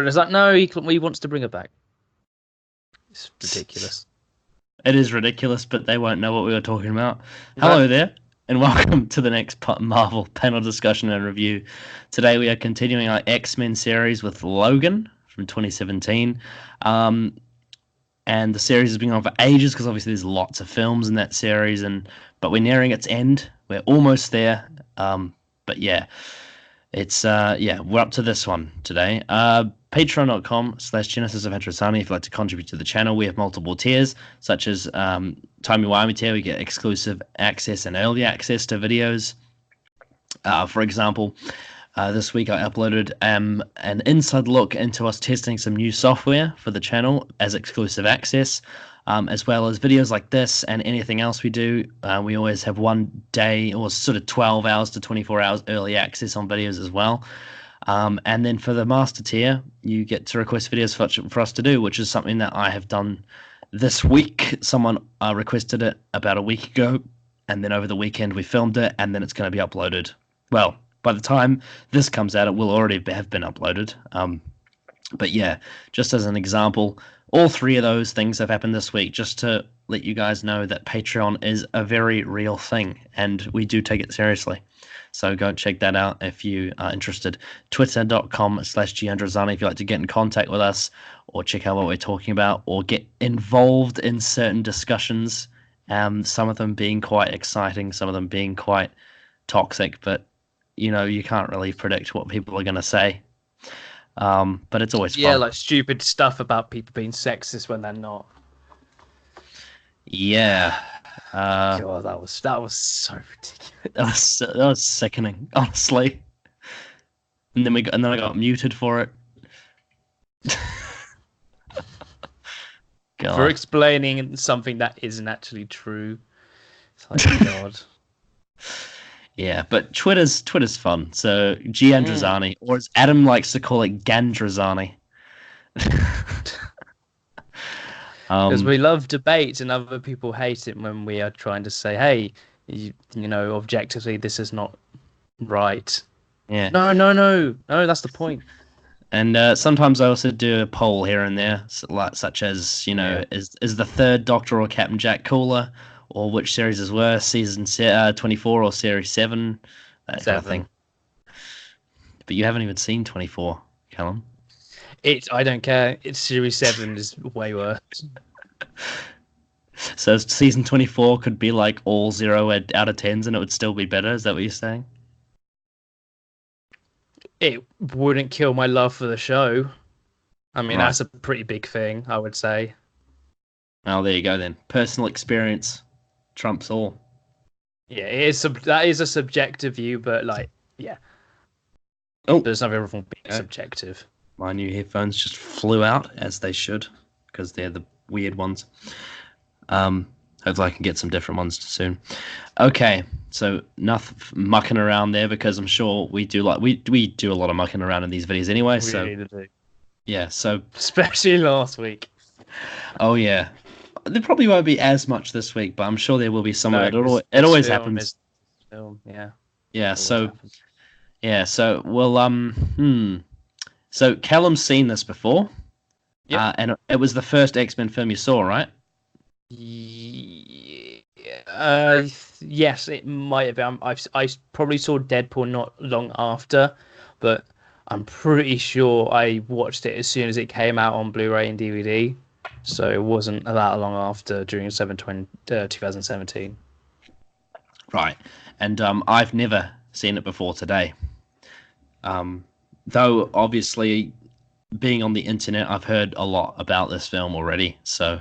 But it's like, no, he wants to bring her back. It's ridiculous. It is ridiculous, but they won't know what we were talking about. No. Hello there, and welcome to the next Marvel panel discussion and review. Today we are continuing our X-Men series with Logan from 2017. And the series has been on for ages because obviously there's lots of films in that series, but we're nearing its end. We're almost there. But yeah, we're up to this one today. Patreon.com/Genesis of Heterosani if you'd like to contribute to the channel. We have multiple tiers, such as Timey-Wimey tier. We get exclusive access and early access to videos. For example, this week I uploaded an inside look into us testing some new software for the channel as exclusive access, as well as videos like this and anything else we do. We always have 1 day or sort of 12 hours to 24 hours early access on videos as well. And then for the master tier, you get to request videos for us to do, which is something that I have done this week. Someone requested it about a week ago, and then over the weekend we filmed it, and then it's going to be uploaded. Well, by the time this comes out, it will already have been uploaded. But yeah, just as an example, all three of those things have happened this week, just to let you guys know that Patreon is a very real thing, and we do take it seriously. So go check that out if you are interested. Twitter.com/Gandrazani if you'd like to get in contact with us or check out what we're talking about or get involved in certain discussions. Some of them being quite exciting, some of them being quite toxic, but you can't really predict what people are going to say. But it's always fun. Yeah, like stupid stuff about people being sexist when they're not. Yeah. God, that was so ridiculous. That was sickening, honestly. And then I got muted for it. For explaining something that isn't actually true. It's like, God. Yeah, but Twitter's fun. So Giandrazani, or as Adam likes to call it, Gandrazani. Because we love debate, and other people hate it when we are trying to say, "Hey, objectively, this is not right." Yeah. No, that's the point. And sometimes I also do a poll here and there, such as is the third Doctor or Captain Jack cooler, or which series is worse, season 24 or series 7, that kind of thing. But you haven't even seen 24, Callum. I don't care. It's series 7 is way worse. So season 24 could be like all 0 out of 10s and it would still be better. Is that what you're saying? It wouldn't kill my love for the show. I mean, Right. That's a pretty big thing, I would say. Oh, there you go then. Personal experience trumps all. Yeah, that is a subjective view, but yeah. Oh, there's nothing wrong with being subjective. My new headphones just flew out, as they should, because they're the weird ones. Hopefully I can get some different ones soon. Okay, so nothing mucking around there, because I'm sure we do we do a lot of mucking around in these videos anyway. Yeah, so especially last week. Oh yeah, there probably won't be as much this week, but I'm sure there will be some of it. It always happens. Yeah. Yeah. So we'll So Callum's seen this before. Yeah. And it was the first X-Men film you saw, right? Yes, it might have been. I probably saw Deadpool not long after, but I'm pretty sure I watched it as soon as it came out on Blu-ray and DVD. So it wasn't that long after, during 2017. Right. And I've never seen it before today. Though obviously, being on the internet, I've heard a lot about this film already, so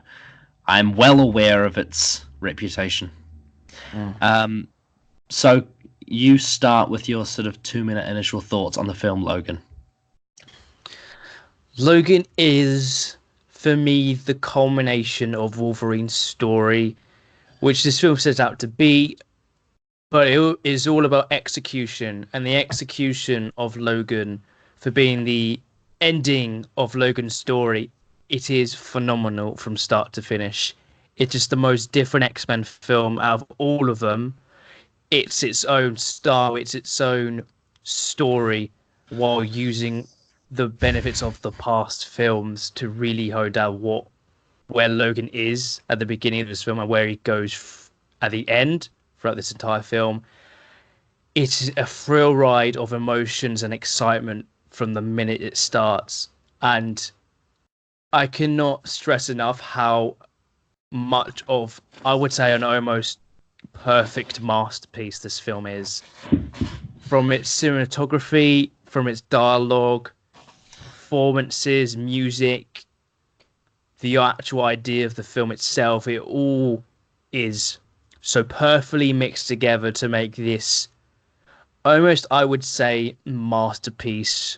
I'm well aware of its reputation. So you start with your sort of 2-minute initial thoughts on the film, Logan. Logan is, for me, the culmination of Wolverine's story, which this film sets out to be, but it is all about execution, and the execution of Logan for being the ending of Logan's story. It is phenomenal from start to finish. It's just the most different X-Men film out of all of them. It's its own style, it's its own story, while using the benefits of the past films to really hone down where Logan is at the beginning of this film and where he goes at the end throughout this entire film. It's a thrill ride of emotions and excitement from the minute it starts. And I cannot stress enough how much of, I would say, an almost perfect masterpiece this film is. From its cinematography, from its dialogue, performances, music, the actual idea of the film itself, it all is so perfectly mixed together to make this almost, I would say, masterpiece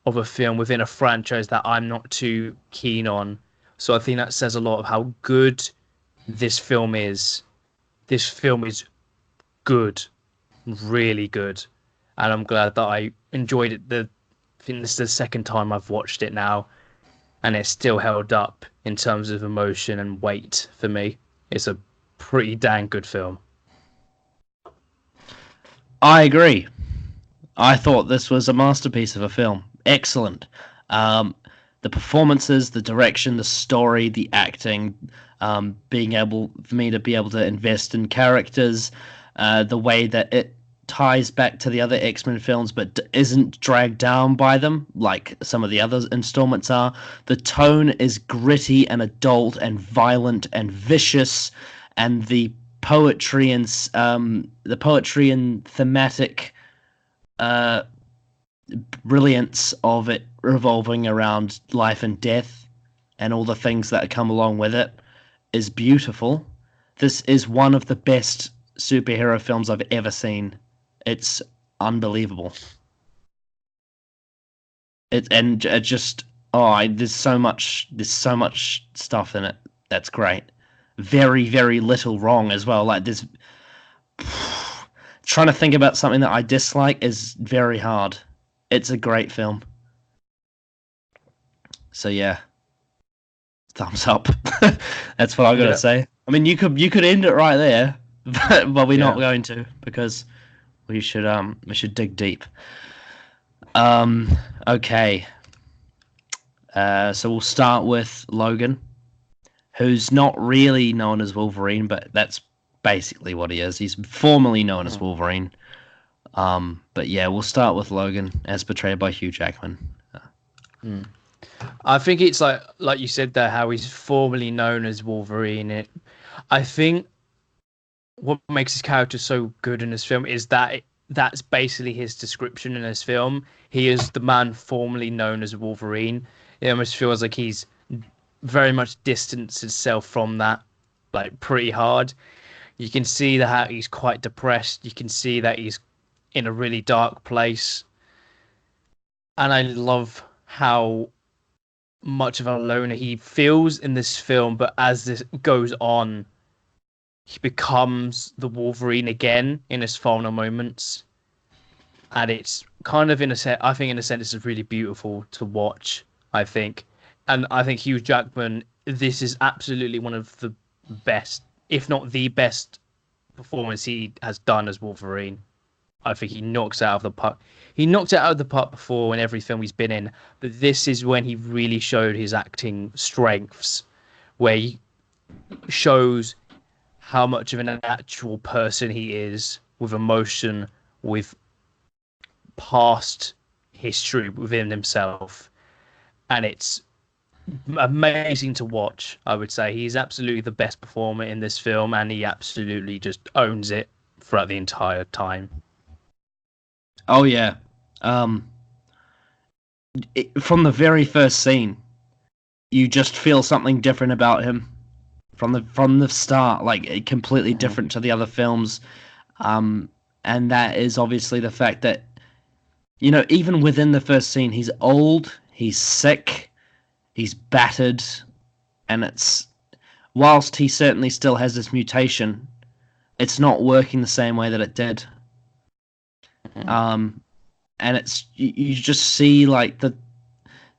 of a film within a franchise that I'm not too keen on. So I think that says a lot of how good this film is. This film is good, really good, and I'm glad that I enjoyed it. I think this is the second time I've watched it now, and it's still held up in terms of emotion and weight for me. It's a pretty dang good film. I agree. I thought this was a masterpiece of a film. Excellent. Um, the performances, the direction, the story, the acting, being able for me to be able to invest in characters, the way that it ties back to the other X-Men films but isn't dragged down by them like some of the other installments are. The tone is gritty and adult and violent and vicious, and the poetry and thematic uh, brilliance of it revolving around life and death and all the things that come along with it is beautiful. This is one of the best superhero films I've ever seen. It's unbelievable. It just there's so much stuff in it that's great. Very very little wrong as well. Like there's trying to think about something that I dislike is very hard. It's a great film. So yeah, thumbs up. That's what I gotta Yeah, say. I mean, you could end it right there, but we're not yeah. going to because we should dig deep. Um, okay. So we'll start with Logan, who's not really known as Wolverine, but that's basically what he is. He's formerly known as Wolverine. But yeah, we'll start with Logan, as portrayed by Hugh Jackman. Mm. I think it's like you said there, how he's formerly known as Wolverine. I think what makes his character so good in this film is that that's basically his description in this film. He is the man formerly known as Wolverine. It almost feels like he's very much distanced himself from that, like pretty hard. You can see that he's quite depressed. You can see that he's in a really dark place, and I love how much of a loner he feels in this film. But as this goes on, he becomes the Wolverine again in his final moments, and it's kind of in a set. I think in a sense, it's really beautiful to watch. I think, and I think Hugh Jackman. This is absolutely one of the best, if not the best, performance he has done as Wolverine. I think he knocks it out of the park. He knocked it out of the park before in every film he's been in, but this is when he really showed his acting strengths, where he shows how much of an actual person he is with emotion, with past history within himself. And it's amazing to watch, I would say. He's absolutely the best performer in this film, and he absolutely just owns it throughout the entire time. Oh yeah. Um, from the very first scene, you just feel something different about him from the start, like completely different to the other films. And that is obviously the fact that even within the first scene, he's old, he's sick, he's battered, and it's whilst he certainly still has this mutation, it's not working the same way that it did. Um, and it's you just see like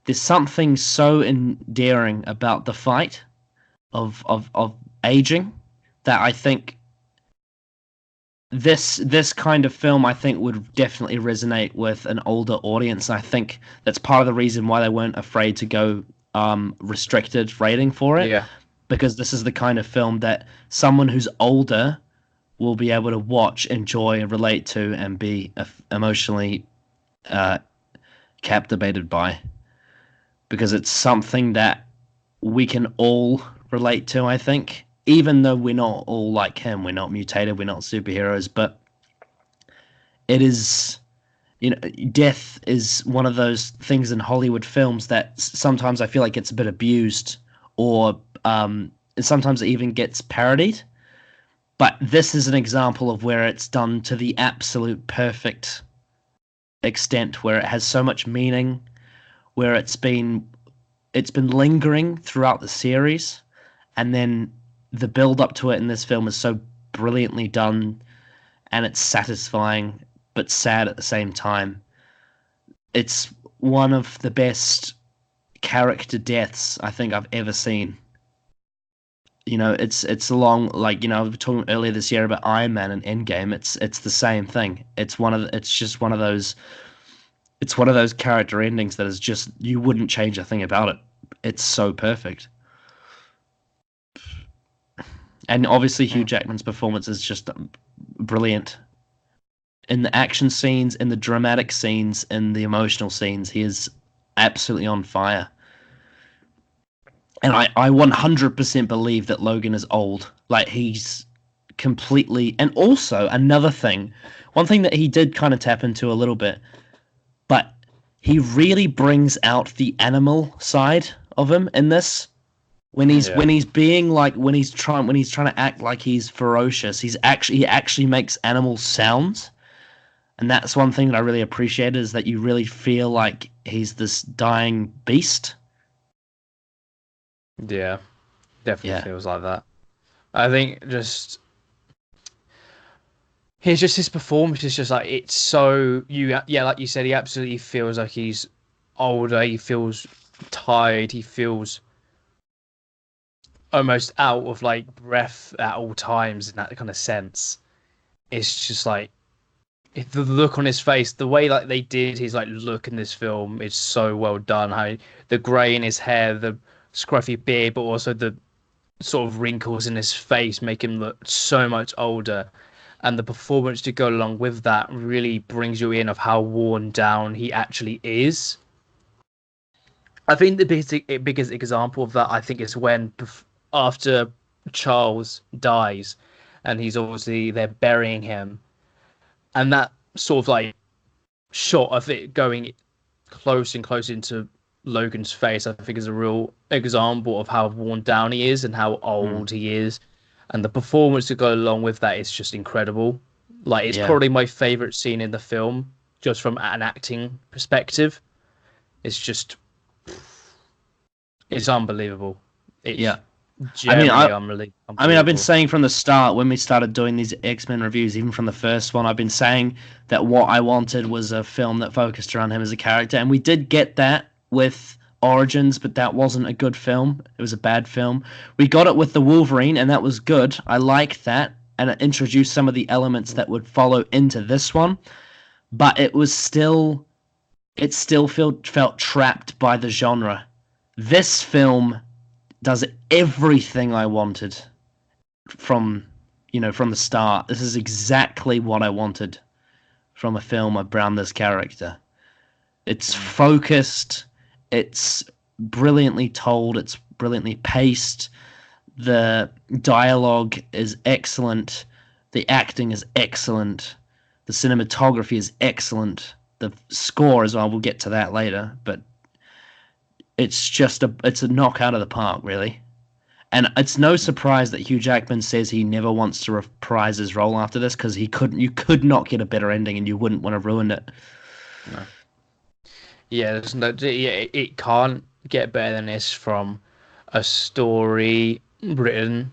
there's something so endearing about the fight of aging that I think this kind of film, I think, would definitely resonate with an older audience. I think that's part of the reason why they weren't afraid to go restricted rating for it, Yeah. because this is the kind of film that someone who's older will be able to watch, enjoy, and relate to, and be emotionally captivated by, because it's something that we can all relate to, I think. Even though we're not all like him, we're not mutated, we're not superheroes, but it is, death is one of those things in Hollywood films that sometimes I feel like it's a bit abused, or sometimes it even gets parodied. But this is an example of where it's done to the absolute perfect extent, where it has so much meaning, where it's been lingering throughout the series, and then the build up to it in this film is so brilliantly done, and it's satisfying but sad at the same time. It's one of the best character deaths I think I've ever seen. It's along, like, I was talking earlier this year about Iron Man and Endgame. It's the same thing. It's one of those character endings that is just, you wouldn't change a thing about it. It's so perfect. And obviously Hugh Jackman's performance is just brilliant. In the action scenes, in the dramatic scenes, in the emotional scenes, he is absolutely on fire. And I 100% believe that Logan is old. Like, he's completely... And also, another thing, one thing that he did kind of tap into a little bit, but he really brings out the animal side of him in this. When he's trying to act like he's ferocious, he actually makes animal sounds. And that's one thing that I really appreciate, is that you really feel like he's this dying beast. Yeah, definitely feels like that. I think just his performance is just like, it's so like you said, he absolutely feels like he's older. He feels tired. He feels almost out of like breath at all times in that kind of sense. It's just like, the look on his face, the way like they did his like look in this film is so well done. How the grey in his hair, the scruffy beard, but also the sort of wrinkles in his face make him look so much older. And the performance to go along with that really brings you in of how worn down he actually is. I think the biggest example of that, I think, is when after Charles dies, and they're burying him, and that sort of like shot of it going close and close into Logan's face, I think, is a real example of how worn down he is and how old he is. And the performance to go along with that is just incredible. Like, it's probably my favorite scene in the film, just from an acting perspective. It's just, it's unbelievable. It's unbelievable. I've been saying from the start, when we started doing these X-Men reviews, even from the first one, I've been saying that what I wanted was a film that focused around him as a character, and we did get that with Origins, but that wasn't a good film. It was a bad film. We got it with the Wolverine, and that was good. I liked that, and it introduced some of the elements that would follow into this one, but it still felt trapped by the genre. This film does everything I wanted from the start. This is exactly what I wanted from a film around this character. It's focused, it's brilliantly told, it's brilliantly paced, the dialogue is excellent, the acting is excellent, the cinematography is excellent, the score as well, we'll get to that later, but it's a knockout of the park, really. And it's no surprise that Hugh Jackman says he never wants to reprise his role after this, because you could not get a better ending, and you wouldn't want to ruin it. No. Yeah, it can't get better than this from a story written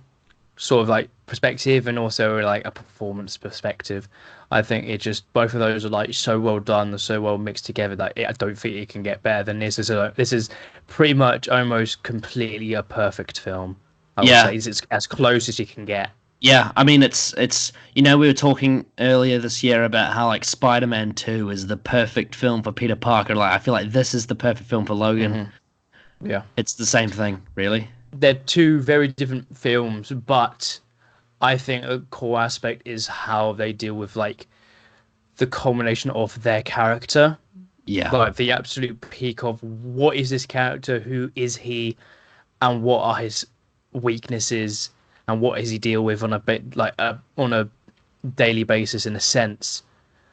sort of like perspective, and also like a performance perspective. I think both of those are like so well done, they're so well mixed together that I don't think it can get better than this. This is pretty much almost completely a perfect film. I would say it's as close as you can get. Yeah, I mean it's we were talking earlier this year about how like Spider-Man 2 is the perfect film for Peter Parker. Like I feel like this is the perfect film for Logan. Hmm. Yeah, It's the same thing, really. they're two very different films, but I think a core aspect is how they deal with like the culmination of their character, Yeah. like the absolute peak of what is this character, who is he, and what are his weaknesses, and what does he deal with on a bit like on a daily basis in a sense.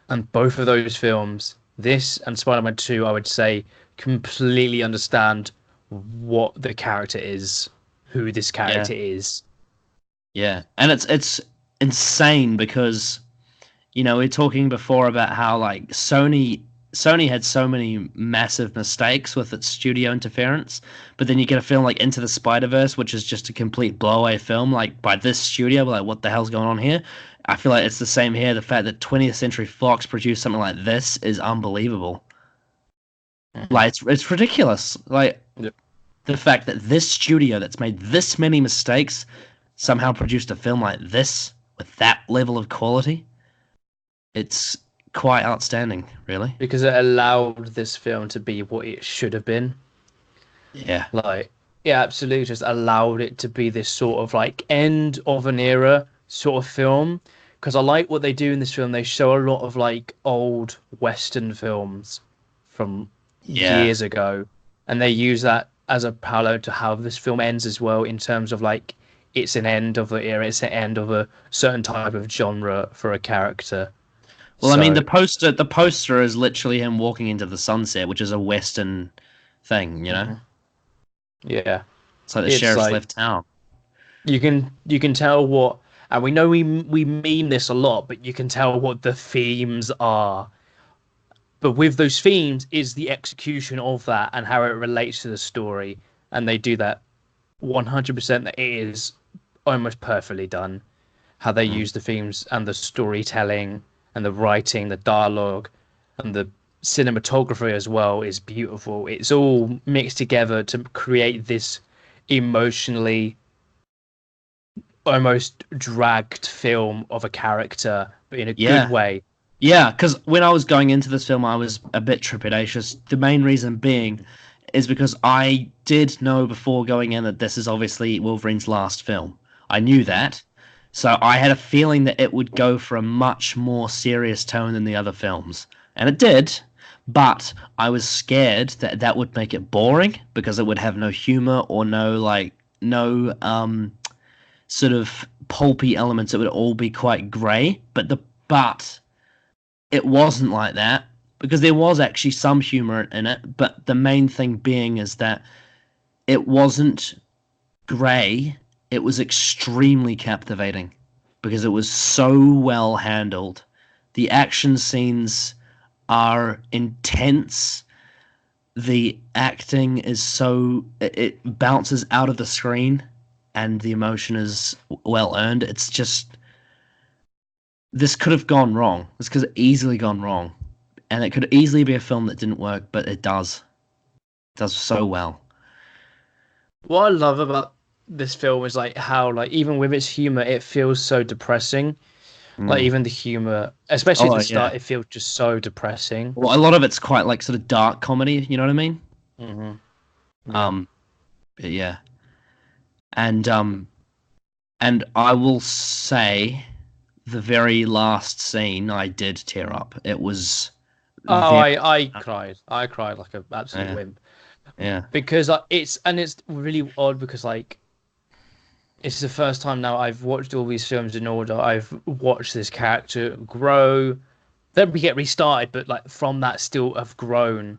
And both of those films, this and Spider-Man 2, I would say completely understand what the character is, who this Yeah. character is. Yeah. And it's insane because we are talking before about how like Sony had so many massive mistakes with its studio interference, but then you get a film like Into the Spider-Verse, which is just a complete blowaway film, like by this studio, like what the hell's going on here? I feel like it's the same here. The fact that 20th Century Fox produced something like this is unbelievable. Mhm. Like it's ridiculous. Like Yep. the fact that this studio that's made this many mistakes somehow produced a film like this with that level of quality. It's quite outstanding, really. Because it allowed this film to be what it should have been. Yeah. Like, it absolutely just allowed it to be this sort of like end of an era sort of film. Because I like what they do in this film. They show a lot of like old Western films from Yeah. years ago, and they use that as a parallel to how this film ends as well, in terms of like it's an end of the era, it's an end of a certain type of genre for a character. Well, I mean, So, the poster is literally him walking into the sunset, which is a Western thing, you know? mhm, yeah, It's like the it's sheriff's like left town. you can tell what, and we know we meme this a lot, but you can tell what the themes are. But with those themes is the execution of that and how it relates to the story, and they do that 100%. That it is almost perfectly done. How they Mm. use the themes and the storytelling and the writing, the dialogue, and the cinematography as well is beautiful. It's all mixed together to create this emotionally almost dragged film of a character, but in a good Yeah. way. Yeah, because when I was going into this film, I was a bit trepidatious. The main reason being is because I did know before going in that this is obviously Wolverine's last film. I knew that. So I had a feeling that it would go for a much more serious tone than the other films. And it did, but I was scared that that would make it boring because it would have no humor or no sort of pulpy elements. It would all be quite grey. But it wasn't like that because there was actually some humor in it, but the main thing being is that it wasn't grey, it was extremely captivating because it was so well handled. The action scenes are intense. The acting is it bounces out of the screen and the emotion is well earned. It's just this could have gone wrong. This could have easily gone wrong. And it could easily be a film that didn't work, but it does. It does so well. What I love about this film is like how like even with its humor, it feels so depressing. Like Mm. even the humor, especially at Oh the yeah. start, it feels just so depressing. Well, a lot of it's quite like sort of dark comedy. You know what I mean? Hmm. Yeah. Um, but yeah, and and I will say the very last scene I did tear up. It was Oh, very I cried. I cried like an absolute yeah wimp yeah because it's really odd because like it's the first time now I've watched all these films in order. I've watched this character grow. Then we get restarted, but like from that still have grown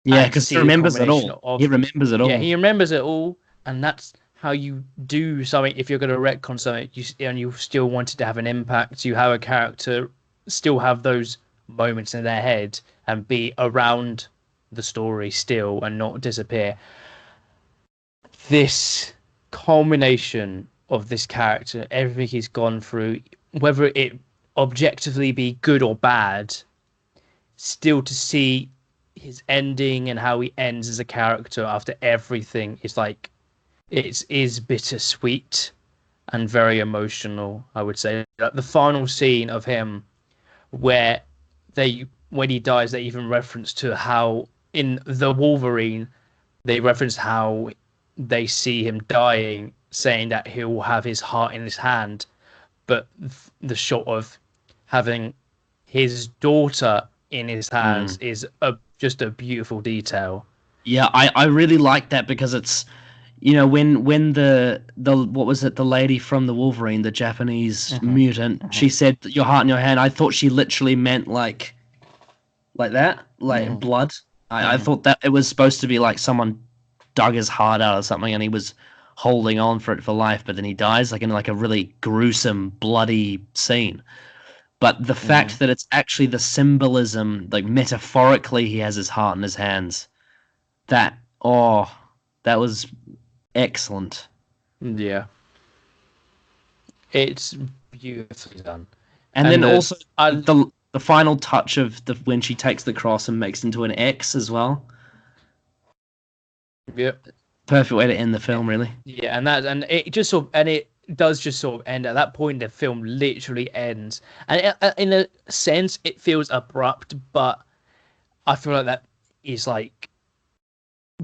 yeah and because he see a remembers it combination all. He of, remembers it yeah, all. he remembers it all, and that's how you do something. If you're going to retcon something, and you still want it to have an impact, you have a character still have those moments in their head and be around the story still and not disappear. This culmination of this character, everything he's gone through, whether it objectively be good or bad, still to see his ending and how he ends as a character after everything is like it is bittersweet, and very emotional, I would say. Like the final scene of him where when he dies, they even reference to how in the Wolverine they reference how they see him dying, saying that he'll have his heart in his hand, but the shot of having his daughter in his hands Mm. is just a beautiful detail. Yeah, I really like that because it's when the what was it, the lady from the Wolverine, the Japanese Hmm. mutant, she Hmm. said your heart in your hand. I thought she literally meant like that, like Hmm. blood. I Hmm. thought that it was supposed to be like someone dug his heart out or something and he was holding on for it for life, but then he dies like in like a really gruesome, bloody scene. But the Hmm. fact that it's actually the symbolism, like metaphorically, he has his heart in his hands. That oh, that was excellent. Yeah, it's beautifully done, And then and also I the final touch of the when she takes the cross and makes into an X as well. yeah. Perfect way to end the film, really. Yeah, and it just sort of, and it does just sort of end at that point. The film literally ends, and in a sense, it feels abrupt, but I feel like that is like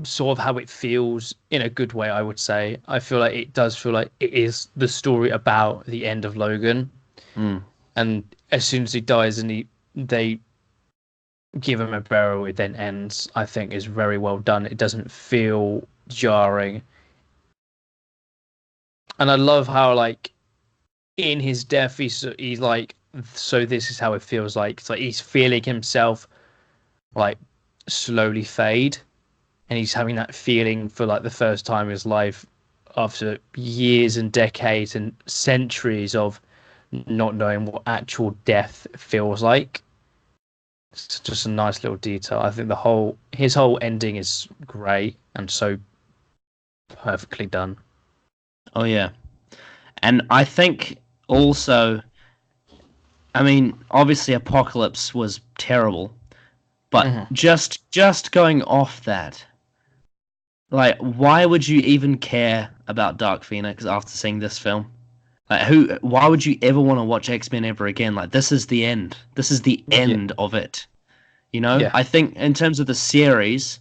sort of how it feels in a good way. I would say I feel like it does feel like it is the story about the end of Logan, Mm. and as soon as he dies and they give him a burial, it then ends. I think is very well done. It doesn't feel jarring, and I love how like in his death, he's like, so this is how it feels like. It's like he's feeling himself like slowly fade, and he's having that feeling for like the first time in his life after years and decades and centuries of not knowing what actual death feels like. It's just a nice little detail. I think his whole ending is great and so perfectly done. Oh yeah, and I think also, I mean, obviously, Apocalypse was terrible, but Hmm. just going off that, like, why would you even care about Dark Phoenix after seeing this film? Like, who? Why would you ever want to watch X-Men ever again? Like, this is the end. This is the Yeah, end of it. yeah, I think in terms of the series,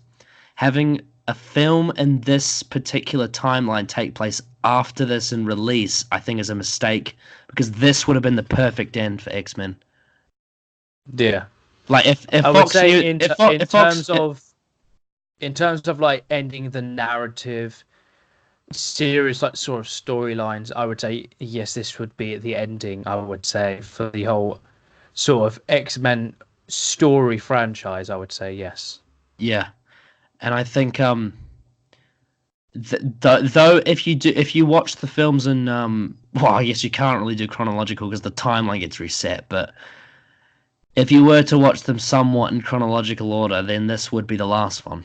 having a film in this particular timeline take place after this and release, I think is a mistake because this would have been the perfect end for X-Men. yeah. Like if I would Fox say knew if Fox in terms of like ending the narrative series like sort of storylines, I would say yes, this would be the ending. I would say for the whole sort of X-Men story franchise, I would say yes. yeah, and I think though if you watch the films in well, I guess you can't really do chronological because the timeline gets reset, but if you were to watch them somewhat in chronological order, then this would be the last one.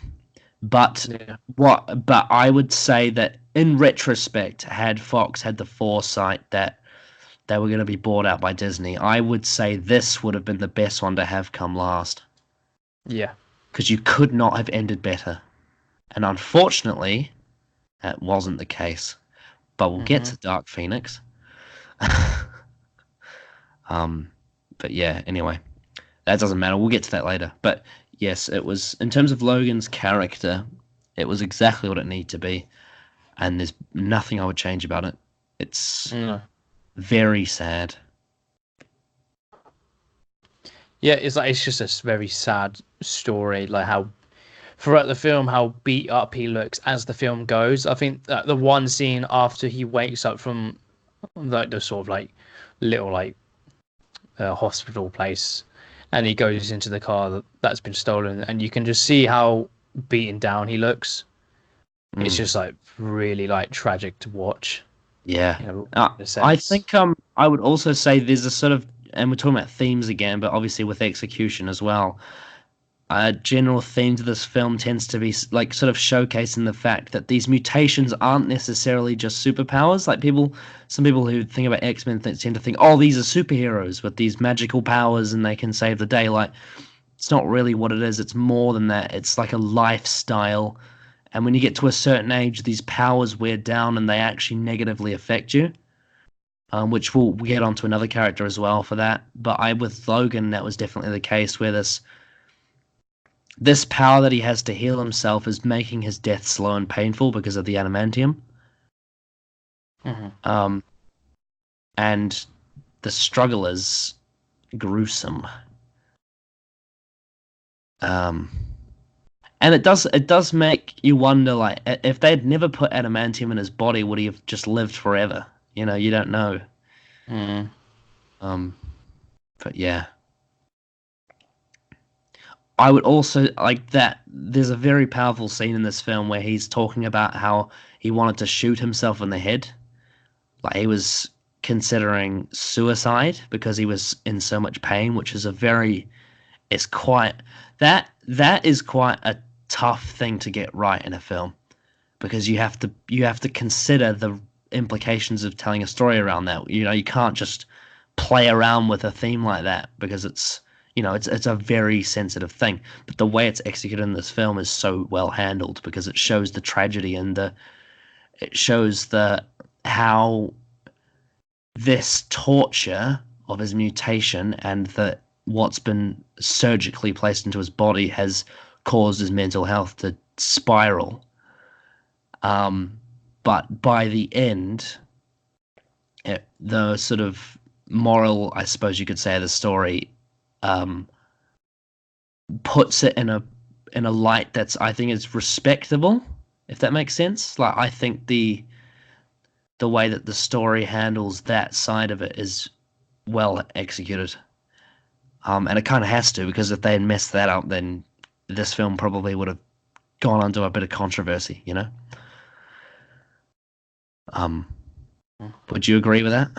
But Yeah, but I would say that in retrospect, had Fox had the foresight that they were going to be bought out by Disney, I would say this would have been the best one to have come last yeah. because you could not have ended better. And unfortunately, that wasn't the case. But we'll get Hmm. to Dark Phoenix. um, but yeah, anyway, that doesn't matter. We'll get to that later. But yes, it was in terms of Logan's character, it was exactly what it needed to be, and there's nothing I would change about it. It's No. very sad. Yeah, it's just a very sad story, like how throughout the film how beat up he looks as the film goes. I think that the one scene after he wakes up from like the sort of like little like hospital place, and he goes into the car that's been stolen, and you can just see how beaten down he looks. It's Mm, just like really like tragic to watch, yeah, in a I sense. think I would also say there's a sort of, and we're talking about themes again, but obviously with execution as well. A general theme to this film tends to be like sort of showcasing the fact that these mutations aren't necessarily just superpowers. Like some people who think about X-Men tend to think, oh, these are superheroes with these magical powers and they can save the day. Like, it's not really what it is. It's more than that. It's like a lifestyle. And when you get to a certain age, these powers wear down and they actually negatively affect you. which we'll get onto another character as well for that. But with Logan, that was definitely the case where this power that he has to heal himself is making his death slow and painful because of the adamantium. Mm-hmm. And the struggle is gruesome. And it does make you wonder, like, if they'd never put adamantium in his body, would he have just lived forever? You don't know. Mm. But yeah. I would also like that. There's a very powerful scene in this film where he's talking about how he wanted to shoot himself in the head. Like he was considering suicide because he was in so much pain, which is it's quite that is quite a tough thing to get right in a film because you have to consider the implications of telling a story around that. You can't just play around with a theme like that because it's a very sensitive thing. But the way it's executed in this film is so well handled because it shows the tragedy and it shows how this torture of his mutation and what's been surgically placed into his body has caused his mental health to spiral. But by the end, the sort of moral, I suppose you could say, of the story puts it in a light that's, I think, is respectable, if that makes sense. Like I think the way that the story handles that side of it is well executed. And it kind of has to, because if they had messed that up, then this film probably would have gone under a bit of controversy, Would you agree with that?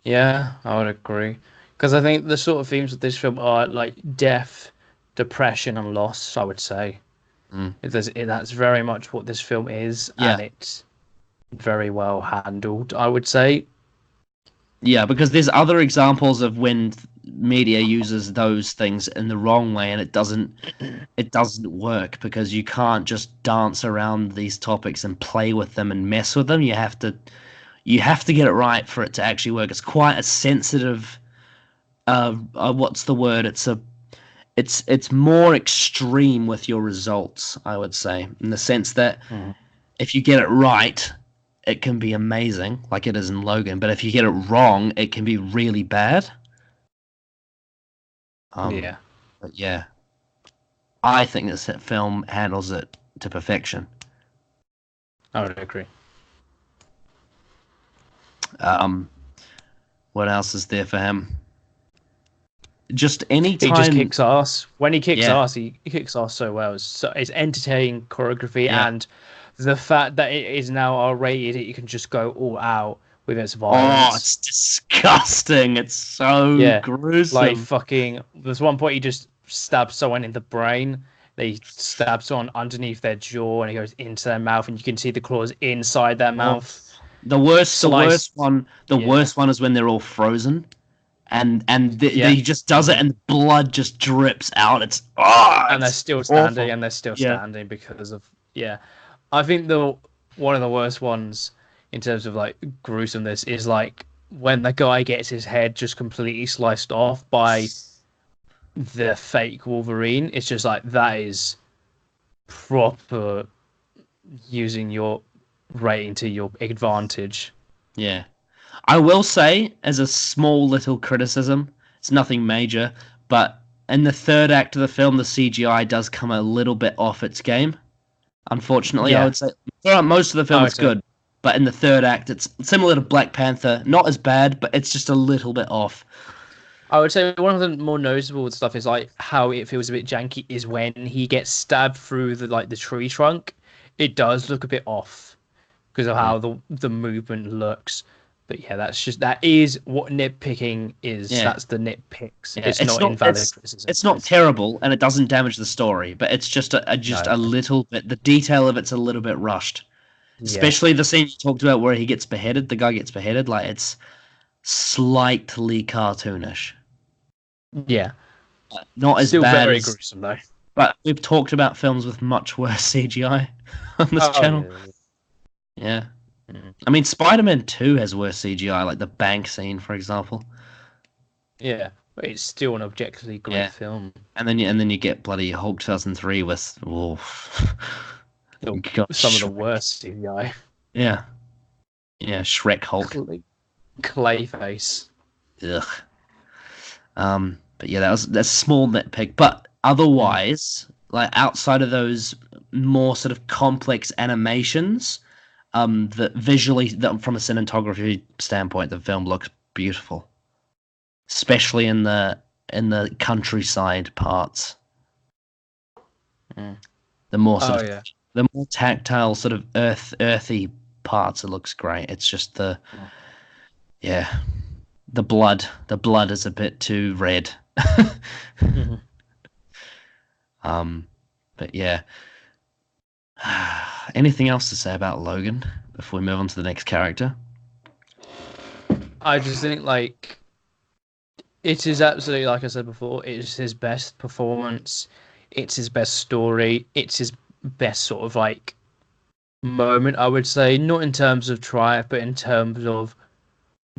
Yeah, I would agree. Because I think the sort of themes of this film are like death, depression, and loss, I would say. Mm. That's very much what this film is, Yeah. and it's very well handled, I would say. Yeah, because there's other examples of when media uses those things in the wrong way, and it doesn't work because you can't just dance around these topics and play with them and mess with them. You have to get it right for it to actually work. It's quite a sensitive. What's the word? It's more extreme with your results, I would say, in the sense that Mhm. if you get it right, it can be amazing, like it is in Logan. But if you get it wrong, it can be really bad. Yeah, But yeah, I think this film handles it to perfection. I would agree. Um, what else is there for him? Just any He just time, kicks ass. When he kicks yeah, ass, he kicks ass so well. It's entertaining choreography, yeah. and the fact that it is now R-rated, you can just go all out with its Oh, violence. it's disgusting. It's so Yeah, like gruesome. fucking. There's one point he just stabs someone in the brain. They stab someone underneath their jaw, and he goes into their mouth, and you can see the claws inside their Oh, mouth. the worst Sliced. one, the Yeah, worst one is when they're all frozen, yeah. he just does it, and the blood just drips out. And they're It's still standing, awful. and they're still Yeah, standing because of yeah. I think the one of the worst ones in terms of like gruesomeness is like when the guy gets his head just completely sliced off by the fake Wolverine. It's just like that is proper using your rating to your advantage. yeah. I will say, as a small little criticism, it's nothing major, but in the third act of the film, the CGI does come a little bit off its game. Unfortunately, I Yeah, would say throughout most of the film I it's would say. good, but in the third act, it's similar to Black Panther. Not as bad, but it's just a little bit off. I would say one of the more noticeable stuff is like how it feels a bit janky is when he gets stabbed through the tree trunk. It does look a bit off because of Mm. how the movement looks. But yeah, that is what nitpicking is. Yeah, That's the nitpicks. yeah. It's It's not not invalid criticism. it's not terrible, and it doesn't damage the story, but it's just just No. a little bit. The detail of it's a little bit rushed, Yeah. especially the scene you talked about where he gets beheaded. The guy gets beheaded. Like it's slightly cartoonish. Yeah. Not as Still bad very as, gruesome though. but we've talked about films with much worse CGI on this Oh channel. yeah. Yeah. Mm. I mean, Spider-Man 2 has worse CGI, like the bank scene, for example. Yeah, but it's still an objectively great Yeah, film. and then you get bloody Hulk 2003 with, oh, Some of the gosh, worst CGI. yeah, yeah, Shrek Hulk. Clay, Clayface. Ugh. But yeah, that's a small nitpick. But Mm. otherwise, like outside of those more sort of complex animations, that visually, that from a cinematography standpoint, the film looks beautiful, especially in the countryside parts. Mm. The more sort Oh of yeah. the more tactile, sort of earthy parts, it looks great. It's just Mm. yeah, the blood is a bit too red. Mhm. um, but yeah. Anything else to say about Logan before we move on to the next character? I just think like it is absolutely like I said before, it is his best performance. It's his best story. It's his best sort of like moment, I would say, not in terms of triumph, but in terms of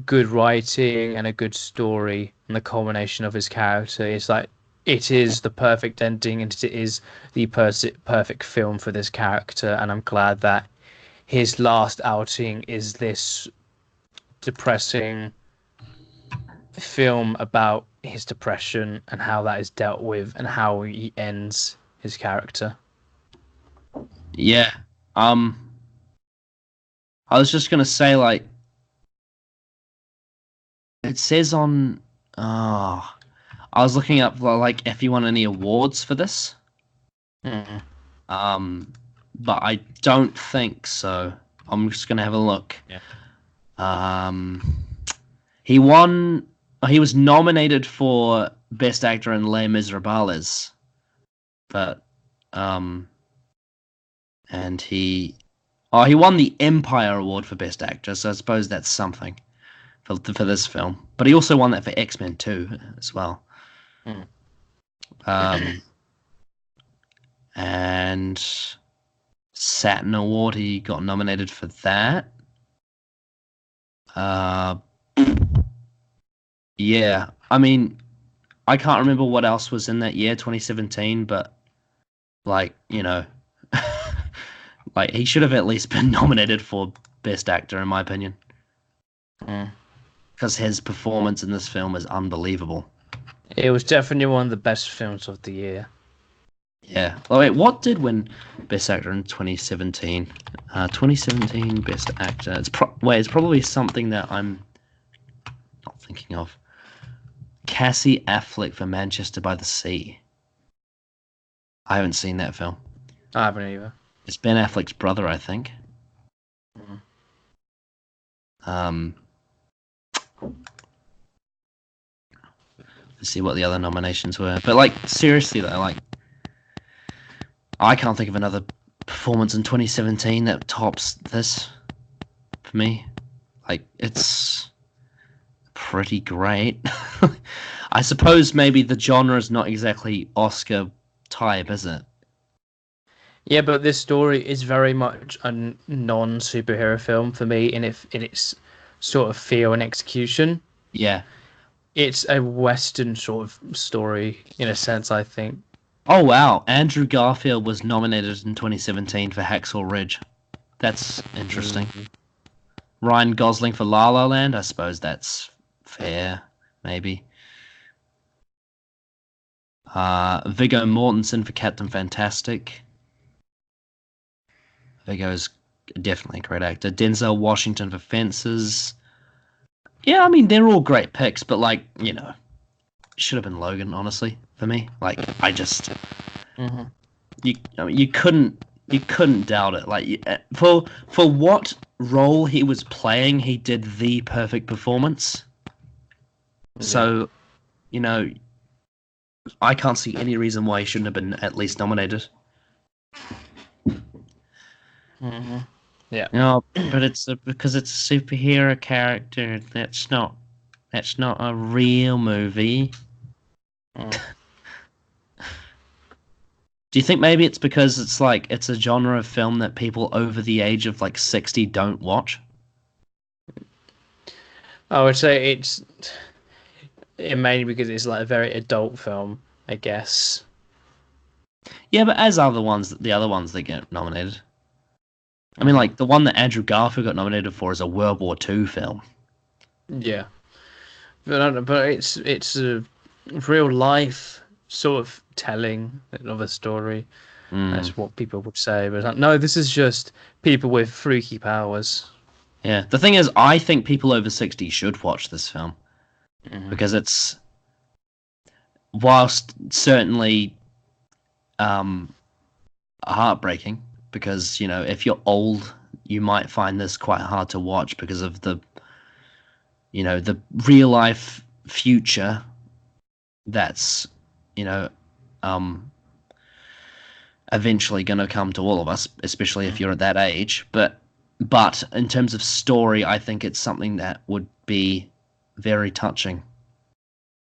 good writing and a good story and the culmination of his character. It's like it is the perfect ending and it is the perfect film for this character. And I'm glad that his last outing is this depressing film about his depression and how that is dealt with and how he ends his character. Yeah. Um, I was just gonna say, like, it says on. Oh, I was looking up like if you won any awards for this. Mm, Um, but I don't think so. I'm just gonna have a look. yeah. Um, he won. He was nominated for Best Actor in Les Miserables, but um, and he won the Empire Award for Best Actor, so I suppose that's something for this film. But he also won that for X-Men 2 as well. Mm. Um, and Saturn Award, he got nominated for that. Uh, yeah, I mean, I can't remember what else was in that year, 2017, but like, like he should have at least been nominated for Best Actor, in my opinion, Mm. because his performance in this film is unbelievable. It was definitely one of the best films of the year. Yeah. Oh wait, what did win Best Actor in 2017? 2017 Best Actor. It's probably something that I'm not thinking of. Cassie Affleck for Manchester by the Sea. I haven't seen that film. I haven't either. It's Ben Affleck's brother, I think. Mm. Um, let's see what the other nominations were. But like seriously though, like I can't think of another performance in 2017 that tops this for me. Like it's pretty great. I suppose maybe the genre is not exactly Oscar type, is it? Yeah, but this story is very much a non-superhero film for me in its sort of feel and execution. Yeah. It's a Western sort of story in a sense, I think. Oh wow, Andrew Garfield was nominated in 2017 for Hacksaw Ridge. That's interesting. Mm. Ryan Gosling for La La Land. I suppose that's fair, maybe. Viggo Mortensen for Captain Fantastic. Viggo's definitely a great actor. Denzel Washington for Fences. Yeah, I mean they're all great picks, but like should have been Logan, honestly, for me. Like I just Hmm. I mean, you couldn't doubt it. Like for what role he was playing, he did the perfect performance. Yeah. So you know, I can't see any reason why he shouldn't have been at least nominated. Hmm. Yeah. No, but because it's a superhero character. That's not a real movie. Mm. Do you think maybe it's because it's like it's a genre of film that people over the age of like 60 don't watch? I would say mainly because it's like a very adult film, I guess. Yeah, but as are the other ones that get nominated. I mean, Hmm. like the one that Andrew Garfield got nominated for is a World War II film. Yeah, but but it's a real life sort of telling of a story. Mm, That's what people would say. But it's like, no, this is just people with freaky powers. yeah. The thing is, I think people over 60 should watch this film Hmm. because it's, whilst certainly um, heartbreaking, because, you know, if you're old, you might find this quite hard to watch because of the, you know, the real life future that's, you know, um, eventually going to come to all of us, especially if you're at that age. But in terms of story, I think it's something that would be very touching.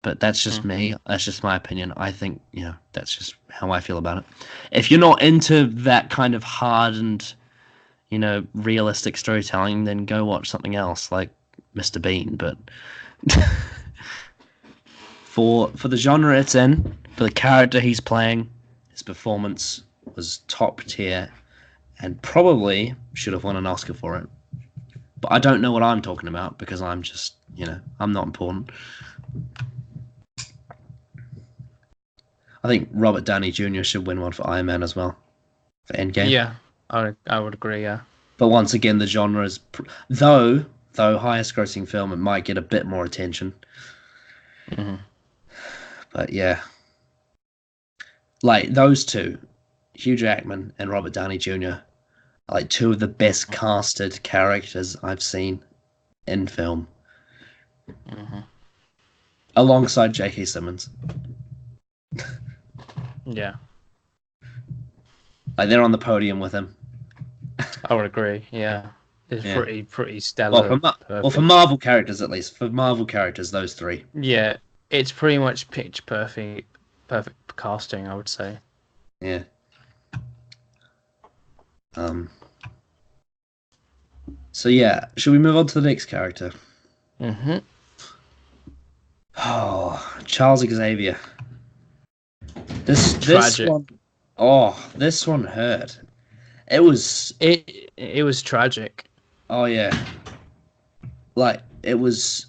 But that's just Hmm. me. That's just my opinion. I think, you know, that's just how I feel about it. If you're not into that kind of hardened, you know, realistic storytelling, then go watch something else like Mr. Bean. But for the genre it's in, for the character he's playing, his performance was top tier and probably should have won an Oscar for it. But I don't know what I'm talking about because I'm just, you know, I'm not important. I think Robert Downey Jr. should win one for Iron Man as well, for Endgame. Yeah, I would agree. Yeah. But once again, the genre is, though highest grossing film, it might get a bit more attention. Hmm. But yeah, like those two, Hugh Jackman and Robert Downey Jr., are like two of the best casted characters I've seen in film, Hmm. alongside J.K. Simmons. Yeah, Like they're on the podium with him. I would agree. Yeah, it's Yeah. pretty Well, stellar, for perfect. Marvel characters at least, for Marvel characters, those three. Yeah, it's pretty much pitch perfect, perfect casting, I would say. Yeah. Um. So yeah, should we move on to the next character? Hmm. Oh, Charles Xavier. This Tragic. one. Oh, this one hurt. It was. It was tragic. Oh yeah. Like it was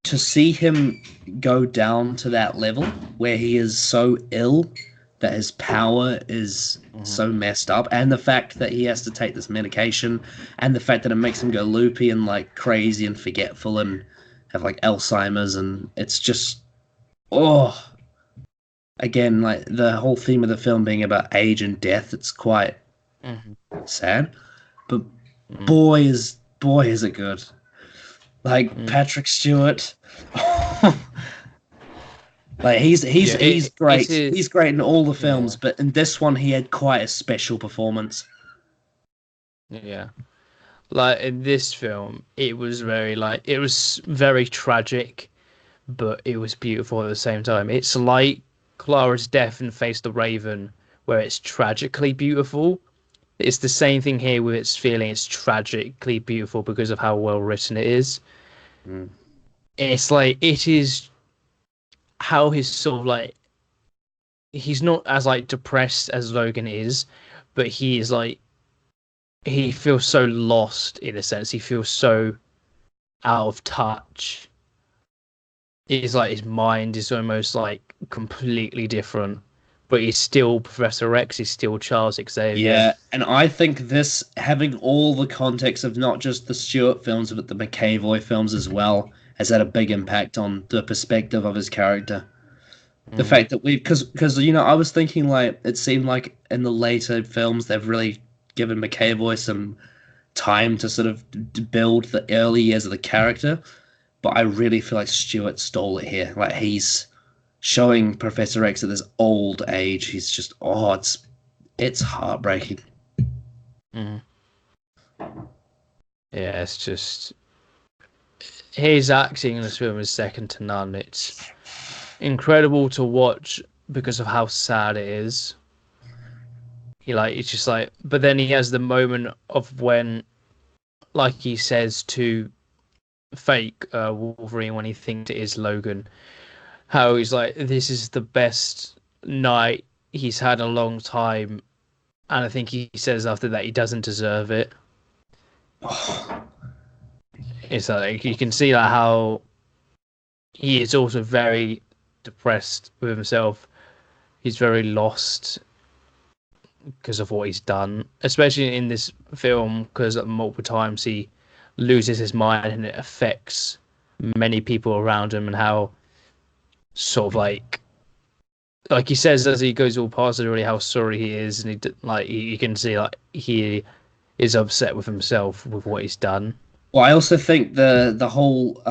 to see him go down to that level where he is so ill that his power is Hmm. so messed up, and the fact that he has to take this medication, and the fact that it makes him go loopy and like crazy and forgetful and have like Alzheimer's, and it's just, oh, again, like the whole theme of the film being about age and death, it's quite Hmm. sad, but Hmm. boy is it good. Like Hmm. Patrick Stewart. Like he's Yeah, he's it great. is. He's great in all the films, Yeah, but in this one he had quite a special performance. yeah. Like in this film, it was very tragic, but it was beautiful at the same time. It's like Clara's death in Face the Raven, where it's tragically beautiful. It's the same thing here with its feeling. It's tragically beautiful because of how well written it is. Mm. It's like it is how his sort of like he's not as like depressed as Logan is, but he is like he feels so lost in a sense. He feels so out of touch. It's like his mind is almost like completely different, but he's still Professor X. He's still Charles Xavier. Yeah, and I think this having all the context of not just the Stewart films but the McAvoy films as well has had a big impact on the perspective of his character. The Mm, fact that we, because you know, I was thinking like it seemed like in the later films they've really given McAvoy some time to sort of build the early years of the character, but I really feel like Stewart stole it here. Like he's showing Professor X at this old age. He's just, oh, it's heartbreaking. mm. Yeah, it's just his acting in this film is second to none. It's incredible to watch because of how sad it is. He like it's just like, but then he has the moment of when, like he says to fake Wolverine when he thinks it is Logan, how he's like, this is the best night he's had in a long time, and I think he says after that he doesn't deserve it. Oh, It's like you can see like how he is also very depressed with himself. He's very lost because of what he's done, especially in this film, because multiple times he loses his mind and it affects many people around him, and how sort of like he says as he goes all past it, really how sorry he is, and you can see like he is upset with himself with what he's done. well, I also think the whole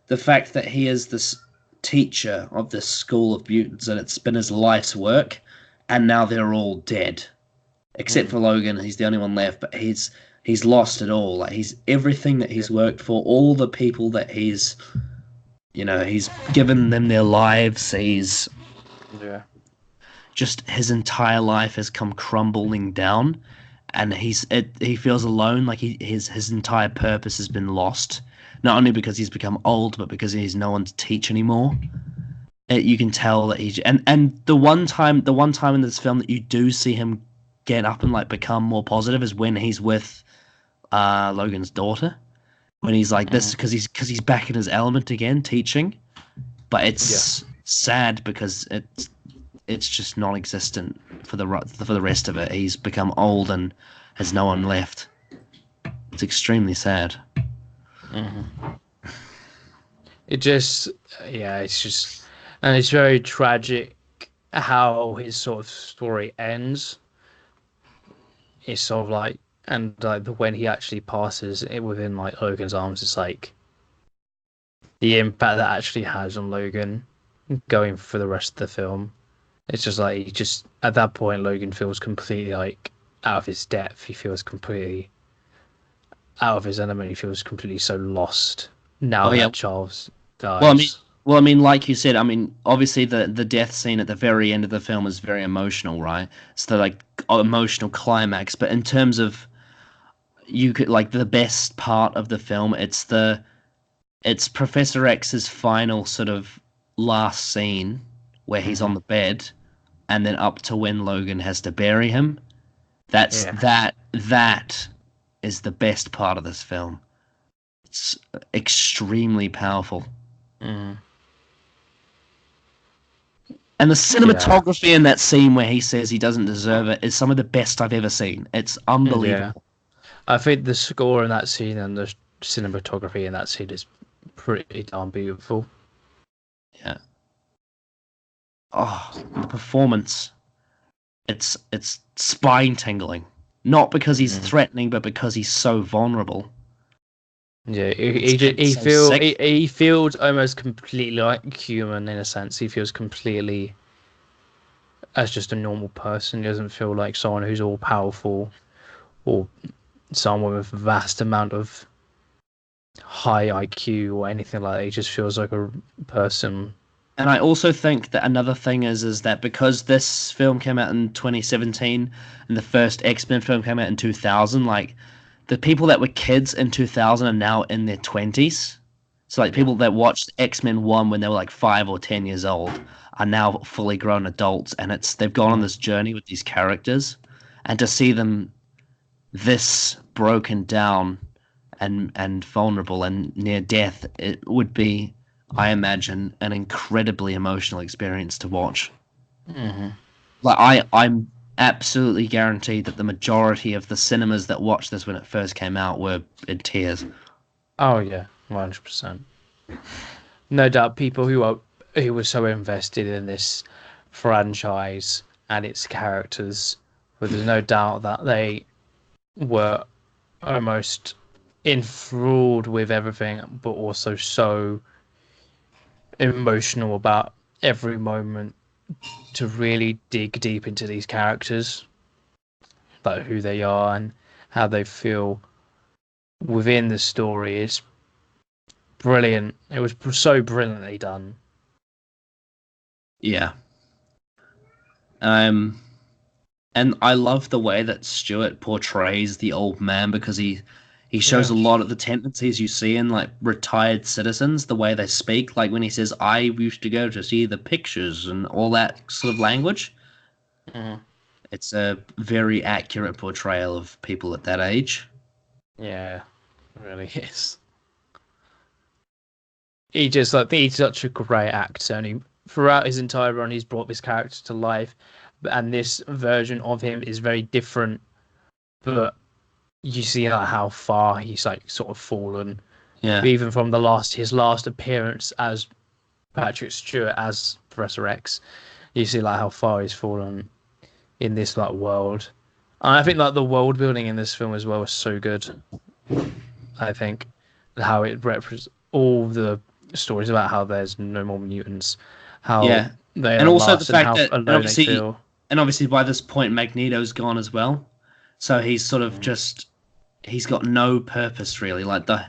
the fact that he is this teacher of this school of mutants and it's been his life's work, and now they're all dead except Mm. for Logan. He's the only one left, but he's lost it all. Like he's everything that he's worked for, all the people that he's given them their lives. He's Yeah. just his entire life has come crumbling down, and he feels alone, like his entire purpose has been lost, not only because he's become old but because he's no one to teach anymore. You can tell that he's and the one time in this film that you do see him get up and like become more positive is when he's with Logan's daughter, when he's like this, Mm. because he's back in his element again teaching, but Yeah. it's sad because it's just non-existent for the rest of it. He's become old and has no one left. It's extremely sad. Hmm. It just, yeah, it's just, and it's very tragic how his sort of story ends. It's sort of like, and like when he actually passes it within like Logan's arms, it's like the impact that actually has on Logan going for the rest of the film. It's just like he just at that point Logan feels completely like out of his depth. He feels completely out of his element. He feels completely so lost now Oh yeah. that Charles Well, I mean, dies. like you said, I mean, obviously the death scene at the very end of the film is very emotional, right? It's the like emotional climax. But in terms of you could like the best part of the film, it's Professor X's final sort of last scene where he's Hmm. on the bed, and then up to when Logan has to bury him. That's Yeah. that is the best part of this film. It's extremely powerful. Mm. And the Yeah. cinematography in that scene where he says he doesn't deserve it is some of the best I've ever seen. It's Yeah. unbelievable. I think the score in that scene and the cinematography in that scene is pretty darn beautiful. Yeah. Oh, the performance. It's spine tingling. Not because he's Mm. threatening, but because he's so vulnerable. Yeah, It's it's so sick. he feels almost completely like human in a sense. He feels completely as just a normal person. He doesn't feel like someone who's all powerful or someone with a vast amount of high IQ or anything like that. He just feels like a person. And I also think that another thing is that because this film came out in 2017 and the first X-Men film came out in 2000, like the people that were kids in 2000 are now in their 20s. So like Yeah. people that watched X-Men 1 when they were like 5 or 10 years old are now fully grown adults, and it's they've gone on Mm. this journey with these characters, and to see them this broken down and vulnerable and near death, it would be, I imagine, an incredibly emotional experience to watch. Hmm. Like I'm absolutely guaranteed that the majority of the cinemas that watched this when it first came out were in tears. Oh yeah, 100%. No doubt, people who were so invested in this franchise and its characters, but there's no doubt that they were almost enthralled with everything, but also so emotional about every moment to really dig deep into these characters, like who they are and how they feel within the story. It's brilliant. It was so brilliantly done. Yeah. Um, and I love the way that Stewart portrays the old man because he shows Yeah. a lot of the tendencies you see in like retired citizens, the way they speak, like when he says, "I used to go to see the pictures" and all that sort of language. Mhm. It's a very accurate portrayal of people at that age. Yeah, it really is. He just like he's such a great actor, and throughout his entire run, he's brought this character to life. And this version of him is very different, but you see like how far he's like sort of fallen, Yeah, even from his last appearance as Patrick Stewart as Professor X. You see like how far he's fallen in this like world. And I think like the world building in this film as well is so good. I think how it represents all the stories about how there's no more mutants, how yeah, they and are also the lost, and fact how that, alone they feel. and obviously by this point Magneto's gone as well, so he's sort of Mm. just he's got no purpose really. Like the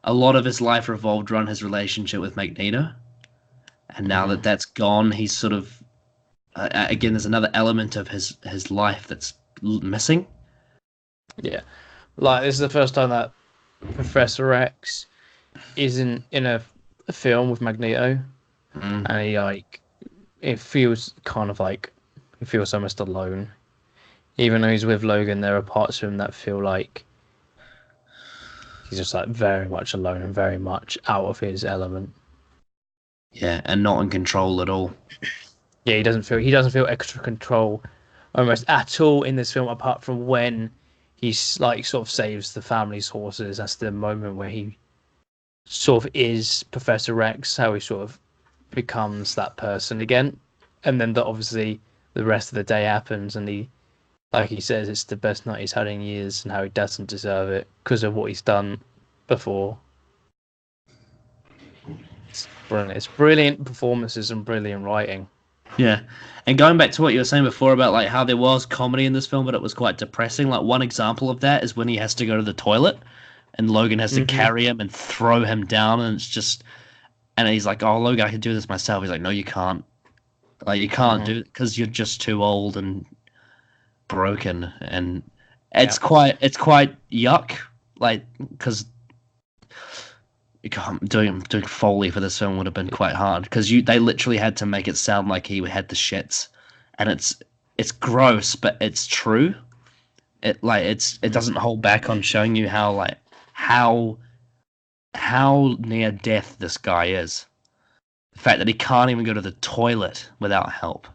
a lot of his life revolved around his relationship with Magneto, and now that Mm. that's gone, he's sort of again there's another element of his life that's missing. Yeah, like this is the first time that Professor X isn't in a film with Magneto, Mm. and he like it feels kind of like he feels almost alone. Even though he's with Logan, there are parts of him that feel like he's just like very much alone and very much out of his element. Yeah, and not in control at all. Yeah, he doesn't feel extra control almost at all in this film, apart from when he's like sort of saves the family's horses. That's the moment where he sort of is Professor Rex, how he sort of becomes that person again. And then obviously the rest of the day happens, and he, like he says, it's the best night he's had in years, and how he doesn't deserve it because of what he's done before. It's brilliant. It's brilliant performances and brilliant writing. Yeah. And going back to what you were saying before about like how there was comedy in this film, but it was quite depressing. Like one example of that is when he has to go to the toilet and Logan has to Hmm. carry him and throw him down and it's just and he's like, "Oh, Logan, I can do this myself." He's like, "No, you can't. Like you can't Hmm. do it because you're just too old and broken." And Yeah. it's quite yuck. Like because doing Foley for this film would have been quite hard because you they literally had to make it sound like he had the shits, and it's gross, but it's true. It doesn't hold back on showing you how like how how near death this guy is. The fact that he can't even go to the toilet without help.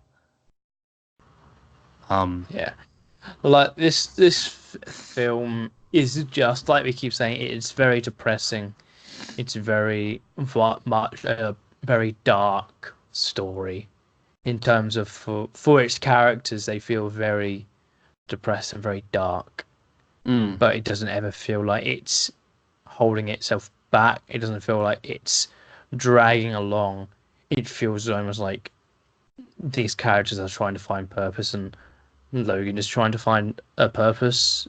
Um, Yeah. Like this film is just like we keep saying. It's very depressing. It's very much a very dark story in terms of for its characters. They feel very depressed and very dark, mm, but it doesn't ever feel like it's holding itself back. It doesn't feel like it's dragging along. It feels almost like these characters are trying to find purpose, and Logan is trying to find a purpose,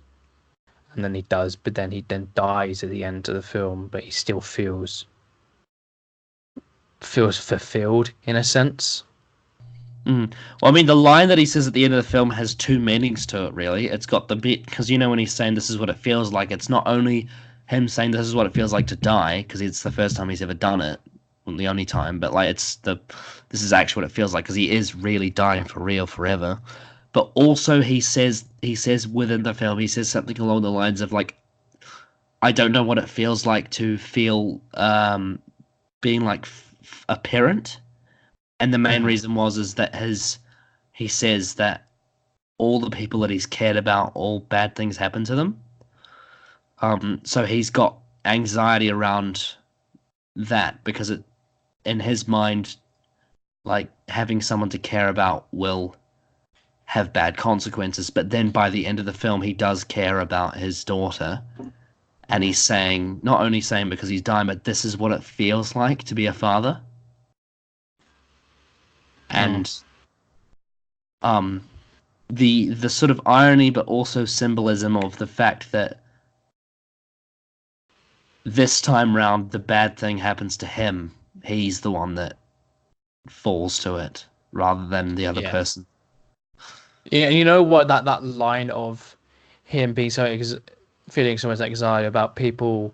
and then he does, but then he then dies at the end of the film, but he still feels fulfilled in a sense. mm. Well, I mean, the line that he says at the end of the film has two meanings to it. Really, it's got the bit because you know when he's saying this is what it feels like. It's not only him saying this is what it feels like to die because it's the first time he's ever done it, well, the only time. But like, it's the this is actually what it feels like because he is really dying for real forever. But also he says within the film he says something along the lines of like I don't know what it feels like to feel being like a parent, and the main Mhm. reason was is that his he says that all the people that he's cared about, all bad things happen to them. So he's got anxiety around that because it in his mind, like having someone to care about will have bad consequences. But then by the end of the film, he does care about his daughter, and Mhm. he's saying not only saying because he's dying, but this is what it feels like to be a father. Mhm. And um, the sort of irony, but also symbolism of the fact that this time round the bad thing happens to him. He's the one that falls to it rather than the other Yeah. person. Yeah, and you know what? That line of him being feeling so much anxiety about people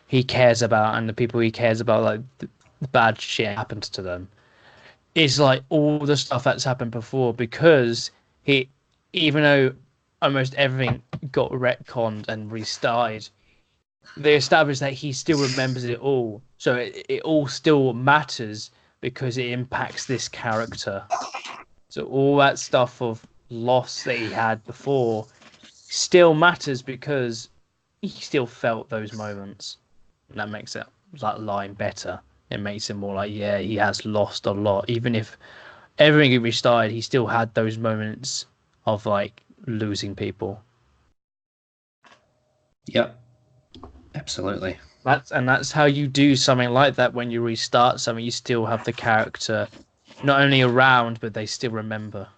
he cares about and the people he cares about, like the bad shit happens to them. It's like all the stuff that's happened before because he, even though almost everything got retconned and restarted, they established that he still remembers it all. So it all still matters because it impacts this character. So all that stuff of loss that he had before still matters because he still felt those moments. And that makes that line better. It makes it more like, yeah, he has lost a lot. Even if everything had restarted, he still had those moments of like losing people. Yep, absolutely. That's how you do something like that when you restart something. You still have the character not only around, but they still remember.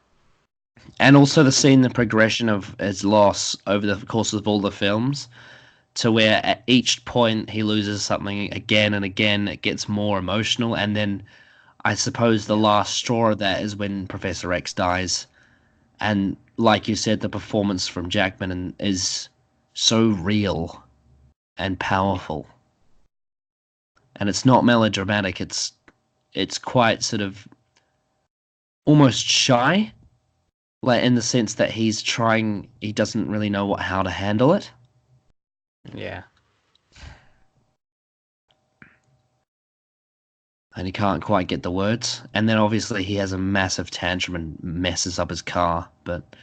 And also the progression of his loss over the course of all the films, to where at each point he loses something again and again, it gets more emotional, and then I suppose the last straw of that is when Professor X dies. And like you said, the performance from Jackman is so real and powerful. And it's not melodramatic, it's quite sort of almost shy, like in the sense that he doesn't really know how to handle it. Yeah. And he can't quite get the words. And then obviously he has a massive tantrum and messes up his car. But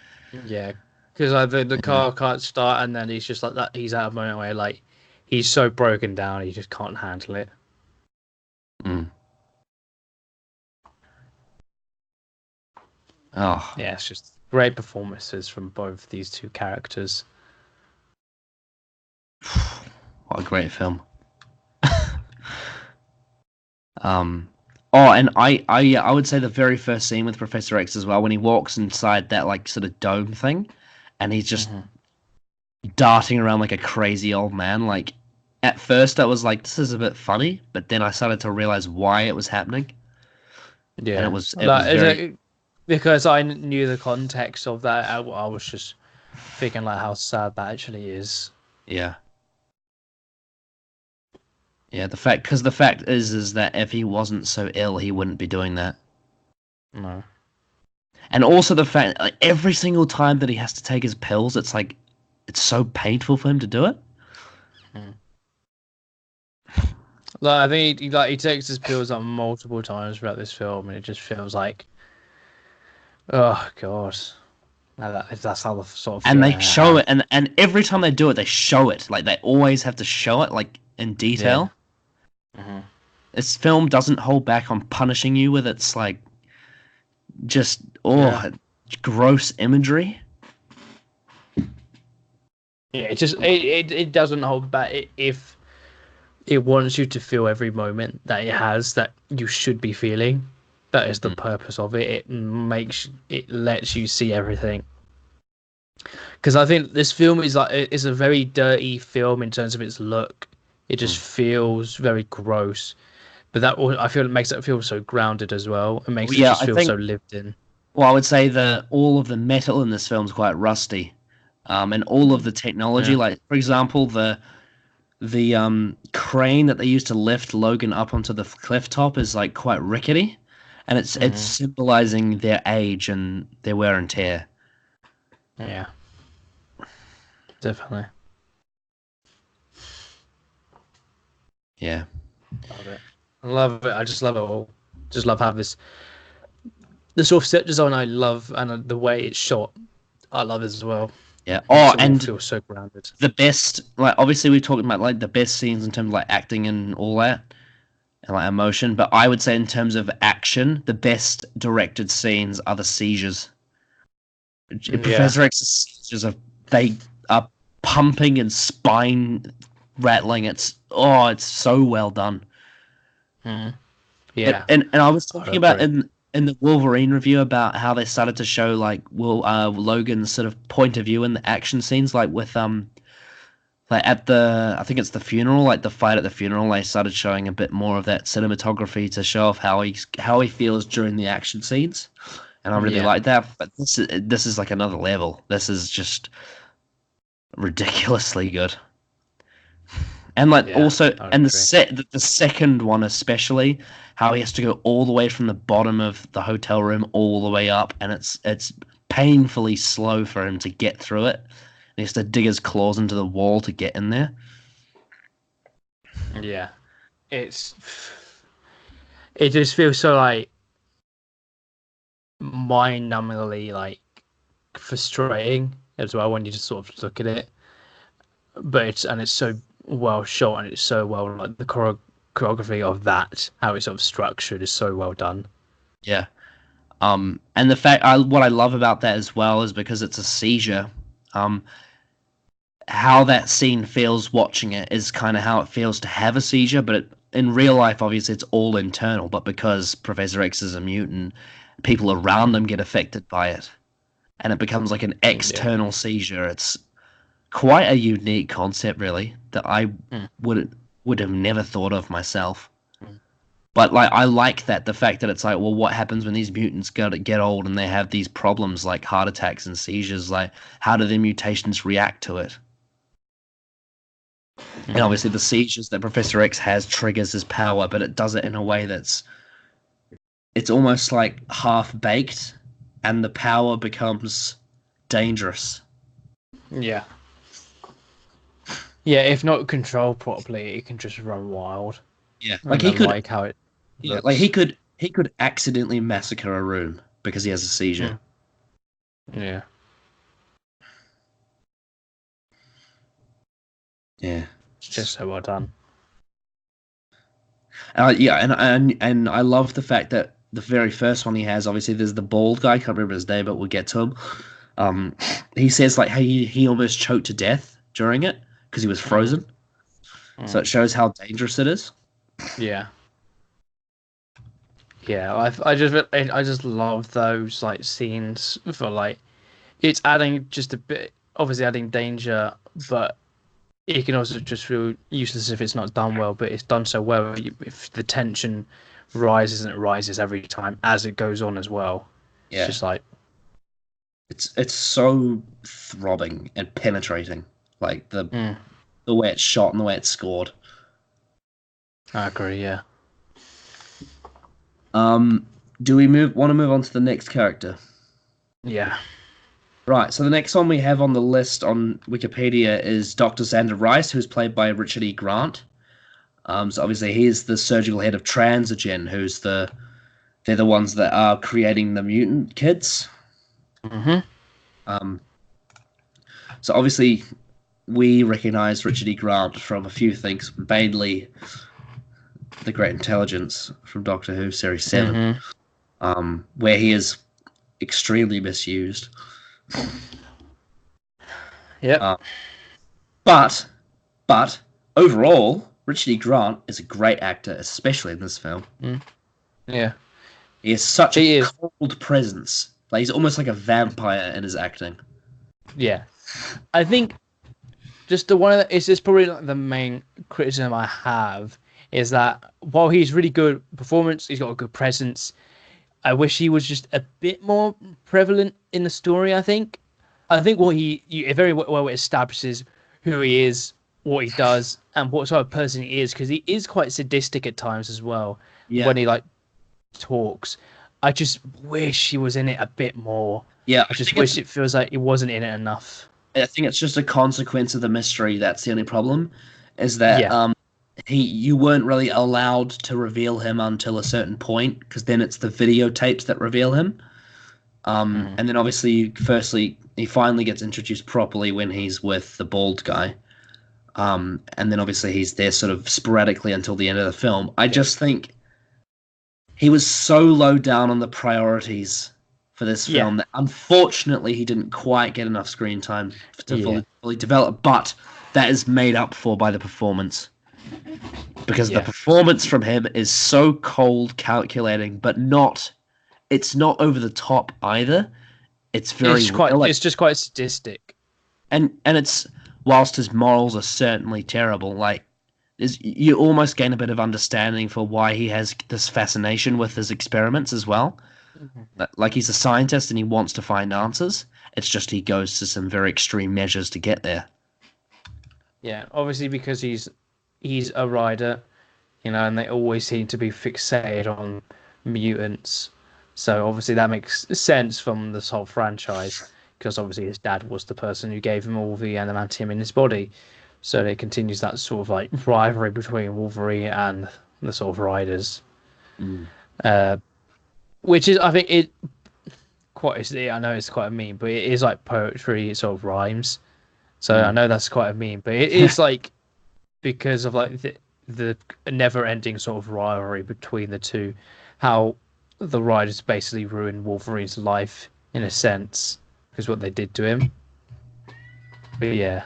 Yeah, because the car can't start, and then he's just like that. He's out of moment where like he's so broken down, he just can't handle it. mm. Oh, Yeah, it's just great performances from both these two characters. what a great film. um, oh, and I would say the very first scene with Professor X as well, when he walks inside that like sort of dome thing, and he's just darting around like a crazy old man. Like at first I was like, this is a bit funny, but then I started to realize why it was happening, and Yeah, it was that is very because I knew the context of that. I was just thinking like how sad that actually is. yeah. Yeah, the fact is that if he wasn't so ill, he wouldn't be doing that. No. And also the fact, like, every single time that he has to take his pills, it's like, it's so painful for him to do it. Like I think he takes his pills up multiple times throughout this film, and it just feels like, oh god, that's how the sort of And feeling they I show have. it, and every time they do it, they show it. Like, they always have to show it, like, in Yeah. detail. Hmm. This film doesn't hold back on punishing you with its, like, just, Yeah. gross imagery. Yeah. It doesn't hold back if it wants you to feel every moment that it has that you should be feeling. That is the Mm. purpose of it. It lets you see everything. Because I think this film is a very dirty film in terms of its look. It just Mm. feels very gross. But I feel it makes it feel so grounded as well. It makes Well, it yeah, just I feel so think, lived in. well, I would say that all of the metal in this film is quite rusty. And all of the technology, Yeah. like, for example, the crane that they used to lift Logan up onto the cliff top is like quite rickety, and it's Hmm. symbolizing their age and their wear and tear. Yeah. Definitely. Yeah, Love it. I love it. I just love it all. Just love how the sort of set design I love and the way it's shot. I love it as well. yeah. Makes Oh, it all and feel so grounded. the best, like obviously we're talking about like the best scenes in terms of like acting and all that and like emotion, but I would say in terms of action, the best directed scenes are the seizures. Yeah. Professor X's seizures they are pumping and spine rattling. It's so well done. Mm. And, Yeah. and I was I talking about agree. in the Wolverine review about how they started to show like Logan's sort of point of view in the action scenes, like with like at the I think it's the funeral, like the fight at the funeral. They started showing a bit more of that cinematography to show off how he feels during the action scenes, and I really Yeah. like that. But this is like another level. This is just ridiculously good. And like Yeah. also, I and agree. the second one especially, how he has to go all the way from the bottom of the hotel room all the way up, and it's painfully slow for him to get through it. He has to dig his claws into the wall to get in there. Yeah. It's it just feels so like mind-numbingly like frustrating as well when you just sort of look at it. But it's so well shot and it's so well like the choreography of that, how it's sort of structured, is so well done. Yeah. And the fact what I love about that as well is because it's a seizure. Um, how that scene feels watching it is kind of how it feels to have a seizure, but in real life, obviously, it's all internal. But because Professor X is a mutant, people around him get affected by it, and it becomes like an Yeah. external seizure. It's quite a unique concept, really, that I Mm. would have never thought of myself. But like, I like that the fact that it's like, well, what happens when these mutants get old and they have these problems like heart attacks and seizures? Like, how do their mutations react to it? And Hmm. obviously, the seizures that Professor X has triggers his power, but it does it in a way that's it's almost like half baked, and the power becomes dangerous. Yeah. Yeah, if not controlled properly, it can just run wild. Yeah, like And then like how it like looks. he could accidentally massacre a room because he has a seizure. Mm. Yeah. Yeah, It's just so well done. yeah, and I love the fact that the very first one he has, obviously, there's the bald guy. Can't remember his name, but we'll get to him. Um, he says like he almost choked to death during it because he was Mm. frozen. So Mm. it shows how dangerous it is. Yeah. Yeah, I just love those like scenes for like it's adding just a bit, obviously adding danger, but it can also just feel useless if it's not done well. But it's done so well, if the tension rises and it rises every time as it goes on as well. It's Yeah, just like, it's so throbbing and penetrating, like mm, the way it's shot and the way it's scored. I agree. Yeah, Um, do we move want to move on to the next character? yeah. Right. So the next one we have on the list on Wikipedia is Dr. Xander Rice, who's played by Richard E. Grant. So obviously he's the surgical head of Transigen, they're the ones that are creating the mutant kids. Hmm. Um, so obviously we recognize Richard E. Grant from a few things, mainly the Great Intelligence from Doctor Who Series 7, Hmm. where he is extremely misused. Yep. Uh, but but overall, Richard E. Grant is a great actor, especially in this film. Mm. Yeah, He has such a he is. cold presence. Like he's almost like a vampire in his acting. Yeah, I think just the one of the, it's just probably like the main criticism I have is that while he's really good performance, he's got a good presence. I wish he was just a bit more prevalent in the story. I think what it very well establishes who he is, what he does, and what sort of person he is, because he is quite sadistic at times as well Yeah, when he like talks. I just wish he was in it a bit more. yeah. I just wish it feels like he wasn't in it enough. I think it's just a consequence of the mystery. That's the only problem, is that Yeah. you weren't really allowed to reveal him until a certain point, because then it's the videotapes that reveal him. Hmm. And then obviously, firstly, he finally gets introduced properly when he's with the bald guy. And then obviously he's there sort of sporadically until the end of the film. I Yeah. just think he was so low down on the priorities for this Yeah. film that unfortunately he didn't quite get enough screen time to Yeah. fully develop. But that is made up for by the performance, because the Yeah. performance from him is so cold, calculating, but not. It's not over the top either. It's very real. Like, It's just quite sadistic. and it's whilst his morals are certainly terrible, like you almost gain a bit of understanding for why he has this fascination with his experiments as well. Like he's a scientist and he wants to find answers. It's just he goes to some very extreme measures to get there. Yeah, obviously because he's a rider, and they always seem to be fixated on mutants. So obviously that makes sense from this whole franchise, because obviously his dad was the person who gave him all the adamantium in his body. So it continues that sort of like rivalry between Wolverine and the sort of riders. Mm. Uh, which is, I think it quite. I know it's quite a meme, but it is like poetry. It sort of rhymes. So I Mm. know that's quite a meme, but it is like because of like the never-ending sort of rivalry between the two, how the riders basically ruined Wolverine's life in a sense because what they did to him. But yeah,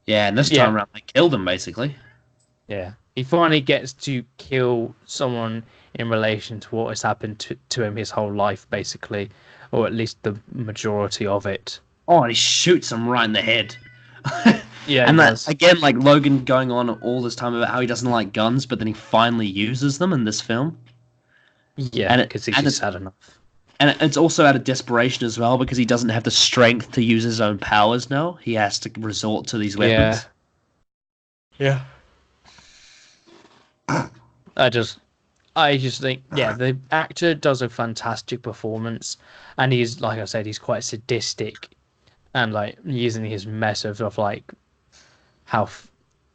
Yeah, and this yeah, time around they killed him basically. yeah. He finally gets to kill someone in relation to what has happened to him his whole life, basically, or at least the majority of it. Oh, and he shoots him right in the head. Yeah, he And that does. again, like Logan going on all this time about how he doesn't like guns, but then he finally uses them in this film, Yeah, and because he's and just had enough. it's also out of desperation as well because he doesn't have the strength to use his own powers now. He has to resort to these Yeah, weapons. yeah. I just I just think, yeah, the actor does a fantastic performance, and he's like I said, he's quite sadistic, and like using his method of like how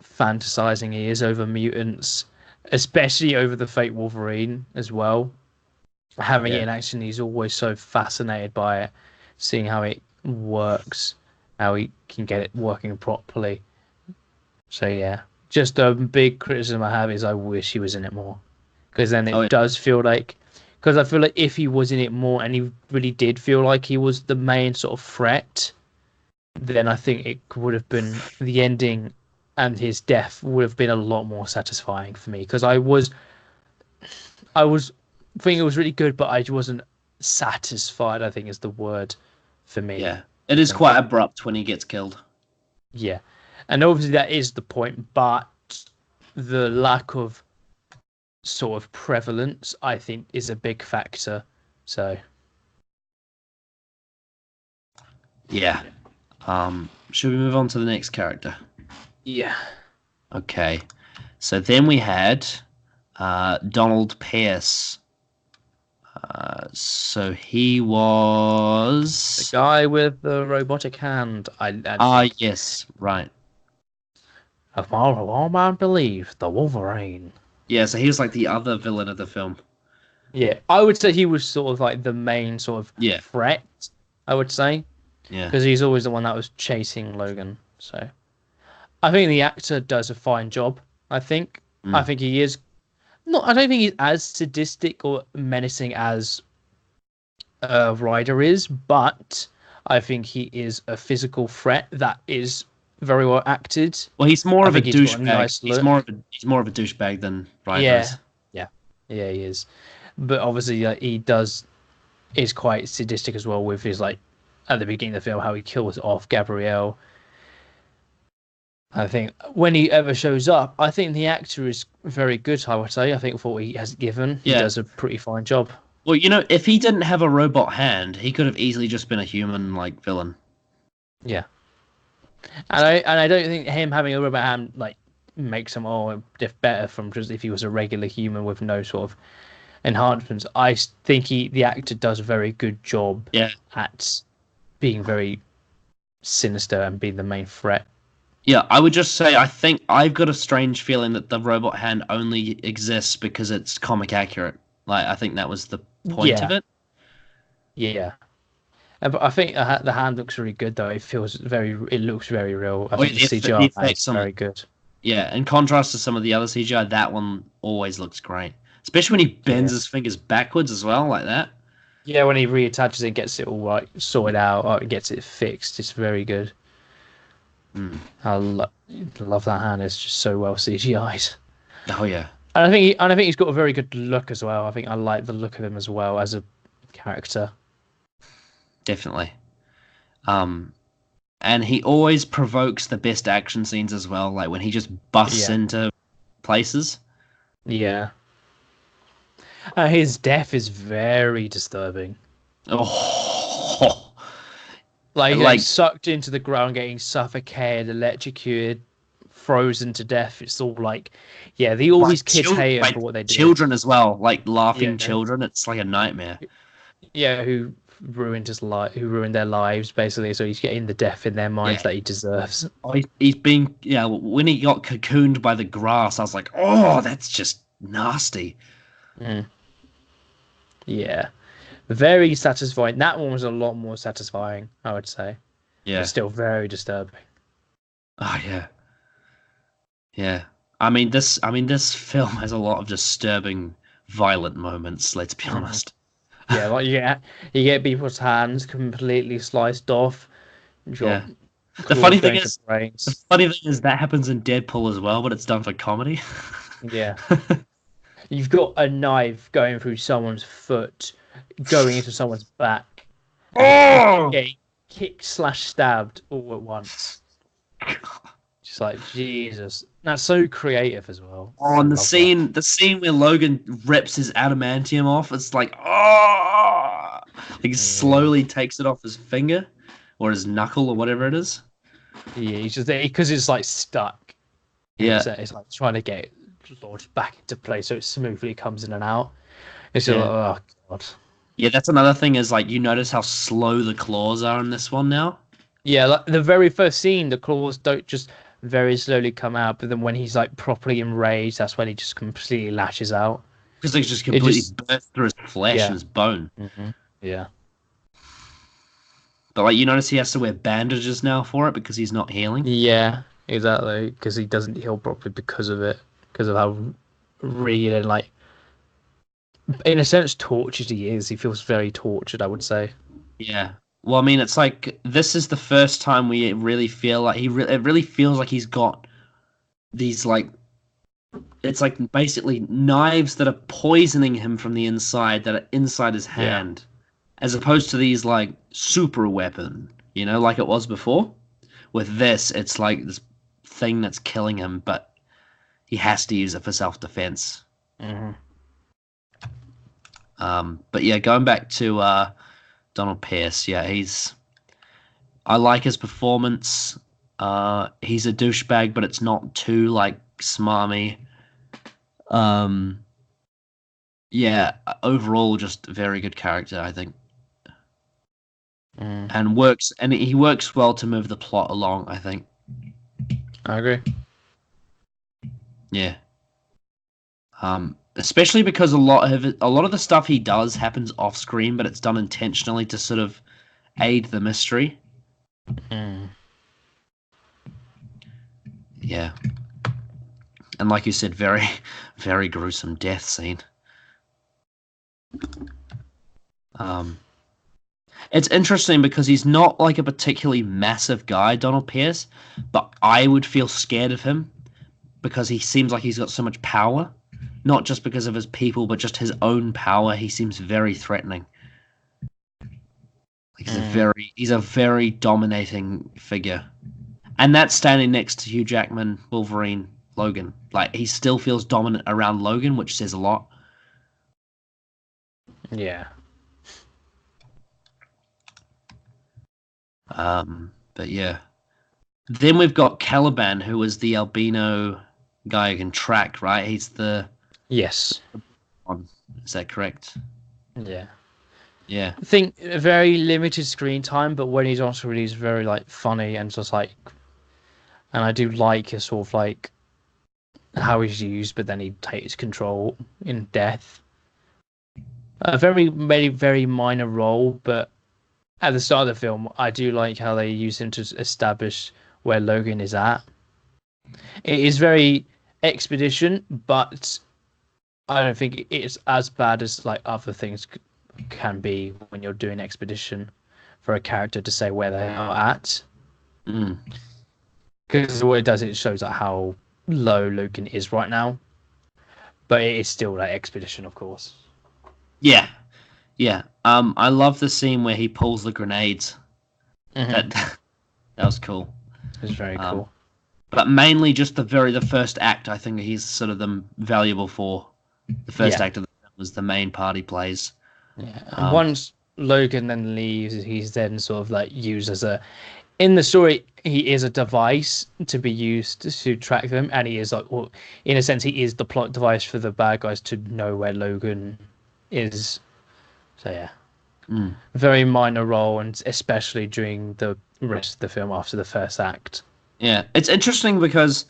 fantasizing he is over mutants, especially over the fake Wolverine as well. Having it Yeah. in action, he's always so fascinated by it, seeing how it works, how he can get it working properly. So yeah, just a big criticism I have is I wish he was in it more, because then Oh it yeah. does feel like, because I feel like if he was in it more and he really did feel like he was the main sort of threat, then I think it would have been the ending and his death would have been a lot more satisfying for me, because I was thinking it was really good, but I wasn't satisfied, I think is the word for me. Yeah. It I is quite think. abrupt when he gets killed. Yeah. And obviously that is the point, but the lack of sort of prevalence, I think, is a big factor. So Yeah. Should we move on to the next character? yeah, Okay. So then we had Donald Pierce. So he the was. guy with the robotic hand. I Ah, yes, right. of all man believe the Wolverine. Yeah, so he was like the other villain of the film. Yeah, I would say he was sort of like the main sort of Yeah, threat. I would say yeah. because he's always the one that was chasing Logan. So I think the actor does a fine job. I think. I Mm. think he is not. I don't think he's as sadistic or menacing as Ryder is, but I think he is a physical threat that is very well acted. Well, he's more I of a think he's got a douchebag. nice look. He's more of a douchebag than Ryder Yeah, is. yeah, yeah, he is. But obviously, he does is quite sadistic as well with his like at the beginning of the film how he kills off Gabrielle. I think when he ever shows up, I think the actor is very good. I would say. I think for what he has given, he Yeah. does a pretty fine job. Well, if he didn't have a robot hand, he could have easily just been a human like villain. Yeah. And I don't think him having a rubber hand like makes him all better from just if he was a regular human with no sort of enhancements. I think the actor does a very good job Yeah. at being very sinister and being the main threat. Yeah, I would just say I think I've got a strange feeling that the robot hand only exists because it's comic accurate. Like I think that was the point of Yeah, it. yeah. But I think the hand looks really good though. It looks very real. I Or think the the CGI on that is effects on it. very good. Yeah, in contrast to some of the other CGI, that one always looks great. Especially when he bends Yeah. his fingers backwards as well, like that. Yeah, when he reattaches it, gets it all right, sorted out, or gets it fixed, it's very good. Mm. I love that hand. It's just so well CGI'd. Oh yeah, And I think he's got a very good look as well. I think I like the look of him as well as a character. definitely. Um, and he always provokes the best action scenes as well, like when he just busts Yeah, into places. yeah. His death is very disturbing. Oh, Like getting like sucked into the ground, getting suffocated, electrocuted, frozen to death. It's all like, yeah, all these kids hate him for what they did. children as well, like laughing Yeah, children. It's like a nightmare. yeah, who ruined his life, who ruined their lives basically. So he's getting the death in their minds Yeah. that he deserves. Oh, he's been, yeah, when he got cocooned by the grass, I was like, oh, that's just nasty. Mm. Yeah, very satisfying. That one was a lot more satisfying, I would say, but Yeah. still very disturbing. Oh, yeah. Yeah. I mean, this film has a lot of disturbing, violent moments, let's be Mhm. honest. Yeah, like you get people's hands completely sliced off. You got Yeah. The claws funny thing going to is, the brains. funny thing is that happens in Deadpool as well, but it's done for comedy. Yeah, you've got a knife going through someone's foot, going into someone's back, and Oh! getting kicked slash stabbed all at once. Just like Jesus, that's so creative as well. Oh, I and the love that. scene, the scene where Logan rips his adamantium off, it's like, oh, like Yeah, slowly takes it off his finger or his knuckle or whatever it is. yeah, he's just because it's like stuck. Yeah, It's like trying to get it lodged back into place so it smoothly comes in and out. It's just like, yeah, oh god. yeah. That's another thing is like you notice how slow the claws are in this one now Yeah, like the very first scene, the claws don't just very slowly come out, but then when he's like properly enraged, that's when he just completely lashes out. because they just It completely just, burst through his flesh and yeah, his bone. yeah, But like you notice he has to wear bandages now for it because he's not healing. yeah, exactly. Because he doesn't heal properly because of it, because of how real and like, in a sense, tortured he is. He feels very tortured, I would say. Yeah. Well, I mean, it's like this is the first time we really feel like it really feels like he's got these like it's like basically knives that are poisoning him from the inside that are inside his Yeah. hand, as opposed to these like super weapon, like it was before. With this, it's like this thing that's killing him, but he has to use it for self-defense. Hmm. But yeah, going back to Donald Pierce, yeah, I like his performance. He's a douchebag, but it's not too like smarmy. Um, Yeah, overall, just a very good character, I think, Mm, and he works well to move the plot along. I think, I agree. yeah, especially because a lot of the stuff he does happens off screen, but it's done intentionally to sort of aid the mystery. Mm. Yeah, and like you said, very, very gruesome death scene. Um, it's interesting because he's not like a particularly massive guy, Donald Pierce, but I would feel scared of him because he seems like he's got so much power, not just because of his people, but just his own power. He seems very threatening. Like Mm. he's a very dominating figure, and that's standing next to Hugh Jackman, Wolverine, Logan. Like he still feels dominant around Logan, which says a lot. Yeah. But yeah, then we've got Caliban, who is the albino guy who can track. Right, he's the Yes. one. Is that correct? Yeah. Yeah, I think a very limited screen time, but when he's on screen, he's very like funny and just like, and I do like his sort of like how he's used, but then he takes control in death. A very minor role, but at the start of the film, I do like how they use him to establish where Logan is at. It is very expedition, but I don't think it's as bad as like other things can be when you're doing expedition for a character to say where they are at. mm. Because what it does, it shows like how low Logan is right now, but it is still like expedition, of course. Yeah, yeah. I love the scene where he pulls the grenades. Hmm. That that was cool. It's very Um, cool. but mainly just the first act. I think he's sort of the valuable for the first Yeah, act of the film. was the main part he plays. Yeah, and Um, once Logan then leaves, he's then sort of like used as a in the story. He is a device to be used to track them, and he is like, well, in a sense, he is the plot device for the bad guys to know where Logan is. So yeah, mm, very minor role, and especially during the rest of the film after the first act. yeah, it's interesting because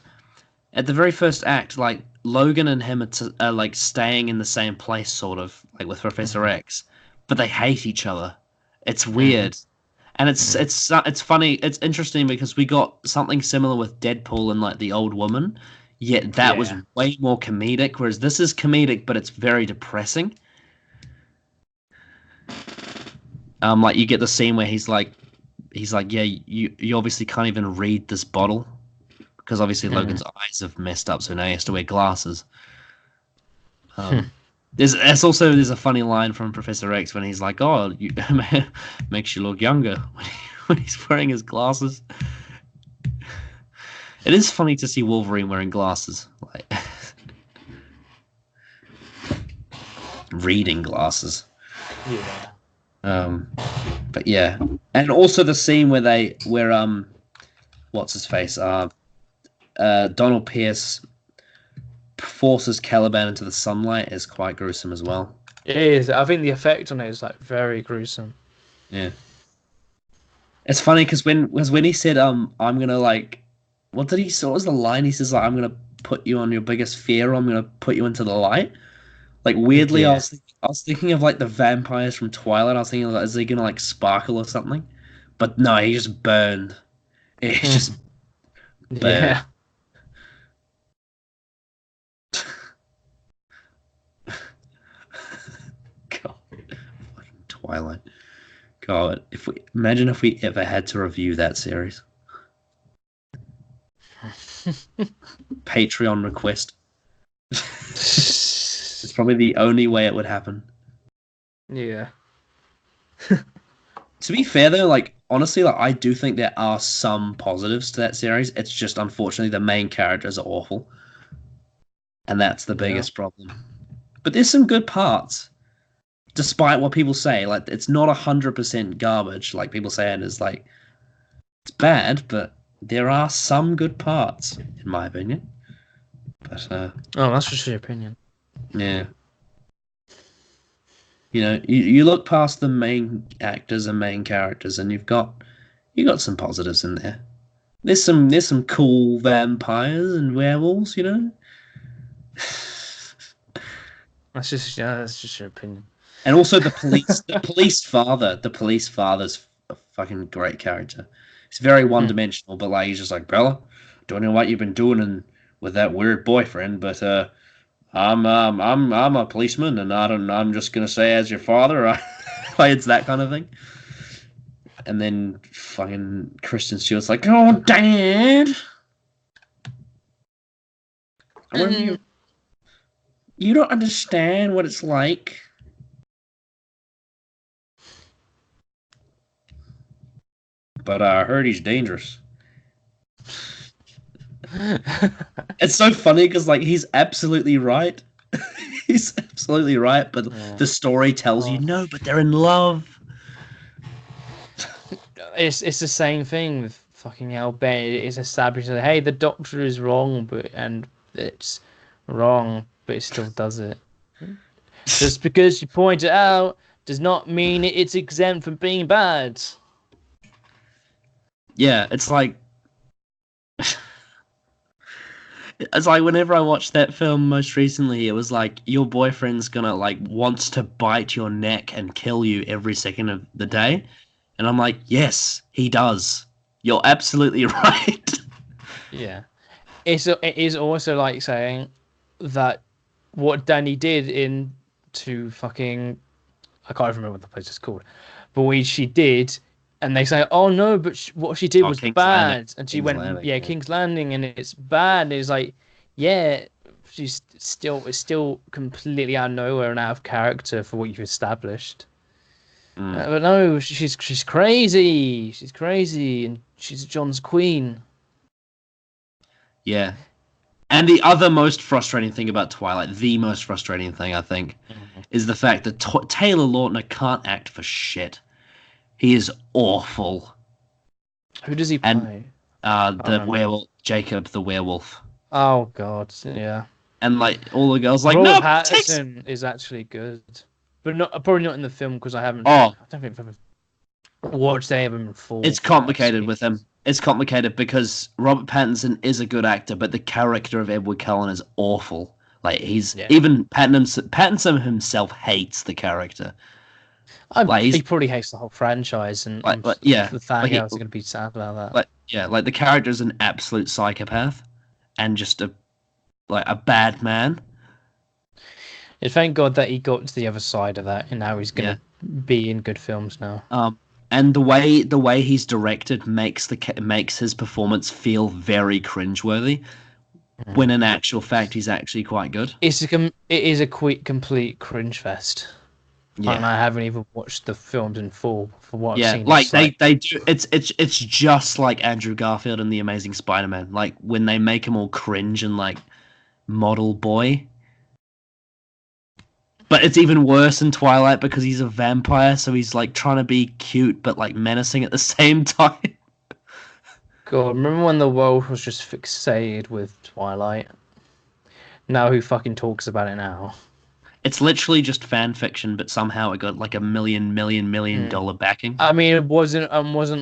at the very first act, like Logan and him are like staying in the same place, sort of like with Professor Hmm. X, but they hate each other. It's Hmm. weird, and Hmm. it's funny. It's interesting because we got something similar with Deadpool and like the old woman, yet that was Yeah. way more comedic. Whereas this is comedic, but it's very depressing. Like you get the scene where he's like, yeah, you obviously can't even read this bottle because obviously Hmm. Logan's eyes have messed up, so now he has to wear glasses. Hmm. Um, there's a funny line from Professor X when he's like, "Oh, you, makes you look younger," when he's wearing his glasses. It is funny to see Wolverine wearing glasses, like reading glasses. Yeah. Um, but yeah, and also the scene where what's his face? Donald Pierce forces Caliban into the sunlight is quite gruesome as well. It is. I think the effect on it is like very gruesome. Yeah. It's funny because when he said I'm gonna like what did he say? What was the line? He says like I'm gonna put you on your biggest fear. Or I'm gonna put you into the light. Like weirdly, Yeah. I was thinking of like the vampires from Twilight. I was thinking like, is he gonna like sparkle or something? But no, he just burned. He Hmm. just burned. Yeah. God, fucking Twilight. God, if we imagine if we ever had to review that series. Patreon request. It's probably the only way it would happen. Yeah. To be fair though, like honestly, like I do think there are some positives to that series. It's just unfortunately the main characters are awful, and that's the Yeah. biggest problem. But there's some good parts, despite what people say. Like it's not 100% garbage, like people say it is. Like it's bad, but there are some good parts, in my opinion. But Oh, that's just your opinion. yeah, you look past the main actors and main characters, and you got some positives in there. There's some cool vampires and werewolves. That's just your opinion. And also the police father's a fucking great character. He's very Hmm. one-dimensional, but like he's just like, Bella, don't know what you've been doing with that weird boyfriend, but I'm a policeman, and I'm just gonna say as your father, like it's that kind of thing. And then fucking Kristen Stewart's like, oh, Dad, when Mm. you don't understand what it's like. But I heard he's dangerous. It's so funny because like he's absolutely right. He's absolutely right, but Yeah. the story tells you Oh. no, but they're in love. It's the same thing with fucking hell. Ben it's established that hey, the doctor is wrong, but and it's wrong, but it still does it. Just because you point it out does not mean it's exempt from being bad. Yeah, it's like whenever I watched that film most recently, it was like your boyfriend's gonna like wants to bite your neck and kill you every second of the day. And I'm like, yes, he does. You're absolutely right. Yeah, it is also like saying that what Danny did in to fucking I can't remember what the place is called, but what she did, and they say, oh no, but what she did Oh, was King's Landing. bad, and she King's went, Landing, yeah, yeah. King's Landing, and it's bad. And it's like, yeah, it's still completely out of nowhere and out of character for what you've established. Mm, But no, she's crazy. She's crazy, and she's John's queen. yeah. And the other most frustrating thing about Twilight, the most frustrating thing, I think, is the fact that Taylor Lautner can't act for shit. He is awful. Who does he And play? the werewolf, Jacob the werewolf. Oh God, yeah. And like all the girls like, Robert no, takes. Pattinson is actually good, but not probably not in the film because I haven't. Oh, I don't think I've ever watched any of them in full. it's complicated with him. It's complicated because Robert Pattinson is a good actor, but the character of Edward Cullen is awful. Like even Pattinson himself hates the character. He probably hates the whole franchise, and yeah, the fangirls are going to be sad about that. Like the character is an absolute psychopath, and just a bad man. And thank God that he got to the other side of that, and now he's going to be in good films now. And the way he's directed makes his performance feel very cringeworthy, when in actual fact he's actually quite good. It is a complete cringe fest. Yeah. And I haven't even watched the films in full for what I've seen. Like they do. It's just like Andrew Garfield and the Amazing Spider-Man. Like when they make him all cringe and like model boy. But it's even worse in Twilight because he's a vampire, so he's like trying to be cute but like menacing at the same time. God, remember when the world was just fixated with Twilight? Now who fucking talks about it now? It's literally just fan fiction, but somehow it got like $1 million dollar backing. I mean, it wasn't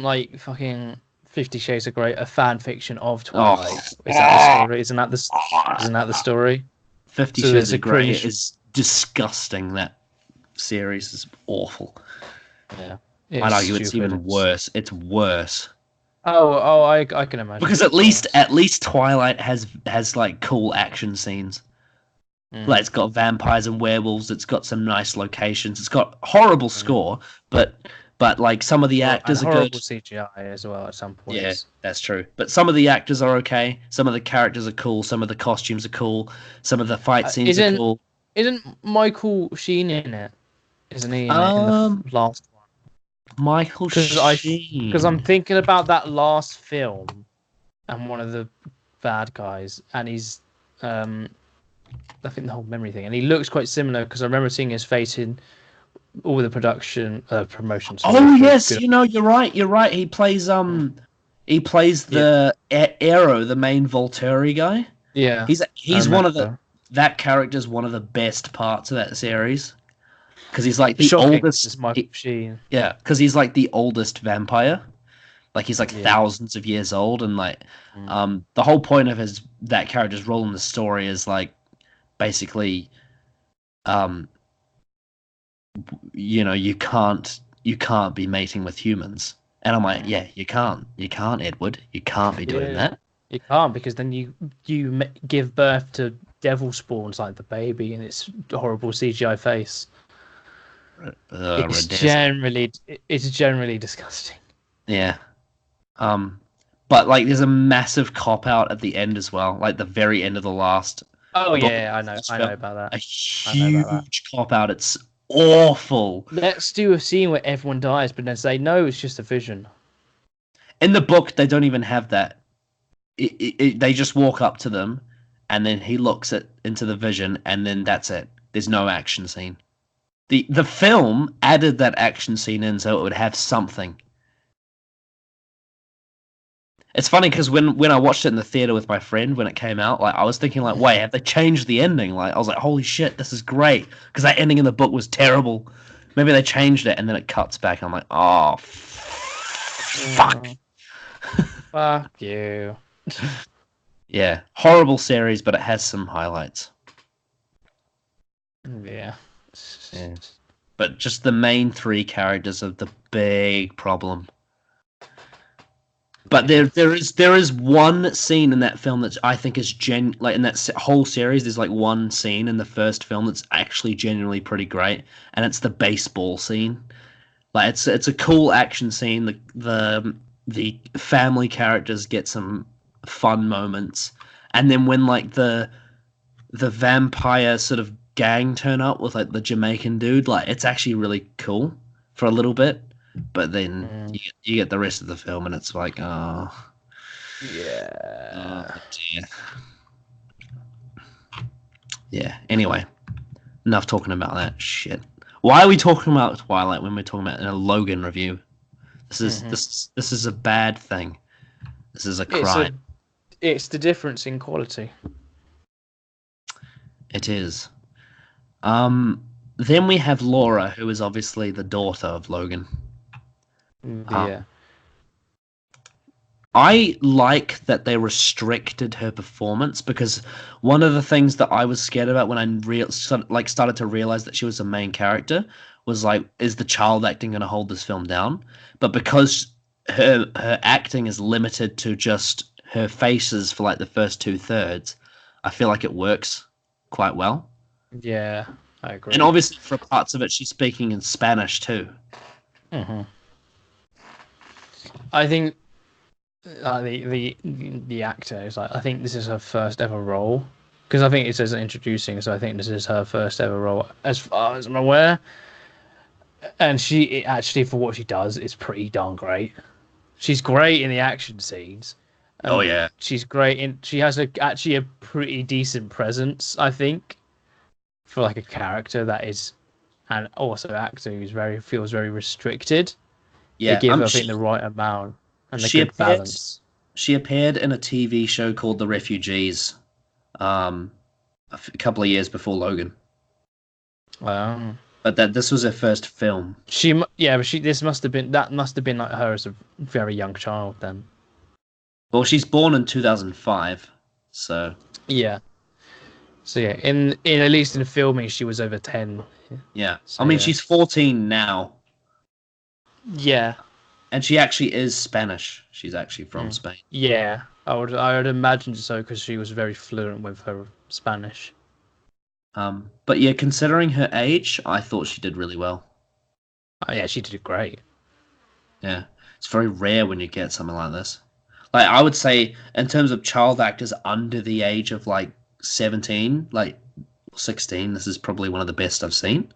like fucking 50 Shades of Grey, a fan fiction of Twilight. Is that the story? Isn't that the story? 50 Shades of Grey is disgusting. That series is awful. Yeah, I'd argue it's even worse. It's worse. Oh, I can imagine. Because at least Twilight has like cool action scenes. Like it's got vampires and werewolves. It's got some nice locations. It's got horrible score, but like some of the actors are good. CGI as well at some point. Yeah, that's true. But some of the actors are okay. Some of the characters are cool. Some of the costumes are cool. Some of the fight scenes are cool. Isn't Michael Sheen in it? Isn't he in the last one? Michael Sheen. Because I'm thinking about that last film, and one of the bad guys, and he's I think the whole memory thing, and he looks quite similar because I remember seeing his face in all the promotions. Oh yes, you're right. He plays the Arrow, the main Volturi guy. Yeah, he's one of that character's one of the best parts of that series because he's like the oldest. Michael Sheen. Yeah, because he's like the oldest vampire. Like he's like thousands of years old, and like the whole point of that character's role in the story is like basically you can't be mating with humans. And I'm like, yeah, you can't Edward, you can't be doing that. You can't, because then you give birth to devil spawns like the baby and its horrible CGI face. It's generally disgusting. Yeah. But like there's a massive cop out at the end as well, like the very end of the last. Oh yeah, I know about that. A huge cop out. It's awful. Let's do a scene where everyone dies, but then say no, it's just a vision. In the book, they don't even have that. They just walk up to them, and then he looks into the vision, and then that's it. There's no action scene. The film added that action scene in so it would have something. It's funny because when I watched it in the theater with my friend when it came out, like I was thinking like, wait, have they changed the ending? Like I was like, holy shit, this is great, because that ending in the book was terrible. Maybe they changed it, and then it cuts back. I'm like, oh, fuck. Fuck you. Yeah, horrible series, but it has some highlights. Yeah. But just the main three characters are the big problem. But there is one scene in that film that I think is like in that whole series. There's like one scene in the first film that's actually genuinely pretty great, and it's the baseball scene. Like it's a cool action scene. The family characters get some fun moments, and then when like the vampire sort of gang turn up with like the Jamaican dude, like it's actually really cool for a little bit. But then you get the rest of the film, and it's like, oh, yeah, oh dear. Yeah. Anyway, enough talking about that shit. Why are we talking about Twilight when we're talking about in a Logan review? This is a bad thing. This is a crime. It's the difference in quality. It is. Then we have Laura, who is obviously the daughter of Logan. Yeah. I like that they restricted her performance, because one of the things that I was scared about when I started to realize that she was the main character was like, is the child acting going to hold this film down? But because her acting is limited to just her faces for like the first 2/3, I feel like it works quite well. Yeah, I agree. And obviously for parts of it, she's speaking in Spanish too. I think the actor is like, I think this is her first ever role, because I think it says introducing, so I think this is her first ever role as far as I'm aware. And she actually, for what she does, is pretty darn great. She's great in the action scenes. Oh yeah, she's great in. She has actually a pretty decent presence, I think, for like a character that is, and also actor who's feels very restricted. yeah. They give, I think, the right amount and the good balance. She appeared in a TV show called The Refugees, a couple of years before Logan. But this was her first film. But this must have been like her as a very young child then. Well, she's born in 2005, so yeah. So yeah, in at least in filming, she was over 10. Yeah, so, I mean, she's 14 now. Yeah. And she actually is Spanish. She's actually from Spain. Yeah, I would imagine so, because she was very fluent with her Spanish. But yeah, considering her age, I thought she did really well. Oh, yeah, she did great. Yeah, it's very rare when you get something like this. Like, I would say, in terms of child actors under the age of like 17, like 16, this is probably one of the best I've seen.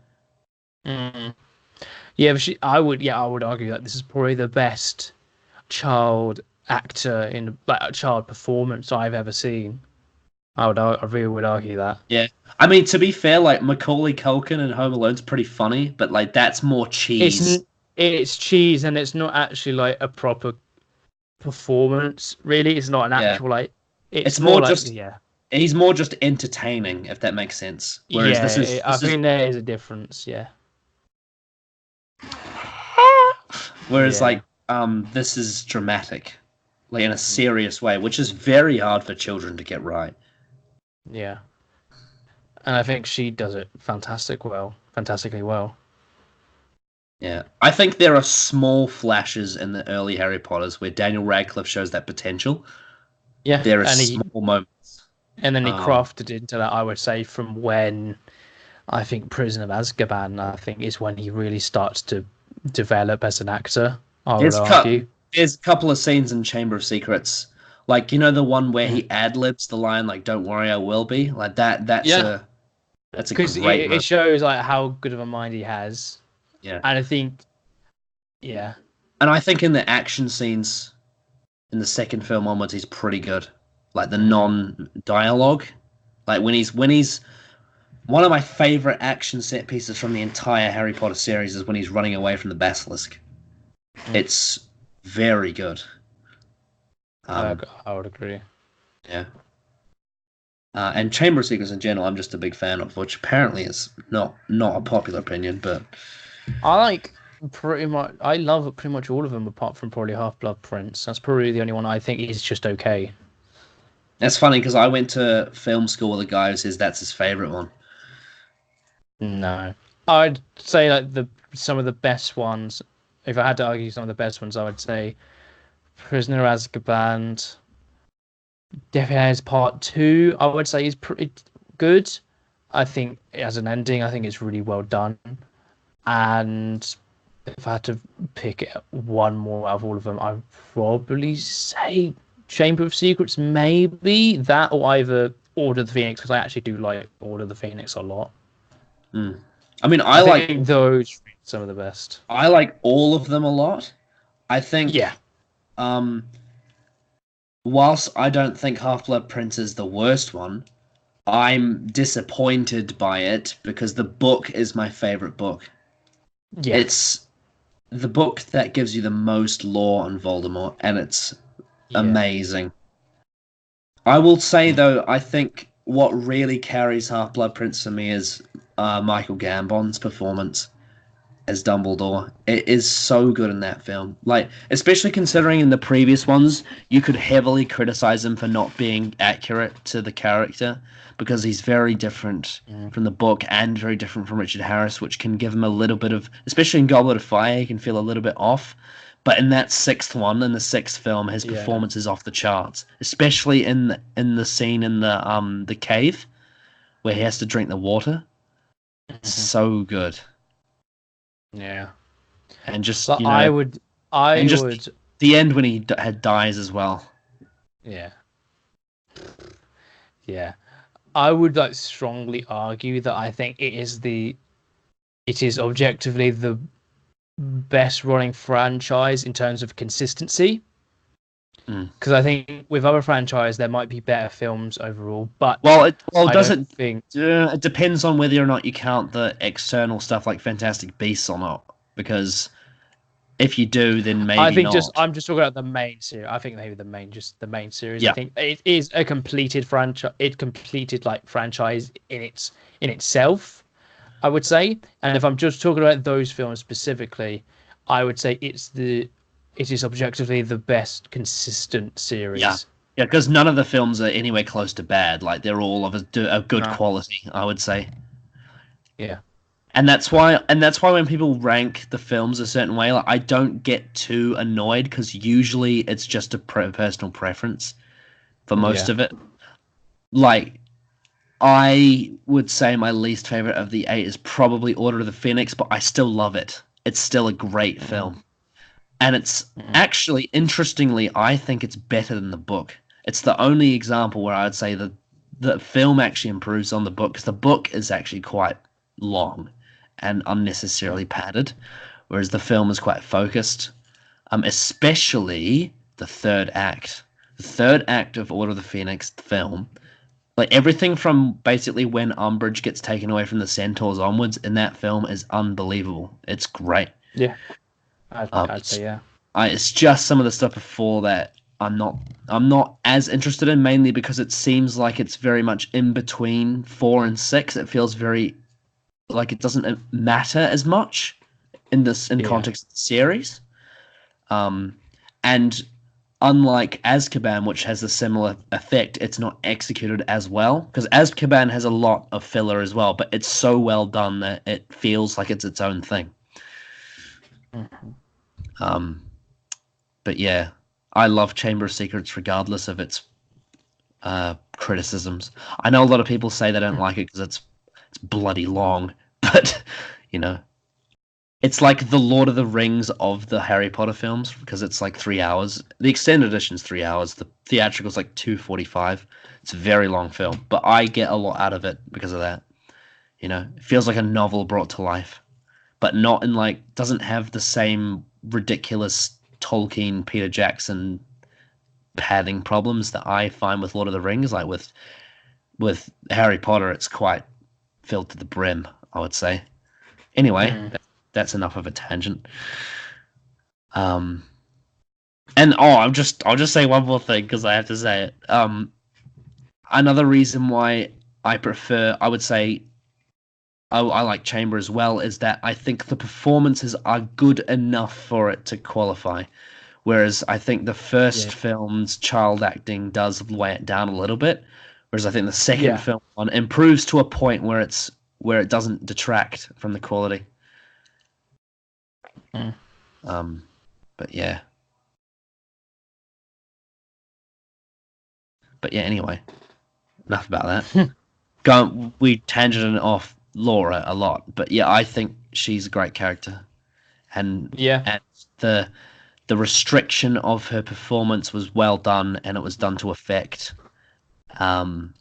Yeah, but I would argue that this is probably the best child actor in like a child performance I've ever seen. I really would argue that. Yeah, I mean, to be fair, like Macaulay Culkin in Home Alone's pretty funny, but like that's more cheese. It's cheese, and it's not actually like a proper performance. Really, it's not an actual like. It's more like, just He's more just entertaining, if that makes sense. Whereas I think there is a difference. Yeah. Whereas like this is dramatic, like in a serious way, which is very hard for children to get right. Yeah. And I think she does it fantastically well. Yeah. I think there are small flashes in the early Harry Potters where Daniel Radcliffe shows that potential. Yeah. There are small moments. And then he crafted into that, I would say, from when I think Prisoner of Azkaban, I think, is when he really starts to develop as an actor, I would argue. There's a couple of scenes in Chamber of Secrets, like, you know, the one where he ad-libs the line, like, "Don't worry, I will be," like that. That's a great moment. It shows like how good of a mind he has. Yeah, and I think, and I think in the action scenes in the second film onwards, he's pretty good. Like the non-dialogue, like when he's one of my favorite action set pieces from the entire Harry Potter series is when he's running away from the basilisk. It's very good. I would agree. Yeah. And Chamber of Secrets in general, I'm just a big fan of, which apparently is not a popular opinion, but I love pretty much all of them apart from probably Half-Blood Prince. That's probably the only one I think is just okay. That's funny because I went to film school with a guy who says that's his favorite one. No, I'd say like some of the best ones. If I had to argue some of the best ones, I would say Prisoner of Azkaban, Deathly Hallows Part 2. I would say is pretty good. I think as an ending, I think it's really well done. And if I had to pick one more out of all of them, I'd probably say Chamber of Secrets, maybe that, or either Order of the Phoenix, because I actually do like Order of the Phoenix a lot. I mean, I like those some of the best. I like all of them a lot. I think, whilst I don't think Half-Blood Prince is the worst one, I'm disappointed by it because the book is my favorite book. Yeah, It's the book that gives you the most lore on Voldemort, and it's yeah. amazing. I will say Mm. though, I think what really carries Half Blood Prince for me is Michael Gambon's performance as Dumbledore. It is so good in that film. Like, especially considering in the previous ones, you could heavily criticize him for not being accurate to the character because he's very different Mm. from the book and very different from Richard Harris, which can give him a little bit of, especially in Goblet of Fire, he can feel a little bit off. But in that sixth one, in the sixth film, his Yeah. performance is off the charts, especially in the scene in the cave where he has to drink the water. Mhm. So good, Yeah. and just But I would, I and just would, the end when he had dies as well. yeah, yeah. I would like strongly argue that I think it is objectively the best running franchise in terms of consistency. Mm. Because I think with other franchise there might be better films overall, but Well, I does don't it? think. It depends on whether or not you count the external stuff like Fantastic Beasts or not. Because if you do, then I maybe think just not. I'm just talking about the main series. I think maybe the main series. I Yeah, think it is a completed franchise. It completed like franchise in itself. I would say, and if I'm just talking about those films specifically, I would say it is objectively the best consistent yeah, series. yeah. Because none of the films are anywhere close to bad. Like they're all of a good No. quality, I would say. Yeah. And that's why when people rank the films a certain way, like I don't get too annoyed because usually it's just a personal preference for most Yeah. of it. Like I would say my least favorite of the eight is probably Order of the Phoenix, but I still love it. It's still a great Mm, film. And it's mm, actually, interestingly, I think it's better than the book. It's the only example where I would say that the film actually improves on the book because the book is actually quite long and mm. unnecessarily padded, whereas the film is quite focused. Especially the third act. The third act of Order of the Phoenix film, like everything from basically when Umbridge gets taken away from the Centaurs onwards in that film is unbelievable. It's great. Yeah. I'd It's say yeah. it's just some of the stuff before that I'm not as interested in, mainly because it seems like it's very much in between 4 and 6. It feels very like it doesn't matter as much in Yeah. context of the series. Um, and unlike Azkaban, which has a similar effect, it's not executed as well because Azkaban has a lot of filler as well, but it's so well done that it feels like it's its own thing. Mhm. Um, but yeah, I love Chamber of Secrets regardless of its criticisms. I know a lot of people say they don't like it because it's bloody long, but you know, it's like the Lord of the Rings of the Harry Potter films because it's like 3 hours. The extended edition's 3 hours. The theatrical's like 2:45. It's a very long film, but I get a lot out of it because of that. It feels like a novel brought to life, but not in like doesn't have the same ridiculous Tolkien, Peter Jackson padding problems that I find with Lord of the Rings. Like with Harry Potter, it's quite filled to the brim, I would say. Anyway, Mm. that's enough of a tangent. Um, and I'll just say one more thing because I have to say it. Another reason why I would say I like Chamber as well is that I think the performances are good enough for it to qualify. Whereas I think the Yeah. first film's child acting does weigh it down a little bit. Whereas I think the second Yeah. film one improves to a point where it doesn't detract from the quality. Mm. Um, but yeah, Anyway, enough about that. We tangented off Laura a lot, but yeah, I think she's a great character, and Yeah. and the restriction of her performance was well done, and it was done to effect. Um,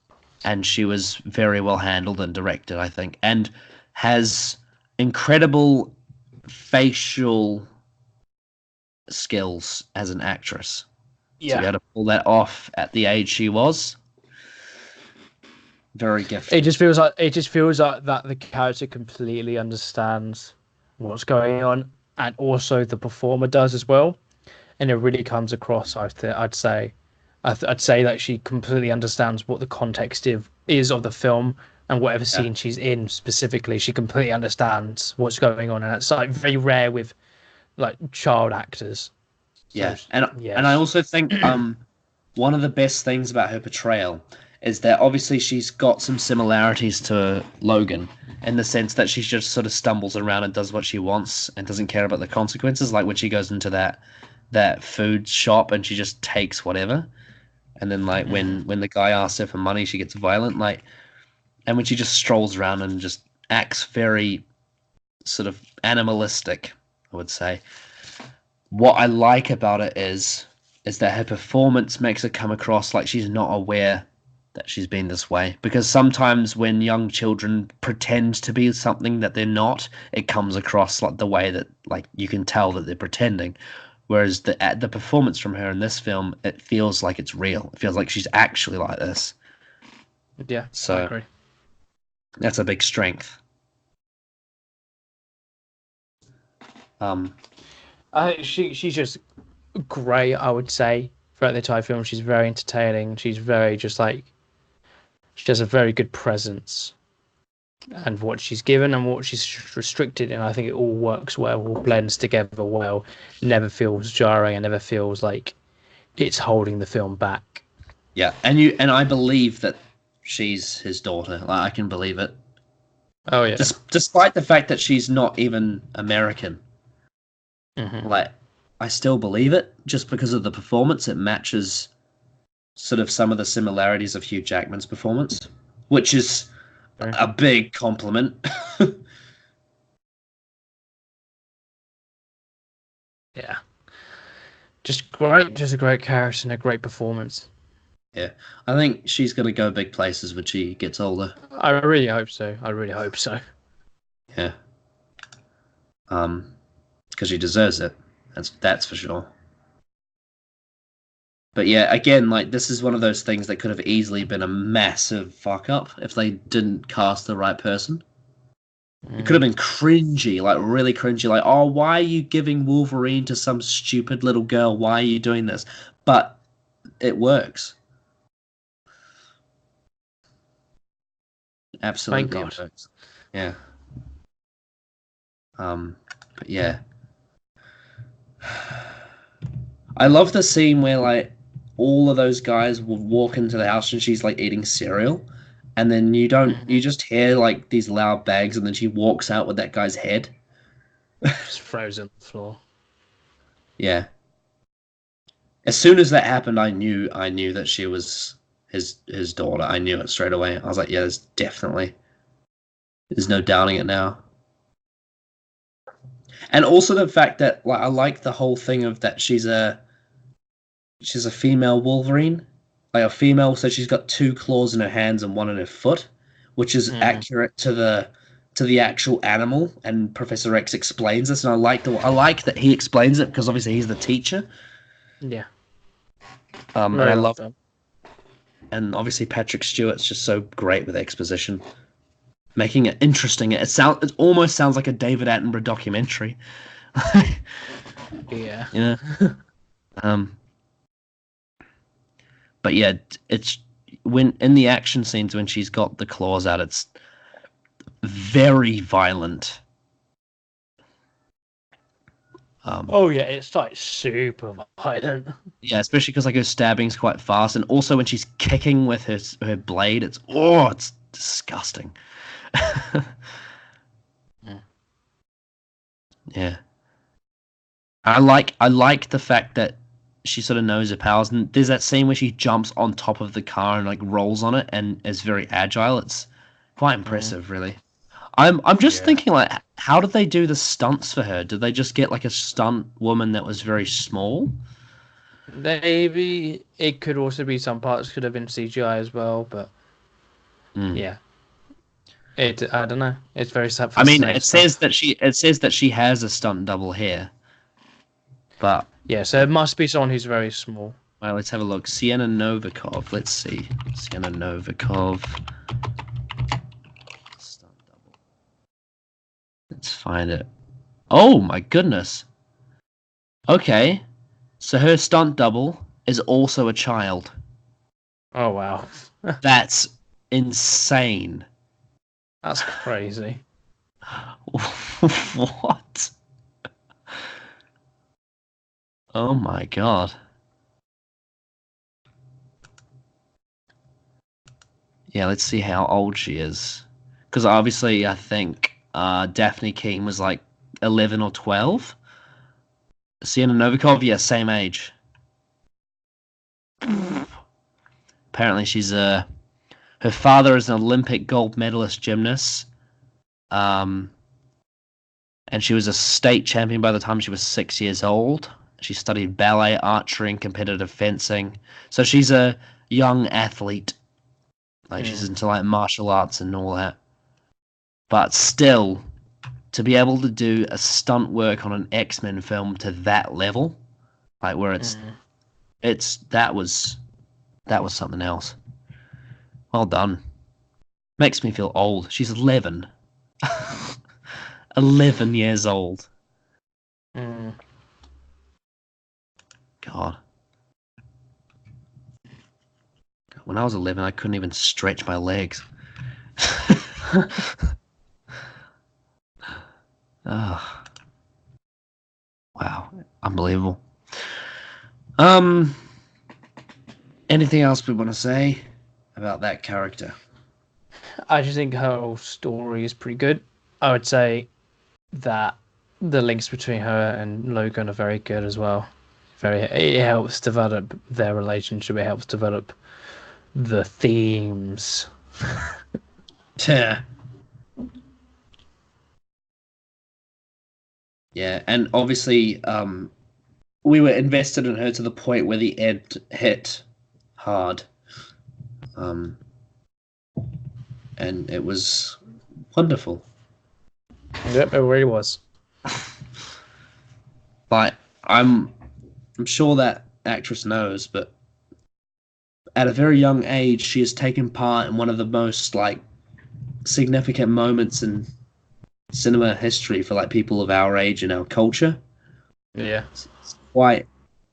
and she was very well handled and directed, I think, and has incredible facial skills as an actress to be Yeah. able to pull that off at the age she was. Very It gifted. just feels like that the character completely understands what's going on, and also the performer does as well, and it really comes across. I'd say that she completely understands what the context is of the film, and whatever Yeah. scene she's in specifically, she completely understands what's going on, and it's like very rare with like child actors. So Yeah. And yeah, and I also think one of the best things about her portrayal is that obviously she's got some similarities to Logan in the sense that she just sort of stumbles around and does what she wants and doesn't care about the consequences. Like when she goes into that food shop and she just takes whatever, and then like when the guy asks her for money, she gets violent. Like, and when she just strolls around and just acts very sort of animalistic, I would say. What I like about it is that her performance makes her come across like she's not aware that she's been this way. Because sometimes when young children pretend to be something that they're not, it comes across like the way that like you can tell that they're pretending. Whereas the performance from her in this film, it feels like it's real. It feels like she's actually like this. yeah, I So agree. that's a big strength. Um, She's just great. I would say throughout the entire film, she's very entertaining. She's very just like she has a very good presence, and what she's given and what she's restricted, and I think it all works well, all blends together well. Never feels jarring, and never feels like it's holding the film back. yeah, and I believe that she's his daughter. Like I can believe it. Oh yeah. Despite the fact that she's not even American, Hmm. like I still believe it just because of the performance. It matches sort of some of the similarities of Hugh Jackman's performance, which is a big compliment. Yeah, just great, just a great character and a great performance. Yeah, I think she's gonna go big places when she gets older. I really hope so. I really hope so. Yeah, because she deserves it. That's for sure. But yeah, again, like this is one of those things that could have easily been a massive fuck up if they didn't cast the right person. It could have Mm. been cringy, like really cringy, like, oh, why are you giving Wolverine to some stupid little girl? Why are you doing this? But it works. Thank Absolutely, it God. works. Yeah. Um, but yeah, I love the scene where like all of those guys will walk into the house and she's like eating cereal, and then you Hmm. just hear like these loud bangs, and then she walks out with that guy's head. Just frozen on the floor. Yeah. As soon as that happened, I knew that she was his daughter. I knew it straight away. I was like, yeah, there's no doubting it now. And also the fact that like I like the whole thing of that she's a female Wolverine, like a female, so she's got two claws in her hands and one in her foot, which is Hmm. accurate to the actual animal. And Professor X explains this, and I like that he explains it because obviously he's the teacher. Yeah, And I very well love, done. and obviously Patrick Stewart's just so great with exposition, making it interesting. It almost sounds like a David Attenborough documentary. Yeah. You know. Um, but yeah, it's when in the action scenes when she's got the claws out, it's very violent. Um, Oh yeah, it's like super violent. yeah, especially because like her stabbing's quite fast, and also when she's kicking with her blade, it's disgusting. Mm. Yeah, I like the fact that she sort of knows her powers, and there's that scene where she jumps on top of the car and like rolls on it and is very agile. It's quite Mm. impressive, really. I'm just Yeah. thinking like, how did they do the stunts for her? Did they just get like a stunt woman that was very small? Maybe it could also be some parts could have been CGI as well, but Mm. yeah, I don't know. It's very I mean, fascinating stuff. it says that she has a stunt double here, but Yeah, so it must be someone who's very small. Well, let's have a look. Sienna Novikov. Let's see. Sienna Novikov. Stunt double. Let's find it. Oh my goodness. Okay. So her stunt double is also a child. Oh wow, That's insane. that's crazy. What? Oh my god. Yeah, let's see how old she is. Because obviously, I think Daphne Keane was like 11 or 12. Sienna Novikov, yeah, same age. Apparently, her father is an Olympic gold medalist gymnast. Um, and she was a state champion by the time she was 6 years old. She studied ballet, archery, and competitive fencing. So she's a young athlete. Like she's into like martial arts and all that. But still, to be able to do a stunt work on an X-Men film to that level, like where it's that was something else. Well done. Makes me feel old. She's 11. 11 years old. God. When I was 11, I couldn't even stretch my legs. Oh, wow. Unbelievable. Anything else we want to say about that character? I just think her whole story is pretty good. I would say that the links between her and Logan are very good as well. It helps develop their relationship. It helps develop the themes. Yeah. Yeah, and obviously, we were invested in her to the point where the end hit hard. And it was wonderful. Yep, it really was. But I'm sure that actress knows, but at a very young age, she has taken part in one of the most like significant moments in cinema history for like people of our age and our culture. Yeah. It's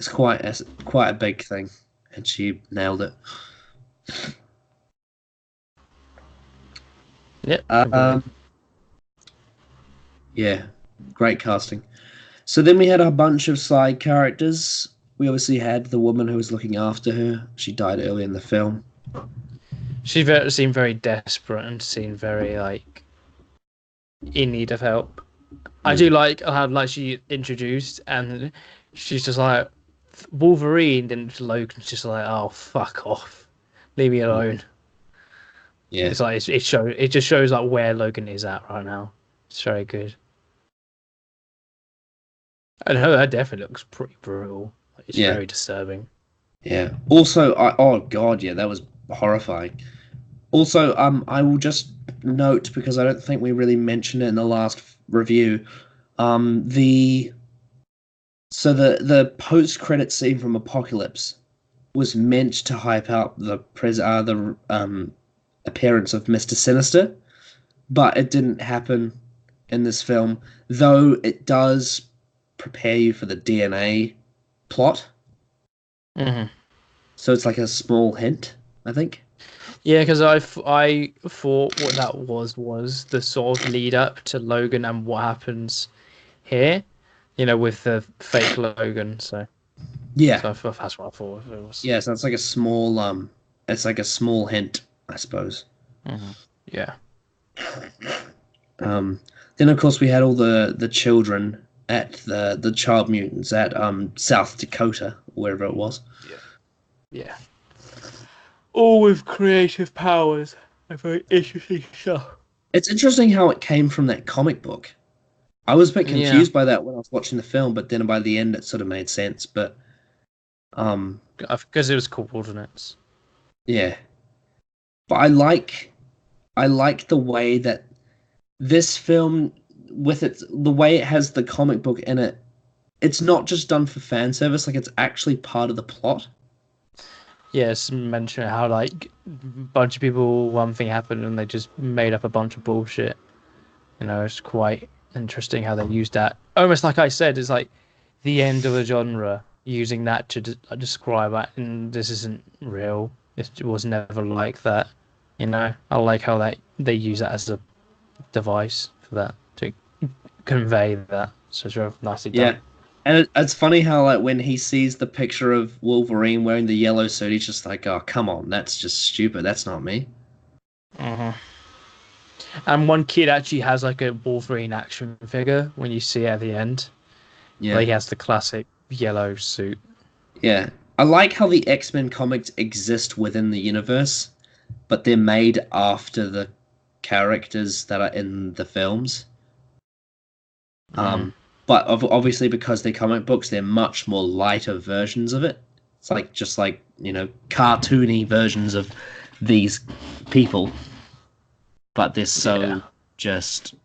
quite a big thing, and she nailed it. Yep. Yeah, great casting. So then we had a bunch of side characters. We obviously had the woman who was looking after her. She died early in the film. She seemed very desperate and seemed very like in need of help. I do like how like she introduced and she's just like Wolverine, and Logan's just like, oh fuck off, leave me alone. Yeah, It's like it just shows like where Logan is at right now. It's very good. And her definitely looks pretty brutal. It's yeah, very disturbing. yeah. Also, oh god, yeah, that was horrifying. Also, I will just note because I don't think we really mentioned it in the last review. The the post credit scene from Apocalypse was meant to hype up the appearance of Mr. Sinister, but it didn't happen in this film. Though it does prepare you for the DNA plot, so it's like a small hint, I think. Yeah, because I thought what that was the sort of lead up to Logan and what happens here, with the fake Logan. Yeah, So I thought that's what I thought it was. yeah. So it's like a small hint, I suppose. Yeah. Then of course we had all the children at the child mutants at South Dakota, wherever it was. Yeah. All with creative powers. A very interesting stuff. It's interesting how it came from that comic book. I was a bit Yeah. confused by that when I was watching the film, but then by the end it sort of made sense. But Because it was coordinates. yeah. But I like the way that this film, with the way it has the comic book in it, it's not just done for fan service, like it's actually part of the plot. yes, mention how like a bunch of people, one thing happened and they just made up a bunch of bullshit. It's quite interesting how they use that. Almost like I said, it's like the end of the genre, using that to describe it, and this isn't real. It was never like that. I like how they use that as a device for that to convey that. So it's nicely done. Yeah. And it's funny how like when he sees the picture of Wolverine wearing the yellow suit, he's just like, "Oh, come on, that's just stupid. That's not me." Uh-huh. And one kid actually has like a Wolverine action figure when you see it at the end. Yeah. Like he has the classic yellow suit. Yeah. I like how the X-Men comics exist within the universe, but they're made after the characters that are in the films. Mm. But obviously because they're comic books, they're much more lighter versions of it. It's like just like, cartoony versions of these people, but they're Yeah. so just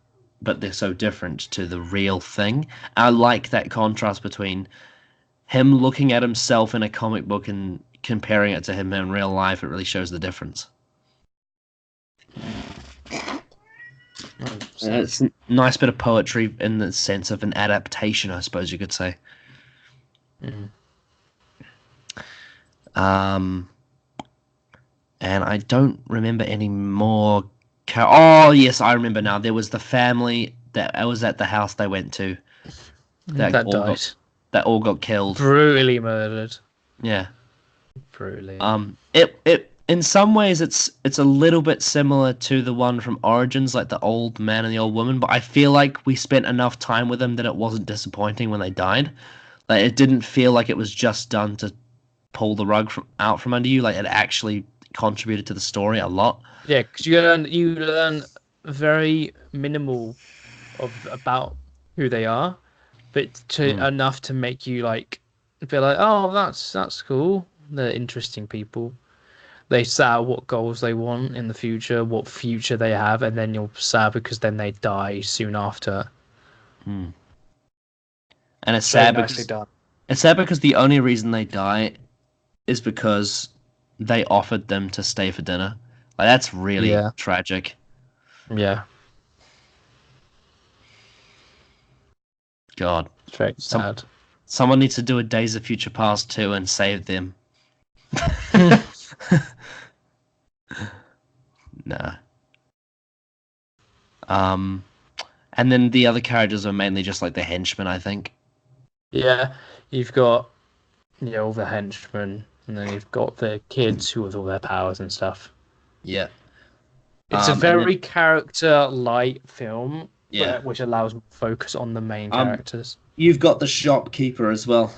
but they're so different to the real thing. I like that contrast between him looking at himself in a comic book and comparing it to him in real life. It really shows the difference. It's a nice bit of poetry in the sense of an adaptation, I suppose you could say. Mm. And I don't remember any more. Oh yes, I remember now. There was the family that was at the house they went to that That all died. got killed. Brutally murdered. Yeah. Brutally. It in some ways it's a little bit similar to the one from Origins, like the old man and the old woman, but I feel like we spent enough time with them that it wasn't disappointing when they died. Like it didn't feel like it was just done to pull the rug out from under you. Like it actually contributed to the story a lot. Yeah, because you learn very minimal of about who they are, but enough to make you like be like, oh, that's cool. They're interesting people. They set out what goals they want in the future, what future they have, and then you're sad because then they die soon after. And it's Very sad nicely because done. the only reason they die is because they offered them to stay for dinner. Like that's really Yeah, tragic. yeah, God. it's very Some sad. someone needs to do a Days of Future Past 2 and save them. Nah. Um and then the other characters are mainly just like the henchmen, I think. Yeah, you've got all the henchmen, and then you've got the kids who have all their powers and stuff. Yeah. It's a And then very character light film, yeah. but which allows focus on the main Um characters. you've got the shopkeeper as well.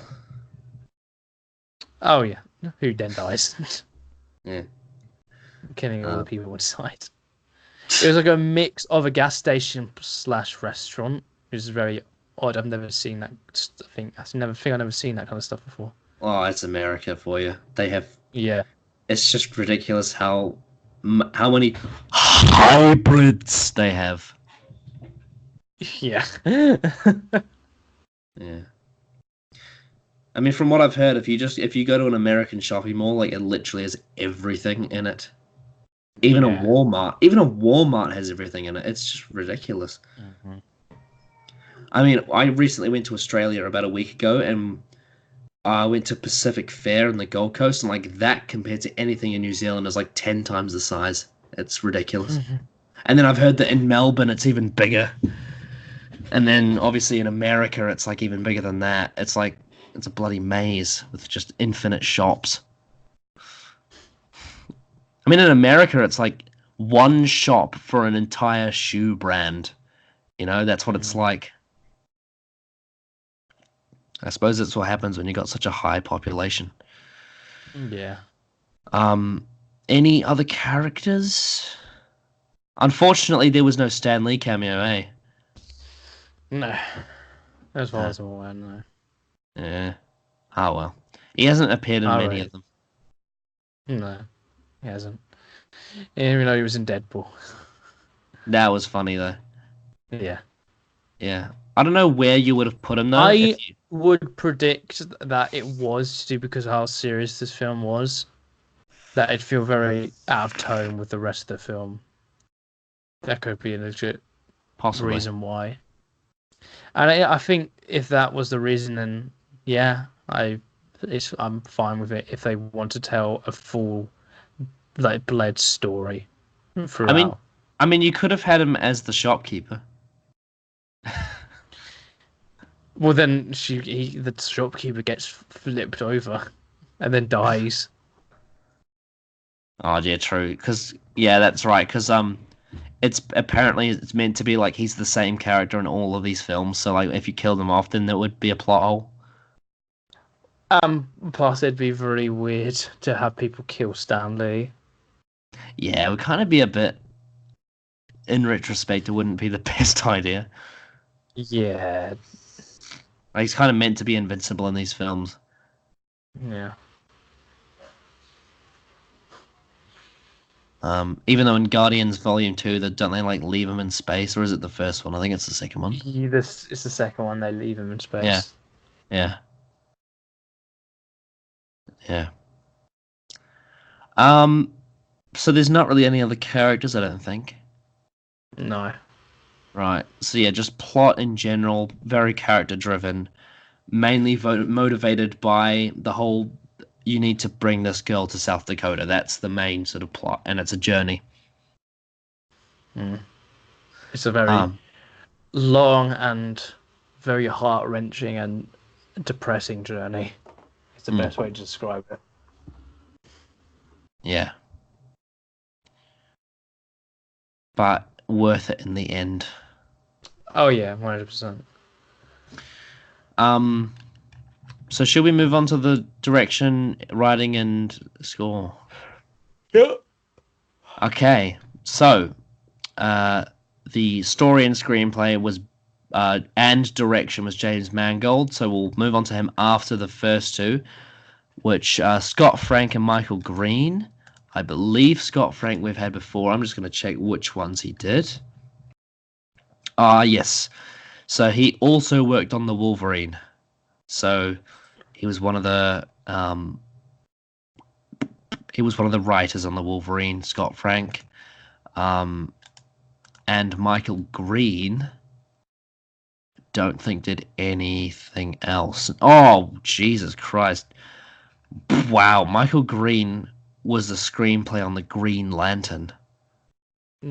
Oh yeah, who then dies, Yeah. killing all the Um, people inside. It was like a mix of a gas station slash restaurant, which is very odd. I've never seen that. I've never seen that kind of stuff before. oh, it's America for you. They have. Yeah, It's just ridiculous how many hybrids they have. yeah, Yeah. I mean, from what I've heard, if you go to an American shopping mall, like it literally has everything in it. Even a yeah. Walmart has everything in it. It's just ridiculous. Mhm. I mean, I recently went to Australia about a week ago, and I went to Pacific Fair in the Gold Coast, and like that compared to anything in New Zealand is like 10 times the size. It's ridiculous. And then I've heard that in Melbourne it's even bigger. And then obviously in America it's like even bigger than that. It's a bloody maze with just infinite shops. I mean in America it's like one shop for an entire shoe brand. That's what it's like. I suppose that's what happens when you got such a high population. Yeah. Any other characters? Unfortunately, there was no Stan Lee cameo, eh? No, as far as I'm aware, no. Yeah. Oh well. He hasn't appeared in many Alright. of them. No, he hasn't. Even though he was in Deadpool. That was funny though. Yeah. Yeah. I don't know where you would have put him though. Would predict that it was to do because of how serious this film was. that it'd feel very out of tone with the rest of the film. That could be a legit Possibly. reason why. And I think if that was the reason, then yeah, I'm fine with it if they want to tell a full like bled story I mean, throughout. you could have had him as the shopkeeper. Well, then the shopkeeper gets flipped over and then dies. Oh yeah, true. Because yeah, that's right. Because it's meant to be like he's the same character in all of these films. So like, if you killed him off, then there would be a plot hole. Plus it'd be very weird to have people kill Stanley. Yeah, it would kind of be a bit. In retrospect, it wouldn't be the best idea. Yeah, Like, he's kind of meant to be invincible in these films. yeah. Even though in Guardians Volume 2, don't they like leave him in space, or is it the first one? I think it's the second one. This is the second one. They leave him in Yeah, space. yeah, yeah. Um, so there's not really any other characters, I don't think. No. Right. So yeah, just plot in general, very character driven, mainly motivated by the whole you need to bring this girl to South Dakota. That's the main sort of plot, and it's a journey. Mm. It's a very Um, long and very heart wrenching and depressing journey. It's the mm, best way to describe it. yeah, but worth it in the end. Oh yeah, 100%. Um, so should we move on to the direction, writing, and score? Yeah. Okay, so the story and screenplay was and direction was James Mangold. So we'll move on to him after the first two, which Scott Frank and Michael Green. I believe Scott Frank we've had before. I'm just going to check which ones he did. Yes. So he also worked on the Wolverine. So he was one of the writers on the Wolverine, Scott Frank. And Michael Green don't think did anything else. Oh, Jesus Christ. Wow, Michael Green was the screenplay on the Green Lantern.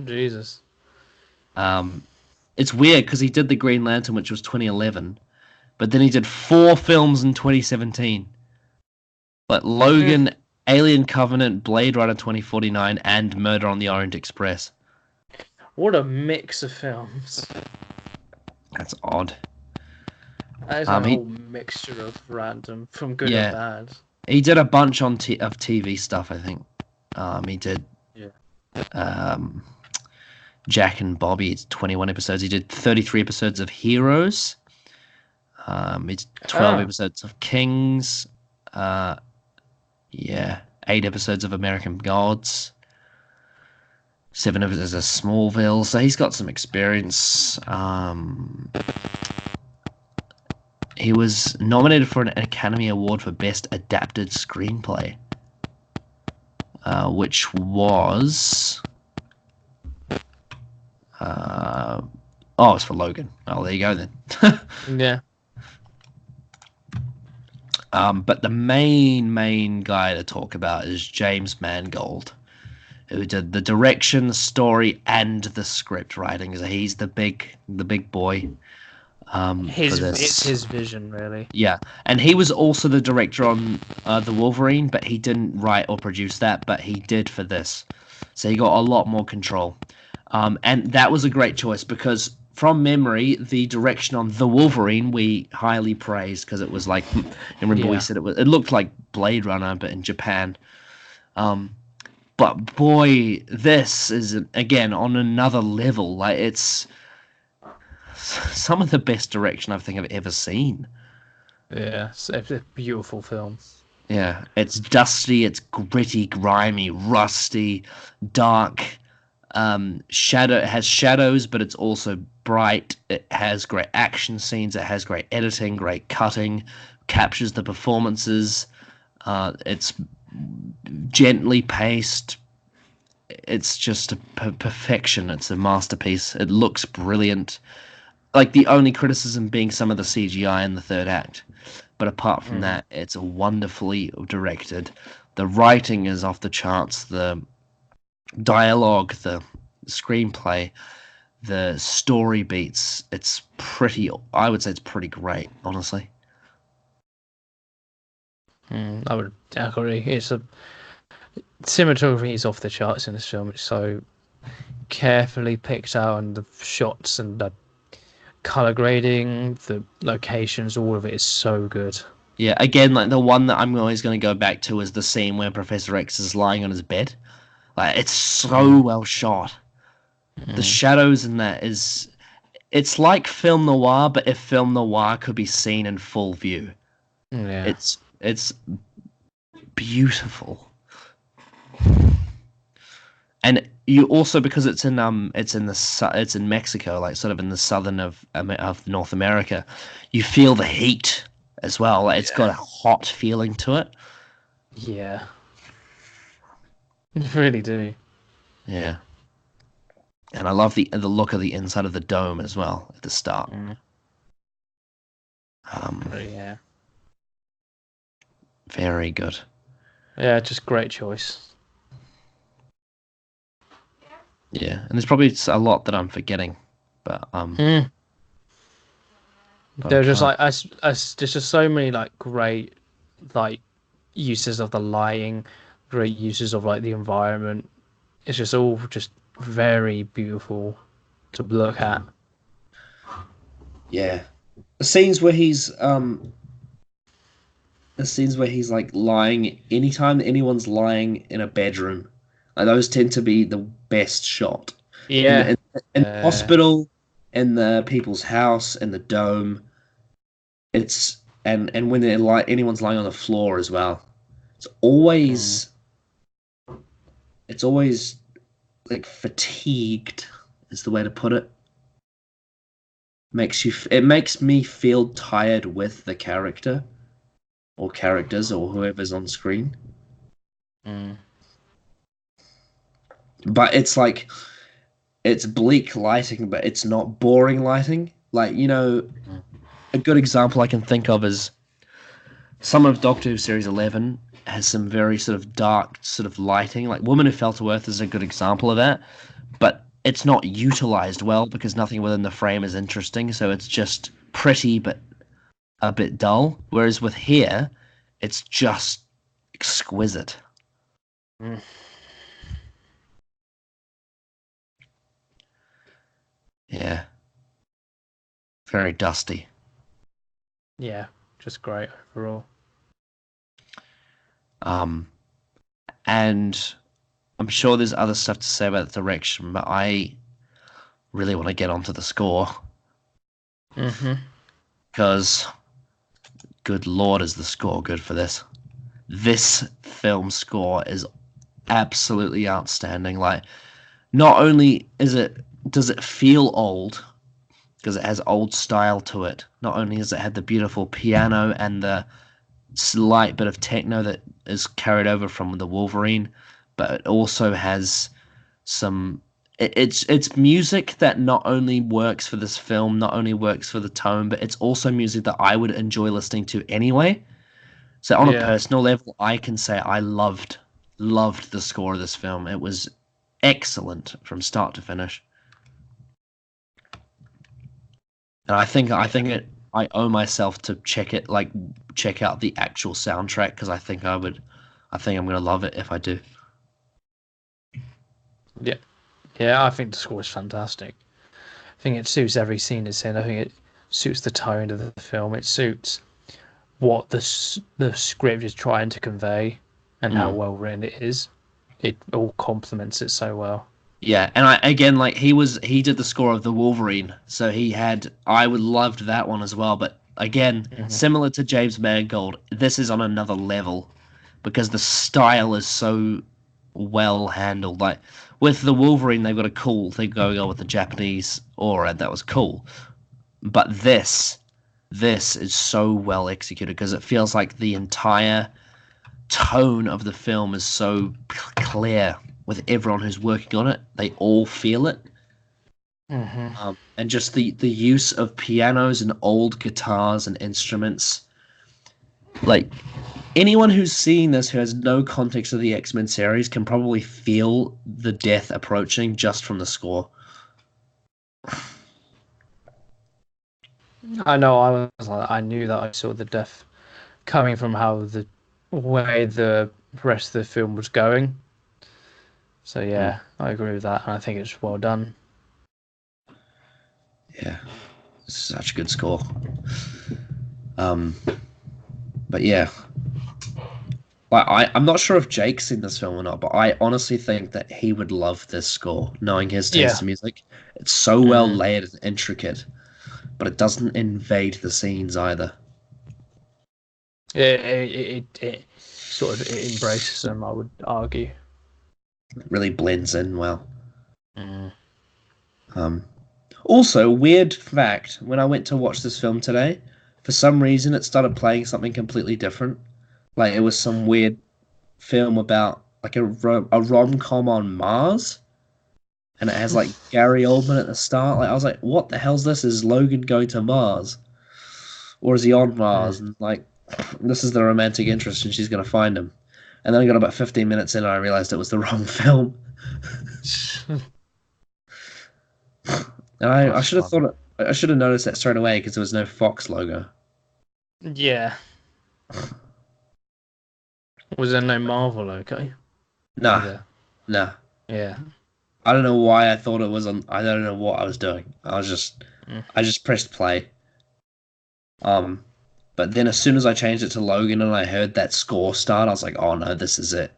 Jesus. It's weird because he did the Green Lantern, which was 2011, but then he did 4 films in 2017. Like Logan, Alien Covenant, Blade Runner 2049, and Murder on the Orient Express. What a mix of films. That's odd. That is a whole mixture of random, from good and bad. He did a bunch of TV stuff, I think. He did Jack and Bobby. It's 21 episodes. He did 33 episodes of Heroes. It's 12 episodes of Kings. 8 episodes of American Gods. 7 episodes of Smallville. So he's got some experience. He was nominated for an Academy Award for Best Adapted Screenplay, which was... it's for Logan. Oh, there you go then. Yeah. But the main guy to talk about is James Mangold, who did the direction, the story, and the script writing. So he's the big boy. It's his vision, really. Yeah, and he was also the director on the Wolverine, but he didn't write or produce that, but he did for this. So he got a lot more control. And that was a great choice because from memory, the direction on the Wolverine we highly praised because it was like, and remember we said it looked like Blade Runner, but in Japan. But boy, this is again on another level. Like, it's some of the best direction I think I've ever seen. Yeah, it's a beautiful film. Yeah, it's dusty, it's gritty, grimy, rusty, dark. It has shadows, but it's also bright. It has great action scenes. It has great editing, great cutting, captures the performances. It's gently paced. It's just a perfection. It's a masterpiece. It looks brilliant. Like, the only criticism being some of the CGI in the third act. But apart from Mm. that, it's wonderfully directed. The writing is off the charts. The dialogue, the screenplay, the story beats. It's pretty. I would say it's pretty great, honestly. I would agree. It's a cinematography is off the charts in this film. It's so carefully picked out, and the shots and the color grading, the locations, all of it is so good. Yeah, again, like the one that I'm always going to go back to is the scene where Professor X is lying on his bed. Like, it's so well shot. The shadows in that is, it's like film noir, but if film noir could be seen in full view. Yeah. It's beautiful. And you also, because it's in Mexico, like sort of in the southern of North America, you feel the heat as well. Like, it's got a hot feeling to it. Yeah. You really do. Yeah. And I love the look of the inside of the dome as well at the start. Yeah. Very good. Yeah, just great choice. Yeah, and there's probably a lot that I'm forgetting, but There's just like there's just so many like great like uses of the lighting, great uses of like the environment. It's just all just very beautiful to look at. yeah, the scenes where he's like lying. Anytime anyone's lying in a bedroom, like, those tend to be the best shot. In Yeah. the hospital, in the people's house, in the dome. It's and when they're like anyone's lying on the floor as well. It's always it's always like fatigued is the way to put it. It makes me feel tired with the character or characters or whoever's on screen. But it's like, it's bleak lighting, but it's not boring lighting. Like, a good example I can think of is some of Doctor Who Series 11 has some very sort of dark sort of lighting. Like, Woman Who Fell to Earth is a good example of that. But it's not utilized well because nothing within the frame is interesting. So it's just pretty, but a bit dull. Whereas with here, it's just exquisite. Yeah. Very dusty. Yeah, just great overall. And I'm sure there's other stuff to say about the direction, but I really want to get onto the score. Because, good lord, is the score good for this. This film score is absolutely outstanding. Like, not only does it feel old, because it has old style to it, not only does it have the beautiful piano and the slight bit of techno that is carried over from the Wolverine, but it also has some it's music that not only works for this film, not only works for the tone, but it's also music that I would enjoy listening to anyway. So on a Yeah. personal level, I can say I loved the score of this film. It was excellent from start to finish. And I owe myself to check out the actual soundtrack, because I think I'm gonna love it if I do. Yeah. Yeah, I think the score is fantastic. I think it suits every scene it's in. I think it suits the tone of the film. It suits what the script is trying to convey and how well written it is. It all complements it so well. Yeah, and he did the score of the Wolverine, so I would loved that one as well. But again, similar to James Mangold, this is on another level because the style is so well handled. Like, with the Wolverine, they've got a cool thing going on with the Japanese aura, that was cool. But this is so well executed because it feels like the entire tone of the film is so clear with everyone who's working on it. They all feel it. And just the use of pianos and old guitars and instruments. Like, anyone who's seeing this who has no context of the X-Men series can probably feel the death approaching just from the score. I know. I knew that I saw the death coming from how the way the rest of the film was going. So yeah, I agree with that, and I think it's well done. Yeah, such a good score. But yeah, I'm not sure if Jake's seen this film or not, but I honestly think that he would love this score, knowing his taste Yeah. in music. It's so well layered and intricate, but it doesn't invade the scenes either. It sort of it embraces them, I would argue. It really blends in well. Also, weird fact, when I went to watch this film today, for some reason it started playing something completely different. Like, it was some weird film about like a rom-com on Mars, and it has like Gary Oldman at the start. Like, I was like, what the hell's this? Is Logan going to Mars? Or is he on Mars? And like, this is the romantic interest and she's gonna find him. And then I got about 15 minutes in and I realized it was the wrong film. And I should have thought I should have noticed that straight away because there was no Fox logo. Yeah. Was there no Marvel logo? Nah, Either. nah. Yeah. I don't know why I thought it was on. I don't know what I was doing. I just pressed play. But then as soon as I changed it to Logan and I heard that score start, I was like, oh no, this is it.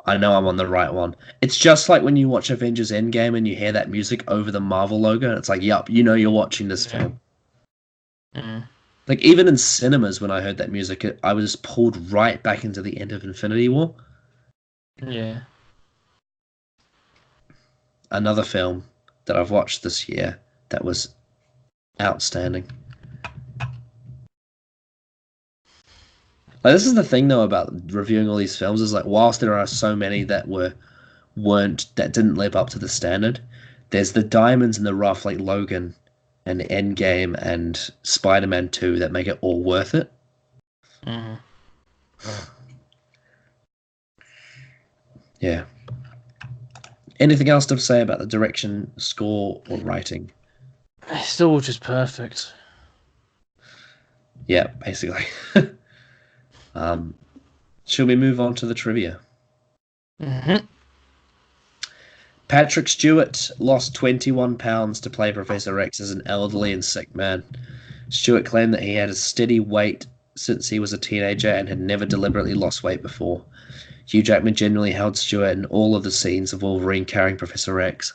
I know I'm on the right one. It's just like when you watch Avengers Endgame and you hear that music over the Marvel logo, and it's like, yup, you know you're watching this film. Like, even in cinemas, when I heard that music, I was pulled right back into the end of Infinity War. Yeah. Another film that I've watched this year that was outstanding. Like, this is the thing though about reviewing all these films, is like, whilst there are so many that didn't live up to the standard, there's the diamonds in the rough like Logan and Endgame and Spider-Man 2 that make it all worth it. Yeah. Anything else to say about the direction, score, or writing? It's all just perfect. Yeah, basically. Shall we move on to the trivia? Patrick Stewart lost 21 pounds to play Professor X as an elderly and sick man. Stewart claimed that he had a steady weight since he was a teenager and had never deliberately lost weight before. Hugh Jackman generally held Stewart in all of the scenes of Wolverine carrying Professor X.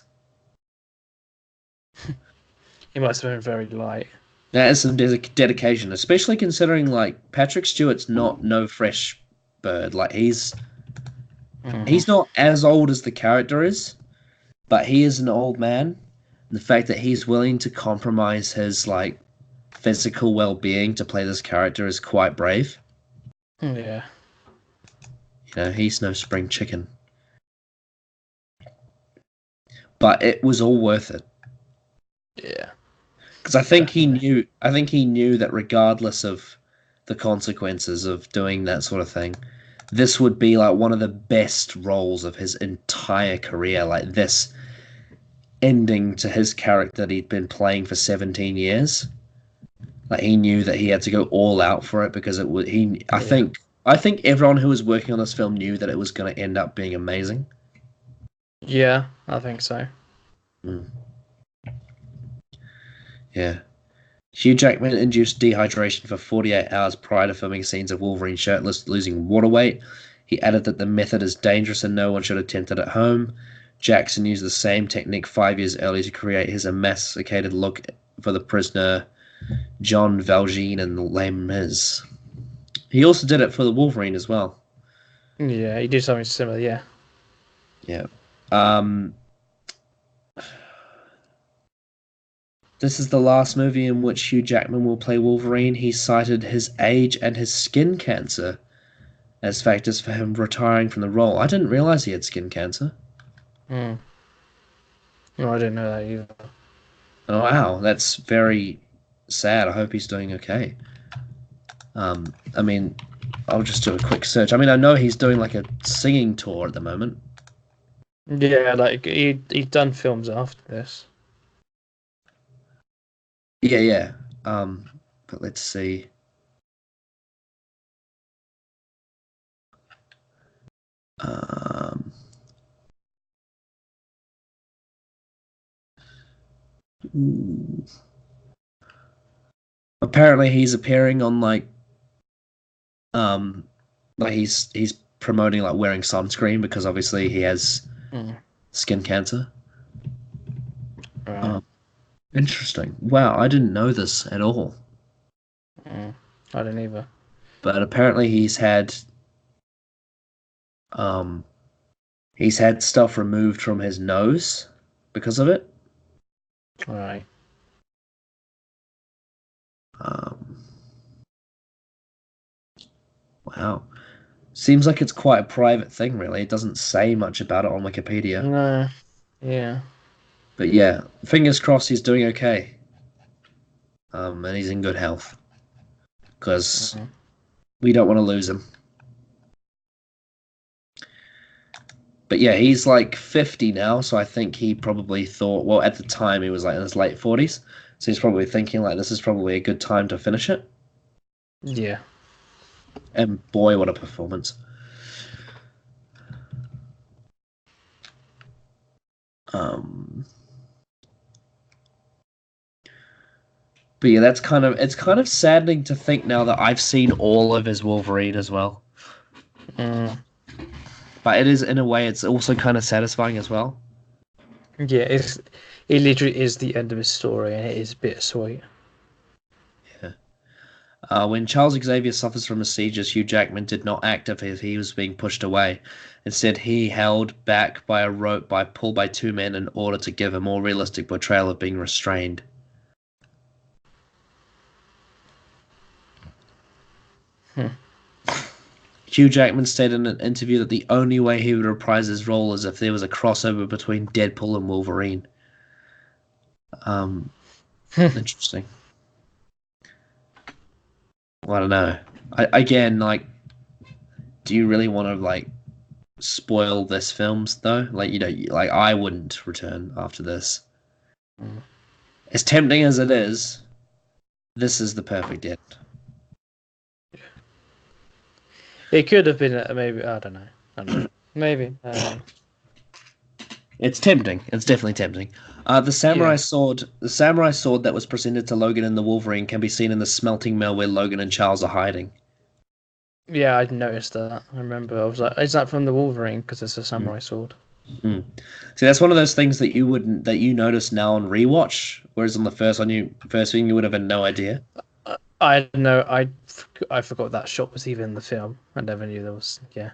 He must have been very light. That is some dedication, especially considering like Patrick Stewart's not no fresh bird. Like, he's not as old as the character is, but he is an old man. And the fact that he's willing to compromise his like physical well-being to play this character is quite brave. Yeah. You know, he's no spring chicken. But it was all worth it. Yeah. Because I think he knew that regardless of the consequences of doing that sort of thing, this would be like one of the best roles of his entire career. Like, this ending to his character that he'd been playing for 17 years. Like, he knew that he had to go all out for it because it would. I think everyone who was working on this film knew that it was going to end up being amazing. Yeah, I think so. Yeah. Hugh Jackman induced dehydration for 48 hours prior to filming scenes of Wolverine shirtless losing water weight. He added that the method is dangerous and no one should attempt it at home. Jackson used the same technique 5 years earlier to create his emaciated look for the prisoner John Valjean in Les Mis. He also did it for the Wolverine as well. Yeah, he did something similar, yeah. Yeah. This is the last movie in which Hugh Jackman will play Wolverine. He cited his age and his skin cancer as factors for him retiring from the role. I didn't realize he had skin cancer. Mm. No, I didn't know that either. Oh, wow, that's very sad. I hope he's doing okay. I mean, I'll just do a quick search. I mean, I know he's doing like a singing tour at the moment. Yeah, like he'd done films after this. Yeah, yeah. But let's see. Um, ooh. Apparently he's appearing on um, he's promoting like wearing sunscreen because obviously he has Mm. skin cancer. Right. Um, Interesting. Wow, I didn't know this at all. Mm. I didn't either. But apparently um he's had stuff removed from his nose because of it. Right. Um, wow. Seems like it's quite a private thing, really. It doesn't say much about it on Wikipedia. No. Yeah. But yeah, fingers crossed he's doing okay. And he's in good health. Because Mm. we don't want to lose him. But yeah, he's like 50 now, so I think he probably thought, well, at the time he was like in his late 40s. So he's probably thinking like this is probably a good time to finish it. Yeah. And boy, what a performance. Um, but yeah, it's kind of saddening to think now that I've seen all of his Wolverine as well. Mm. But it is in a way, it's also kind of satisfying as well. Yeah. It literally is the end of his story, and it is bittersweet. Yeah. When Charles Xavier suffers from a seizure, Hugh Jackman did not act as if he was being pushed away. Instead, he held back by a rope pulled by two men in order to give a more realistic portrayal of being restrained. Hmm. Hugh Jackman stated in an interview that the only way he would reprise his role is if there was a crossover between Deadpool and Wolverine. Um, Interesting. Well, I don't know. Again, like, do you really want to like spoil this films though? Like, you know, like I wouldn't return after this. Mm. As tempting as it is, this is the perfect end. It could have been maybe. I don't know. I don't know. Maybe. I don't know. It's tempting. It's definitely tempting. Yeah. The samurai sword that was presented to Logan in the Wolverine can be seen in the smelting mill where Logan and Charles are hiding. Yeah, I'd noticed that. I remember. I was like, "Is that from the Wolverine?" Because it's a Mm. samurai sword. Mm. See, that's one of those things that you wouldn't that you notice now on rewatch, whereas on the first thing you would have had no idea. I don't know. I forgot that shot was even in the film. I never knew there was. Yeah.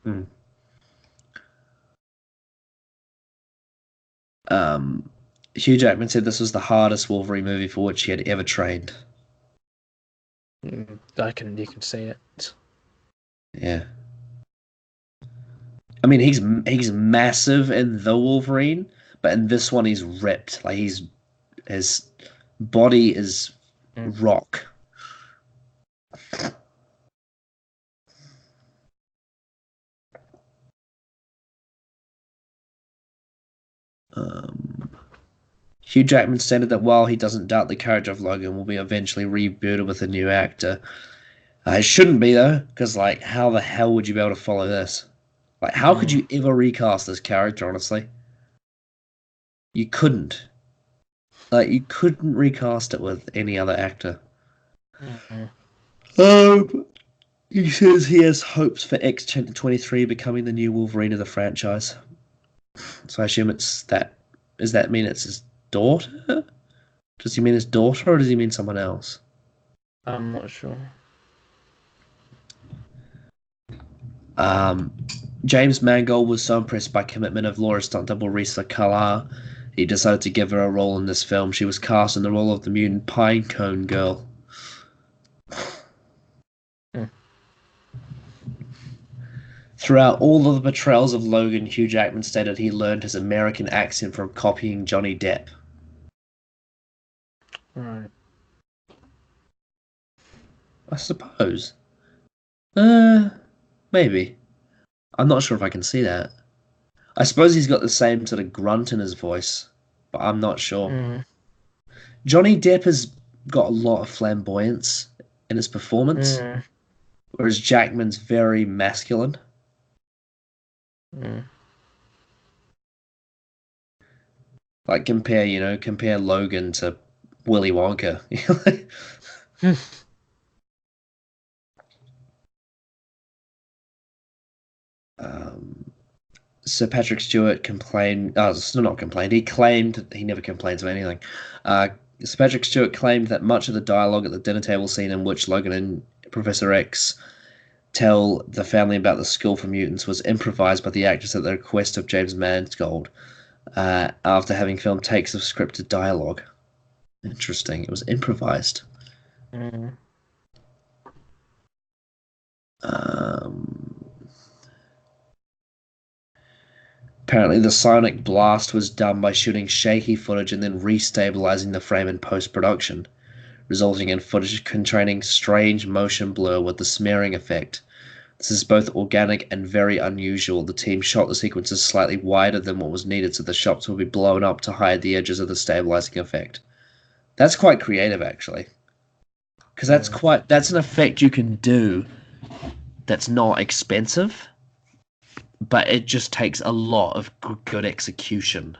Mm. Um, Hugh Jackman said this was the hardest Wolverine movie for which he had ever trained. You can see it. Yeah, I mean he's massive in the Wolverine, but in this one he's ripped. Like his body is Mm. rock. Um, Hugh Jackman stated that while he doesn't doubt the character of Logan will be eventually rebooted with a new actor, it shouldn't be though, because like, how the hell would you be able to follow this? Like, how could Mm. you ever recast this character? Honestly, you couldn't. Like, you couldn't recast it with any other actor. Mm. Um, he says he has hopes for X-23 becoming the new Wolverine of the franchise. So I assume it's that. Does that mean it's his daughter? Does he mean his daughter, or does he mean someone else? I'm not sure. Um, James Mangold was so impressed by commitment of Laura's stunt double Risa Kalar, he decided to give her a role in this film. She was cast in the role of the mutant Pinecone Girl. Mm. Throughout all of the portrayals of Logan, Hugh Jackman stated he learned his American accent from copying Johnny Depp. Right. I suppose. Maybe. I'm not sure if I can see that. I suppose he's got the same sort of grunt in his voice, but I'm not sure. Mm. Johnny Depp has got a lot of flamboyance in his performance, Mm. whereas Jackman's very masculine. Mm. Like compare Logan to Willy Wonka. um, Sir Patrick Stewart complained. Not complained. He claimed he never complains of anything. Uh, Sir Patrick Stewart claimed that much of the dialogue at the dinner table scene in which Logan and Professor X tell the family about the school for mutants was improvised by the actors at the request of James Mangold after having filmed takes of scripted dialogue. Interesting. It was improvised. Mm. Um, Apparently, the sonic blast was done by shooting shaky footage and then restabilizing the frame in post-production, resulting in footage containing strange motion blur with the smearing effect. This is both organic and very unusual. The team shot the sequences slightly wider than what was needed, so the shots would be blown up to hide the edges of the stabilizing effect. That's quite creative, actually, because that's an effect you can do that's not expensive, but it just takes a lot of good execution.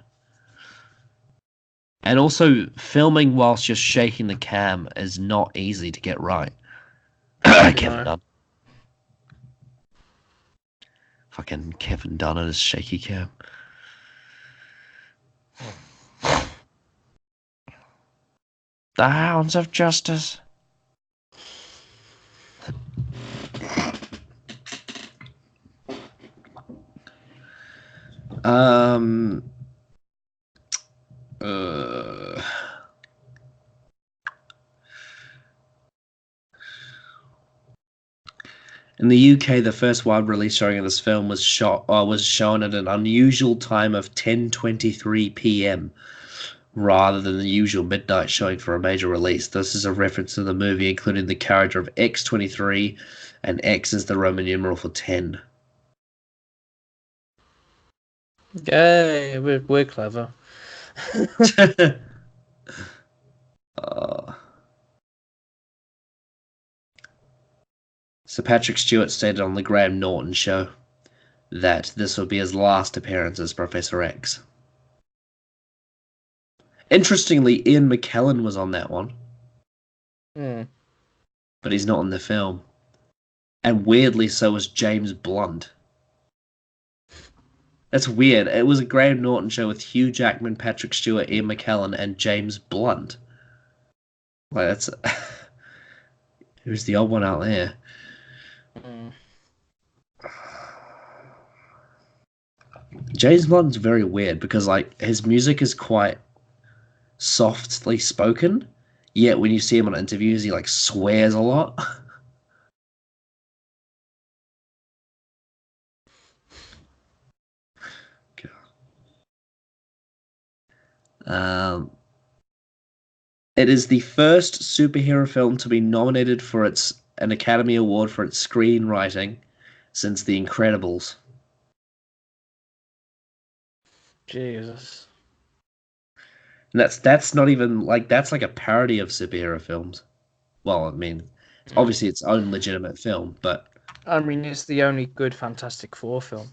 And also, filming whilst just shaking the cam is not easy to get right. Kevin Dunn. Fucking Kevin Dunn and his shaky cam. The Hounds of Justice. Um. In the UK, the first wide release showing of this film was shown at an unusual time of 10:23 p.m. rather than the usual midnight showing for a major release. This is a reference to the movie, including the character of X23, and X is the Roman numeral for 10. Yeah, we're clever. uh, Sir Patrick Stewart stated on the Graham Norton show that this would be his last appearance as Professor X. Interestingly, Ian McKellen was on that one, Mm. but he's not in the film. And weirdly, so was James Blunt. That's weird. It was a Graham Norton show with Hugh Jackman, Patrick Stewart, Ian McKellen, and James Blunt. Like, that's... Who's the odd one out there? Mm. James Blunt's very weird because, like, his music is quite softly spoken, yet when you see him on interviews, he, like, swears a lot. Um, it is the first superhero film to be nominated for an Academy Award for its screenwriting since The Incredibles. Jesus. And that's not even like that's like a parody of superhero films. Well, I mean, it's obviously its own legitimate film, but I mean, it's the only good Fantastic Four film.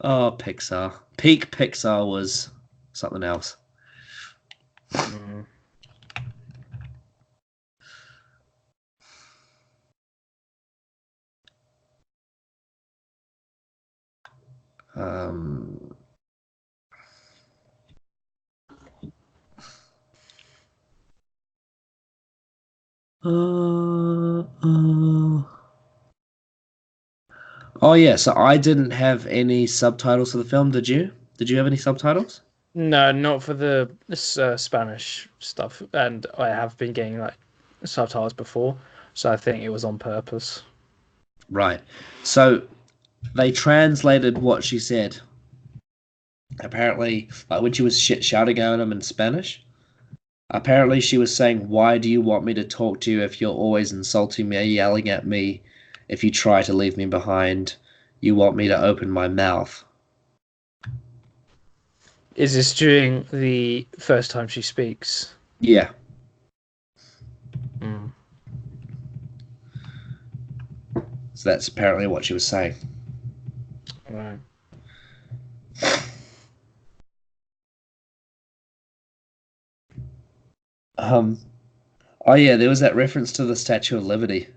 oh, Pixar. Peak Pixar was something else. Mm. Um, Oh yeah, so I didn't have any subtitles for the film. Did you? Did you have any subtitles? No, not for the Spanish stuff, and I have been getting like subtitles before. So I think it was on purpose. Right. So they translated what she said. Apparently, like when she was shouting at him in Spanish, apparently she was saying, "Why do you want me to talk to you if you're always insulting me, yelling at me? If you try to leave me behind, you want me to open my mouth." Is this during the first time she speaks? Yeah. Mm. So that's apparently what she was saying. Right. Um. Oh yeah, there was that reference to the Statue of Liberty.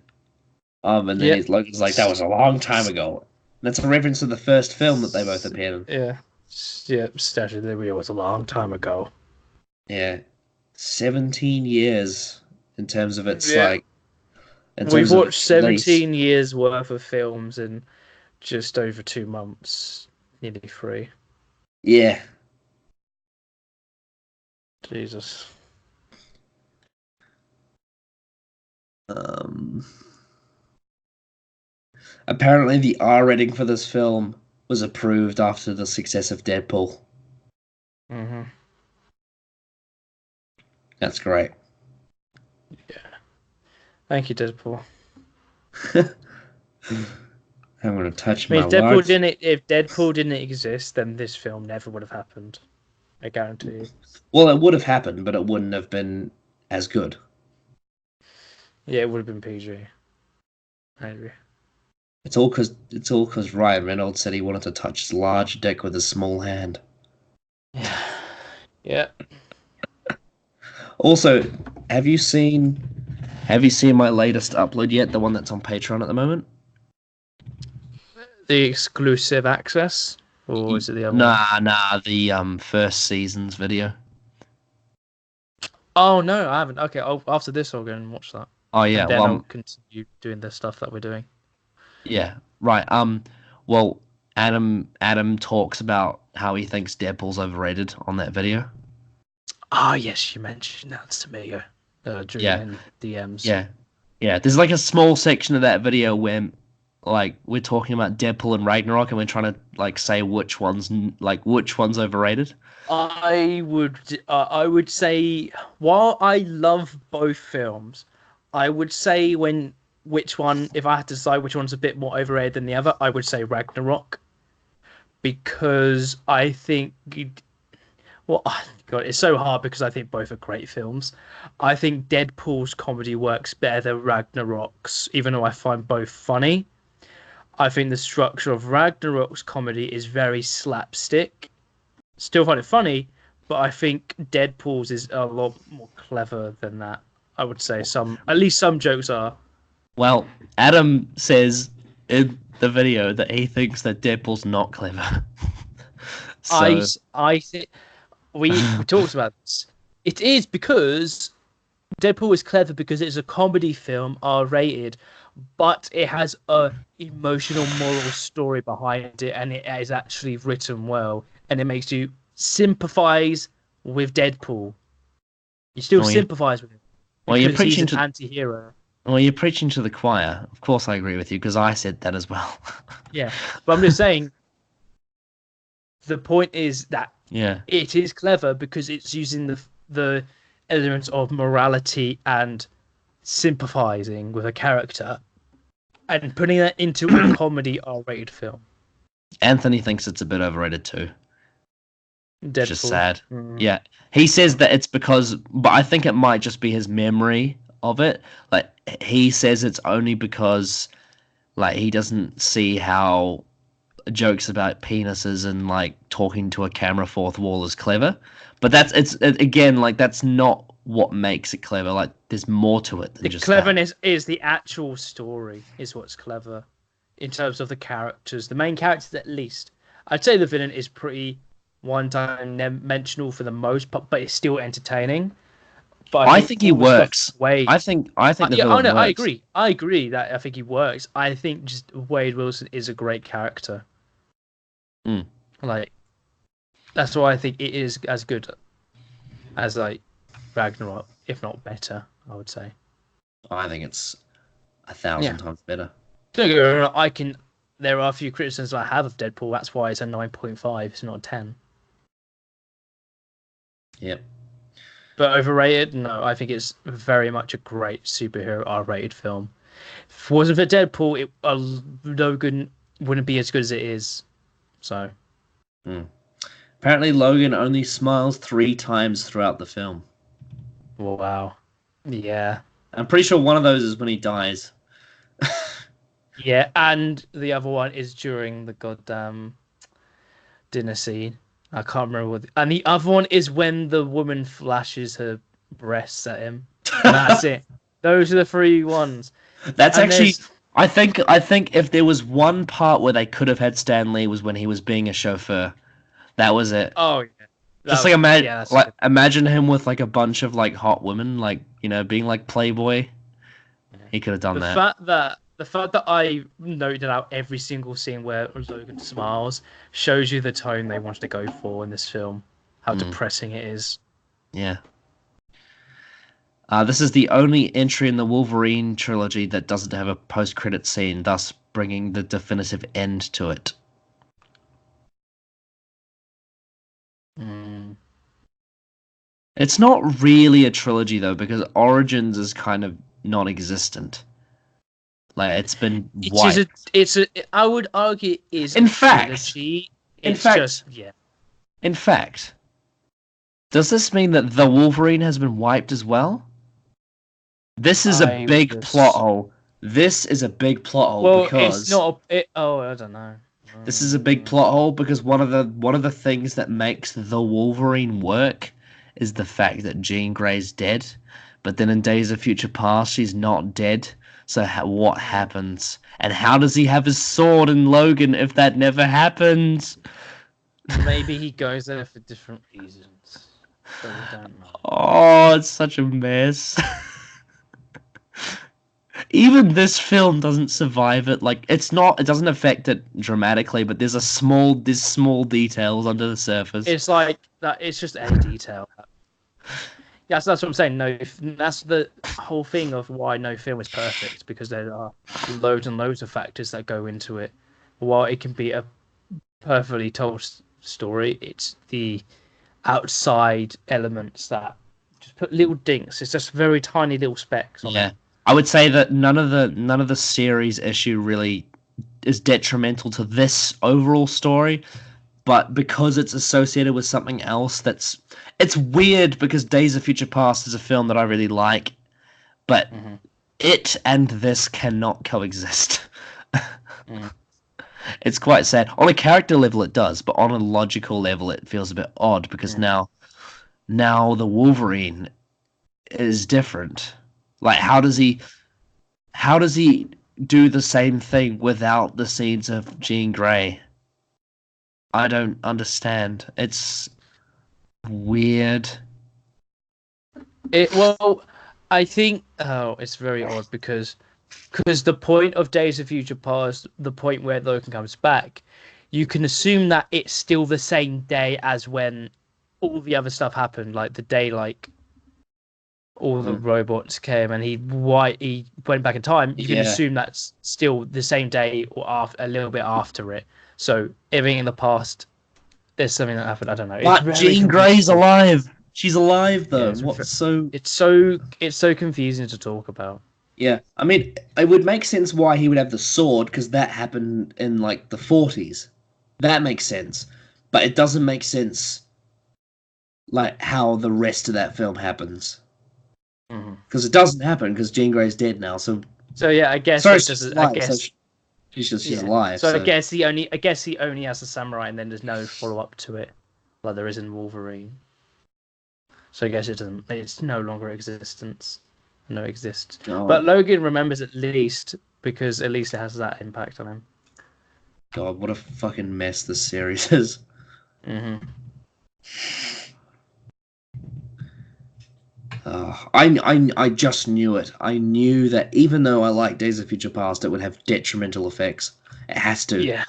And then Yep. Logan's like, "That was a long time ago." And that's a reference to the first film that they both appeared in. Yeah. Yep. Statue of Liberty was a long time ago. Yeah, 17 years in terms of its Yeah. like, in We've terms of watched its release. 17 years worth of films in just over 2 months, nearly three. Yeah. Jesus. Um. Apparently, the R rating for this film was approved after the success of Deadpool. Hmm. That's great. Yeah. Thank you, Deadpool. I'm gonna touch I mean, my life. If Deadpool didn't exist, then this film never would have happened. I guarantee you. Well, it would have happened, but it wouldn't have been as good. Yeah, it would have been PG. Maybe. It's all because Ryan Reynolds said he wanted to touch his large dick with his small hand. Yeah. Yeah. Also, have you seen have you seen my latest upload yet? The one that's on Patreon at the moment? The exclusive access, or is it the other one? Nah, the first season's video. Oh no, I haven't. Okay, after this, I'll go and watch that, Oh yeah, and then well I'll continue doing the stuff that we're doing. yeah, right. Well, Adam talks about how he thinks Deadpool's overrated on that video. Ah, yes, you mentioned that to me during Yeah, in DMs. yeah, yeah. There's like a small section of that video where like we're talking about Deadpool and Ragnarok, and we're trying to like say which one's overrated. I would say, while I love both films, I would say which one, if I had to decide which one's a bit more overrated than the other, I would say Ragnarok, because I think well, God, it's so hard because I think both are great films. I think Deadpool's comedy works better than Ragnarok's, even though I find both funny. I think the structure of Ragnarok's comedy is very slapstick. Still find it funny, but I think Deadpool's is a lot more clever than that. I would say at least some jokes are. Well, Adam says in the video that he thinks that Deadpool's not clever. I So I think we talked about this. It is because Deadpool is clever because it's a comedy film, R-rated, but it has a emotional moral story behind it, and it is actually written well, and it makes you sympathize with Deadpool. You still well, you sympathize with him well you're because he's preaching an to anti-hero. well you're preaching to the choir. Of course, I agree with you because I said that as well. Yeah, but I'm just saying the point is that Yeah. it is clever because it's using the elements of morality and sympathizing with a character and putting that into a comedy R-rated film. Anthony thinks it's a bit overrated too. Which is Deadpool. sad. Mm. Yeah. He says that it's because, but I think it might just be his memory of it. Like, he says it's only because, like, he doesn't see how jokes about penises and, like, talking to a camera fourth wall is clever. But again, like, that's not what makes it clever. Like, there's more to it than The just that. cleverness is the actual story, is what's clever in terms of the characters, the main characters at least. I'd say the villain is pretty one-dimensional for the most part, but it's still entertaining. But I I think think he all the stuff works. Wade. I think the Yeah, oh villain no, I works. agree. I agree that I think he works. I think just Wade Wilson is a great character. Mm. Like that's why I think it is as good as like Ragnarok, if not better. I would say. I think it's 1,000 Yeah. times better. Don't get me wrong, I can. There are a few criticisms I have of Deadpool. That's why it's a 9.5. It's not a 10. Yep. But overrated? No, I think it's very much a great superhero R-rated film. If it wasn't for Deadpool, Logan wouldn't be as good as it is. So. Apparently, Logan only smiles 3 times throughout the film. Wow. Yeah. I'm pretty sure one of those is when he dies. Yeah, and the other one is during the goddamn dinner scene. I can't remember what. And the other one is when the woman flashes her breasts at him, and that's it. Those are the 3 ones. That's And actually. there's I think if there was one part where they could have had Stan Lee was when he was being a chauffeur. That was it. oh yeah, Just that, like yeah, that's good. imagine him with like a bunch of like hot women, like being like Playboy. He could have done The that. fact that I noted out every single scene where Logan smiles shows you the tone they wanted to go for in this film. How depressing it is. Yeah. This is the only entry in the Wolverine trilogy that doesn't have a post-credit scene, thus bringing the definitive end to it. Mm. It's not really a trilogy though, because Origins is kind of non-existent. Like it's been wiped. I would argue it is In a fact, trilogy. in It's fact, just yeah. in fact, does this mean that the Wolverine has been wiped as well? This is a I big plot was hole. This is a big plot hole well, it's because not. Oh, I don't know. this is a big plot hole because one of the things that makes the Wolverine work is the fact that Jean Grey's dead, but then in Days of Future Past she's not dead. So what happens? And how does he have his sword in Logan if that never happens? Maybe he goes there for different reasons, but we don't know. Oh, it's such a mess. Even this film doesn't survive it. Like it doesn't affect it dramatically, but there's small details under the surface. It's like that. It's just a detail. Yes, that's what I'm saying. No, that's the whole thing of why no film is perfect, because there are loads and loads of factors that go into it. While it can be a perfectly told story, it's the outside elements that just put little dinks. It's just very tiny little specks on Yeah. it. I would say that none of the series issue really is detrimental to this overall story, but because it's associated with something else it's weird because Days of Future Past is a film that I really like, but it and this cannot coexist. It's quite sad. On a character level it does, but on a logical level it feels a bit odd because now the Wolverine is different. Like how does he do the same thing without the scenes of Jean Grey? I don't understand. It's weird. I think it's very odd because the point of Days of Future Past, the point where Logan comes back, you can assume that it's still the same day as when all the other stuff happened, like the day all the robots came and he went back in time. You can assume that's still the same day or a little bit after it. So everything in the past, there's something that happened. I don't know. But Jean Grey's alive. She's alive though. Yeah, It's so it's so confusing to talk about. Yeah, I mean, it would make sense why he would have the sword because that happened in like the 40s. That makes sense, but it doesn't make sense like how the rest of that film happens. Because it doesn't happen because Jean Grey's dead now. So yeah, I guess sorry, it doesn't. I guess she's alive. So I guess he only has the samurai, and then there's no follow up to it, like there is in Wolverine. So I guess it doesn't. It's no longer existence. No exists. Oh. But Logan remembers at least because at least it has that impact on him. God, what a fucking mess this series is. I just knew it. I knew that even though I like Days of Future Past, it would have detrimental effects. It has to. Yeah.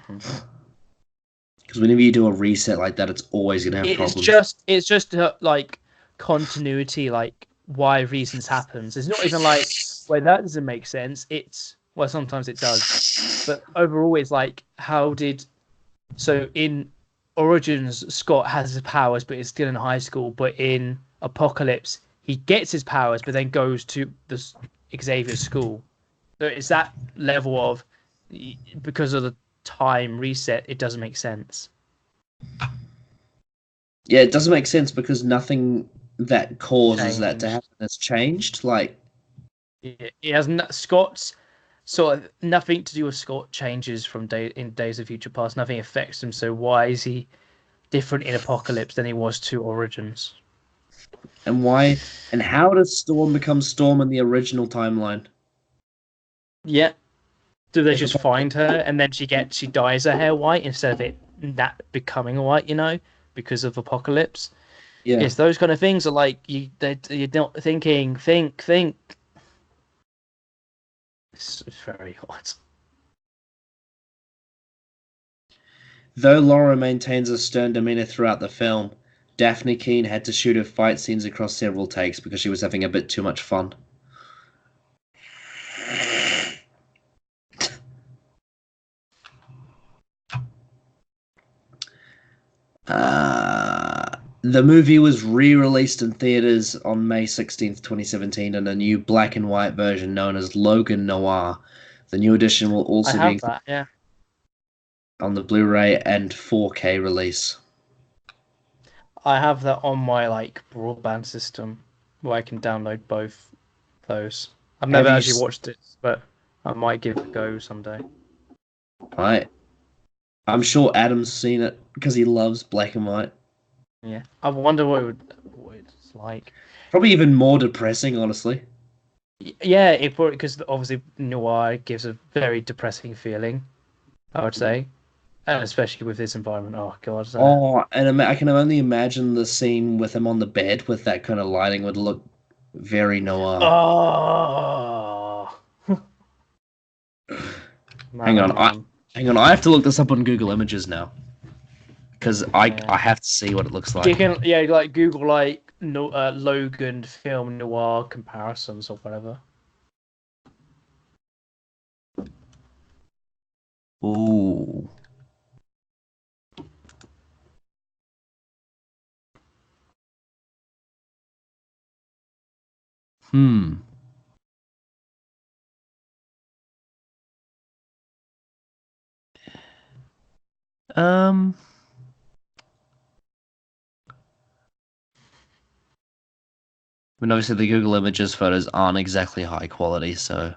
Because whenever you do a reset like that, it's always gonna have problems. It's just like continuity, like why reasons happens. It's not even like Well, that doesn't make sense. Well, sometimes it does, but overall, it's like, so in Origins, Scott has his powers, but is still in high school. But in Apocalypse, he gets his powers, but then goes to the Xavier school. So it's that level of, because of the time reset, it doesn't make sense. Yeah, it doesn't make sense because nothing that causes that to Changed. happen has changed. Like, It has Scott's sort of nothing to do with Scott changes from Days of Future Past. Nothing affects him. So why is he different in Apocalypse than he was to Origins? and why and how does Storm become Storm in the original timeline? Yeah. Do they If just find her and then she dyes her hair white instead of it that becoming white? Because of Apocalypse. Yeah. It's those kind of things are like you're not thinking. Think. It's very odd. Though Laura maintains a stern demeanor throughout the film, Daphne Keane had to shoot her fight scenes across several takes because she was having a bit too much fun. The movie was re-released in theaters on May 16th, 2017 in a new black and white version known as Logan Noir. The new edition will I also be have included that. Yeah, on the Blu-ray and 4K release. I have that on my like broadband system where I can download both those. I've Have never you actually watched it, but I might give it a go someday. right? I'm sure Adam's seen it because he loves black and white. Yeah, I wonder what it's like. Probably even more depressing, honestly. Yeah, it probably because obviously noir gives a very depressing feeling. I would say, and especially with this environment. Oh God, Oh, and I can only imagine the scene with him on the bed with that kind of lighting would look very noir. oh man, Hang oh on, man. hang on. I have to look this up on Google Images now because I Yeah. have to see what it looks You like. can like Google like no Logan film noir comparisons or whatever. Ooh. Hmm. Um. I mean, obviously the Google Images photos aren't exactly high quality, so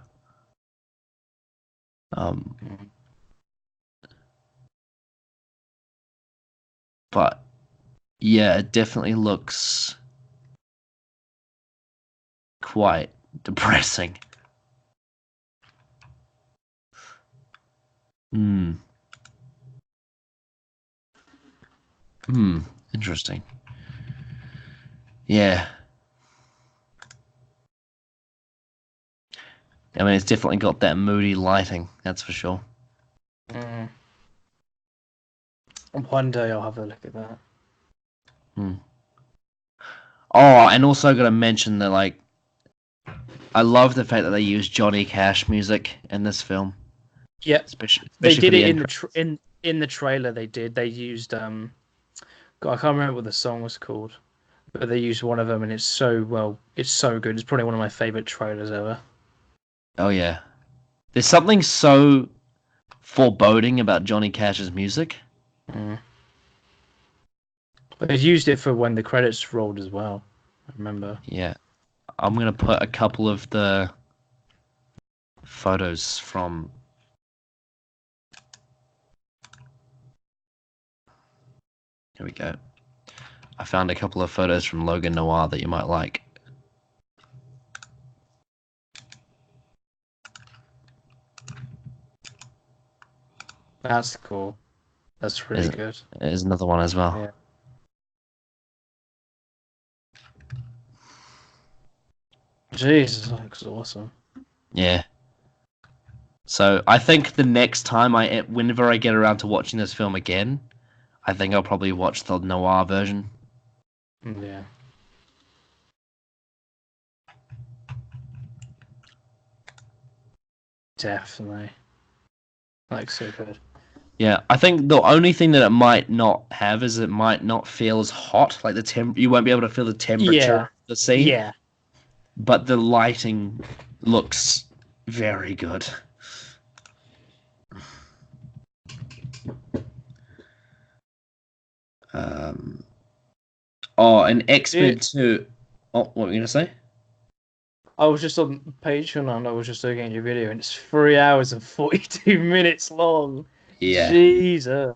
um. Mm. But yeah, it definitely looks quite depressing. Hmm. Hmm. Interesting. Yeah. I mean, it's definitely got that moody lighting, that's for sure. Mm. One day I'll have a look at that. Hmm. Oh, and also got to mention that, like, I love the fact that they use Johnny Cash music in this film, Yeah, they especially for did the it intro. in the trailer. They used God, I can't remember what the song was called, but they used one of them, and it's so good. It's probably one of my favorite trailers ever. Oh yeah, there's something so foreboding about Johnny Cash's music. Mm. But they used it for when the credits rolled as well. I remember. Yeah, I'm gonna put a couple of the photos from. Here we go. I found a couple of photos from Logan Noir that you might like. That's cool. That's really good. There's another one as well. Yeah. Jesus, that looks awesome. Yeah. So I think the next time whenever I get around to watching this film again, I think I'll probably watch the noir version. Yeah. Definitely. Like, so good. Yeah, I think the only thing that it might not have is it might not feel as hot. Like you won't be able to feel the temperature of Yeah. the scene, Yeah. but the lighting looks very good. Um, oh, and X-Men It, 2. Oh, what were you gonna say? I was just on Patreon and I was just looking at your video and it's 3 hours and 42 minutes long. Yeah, Jesus.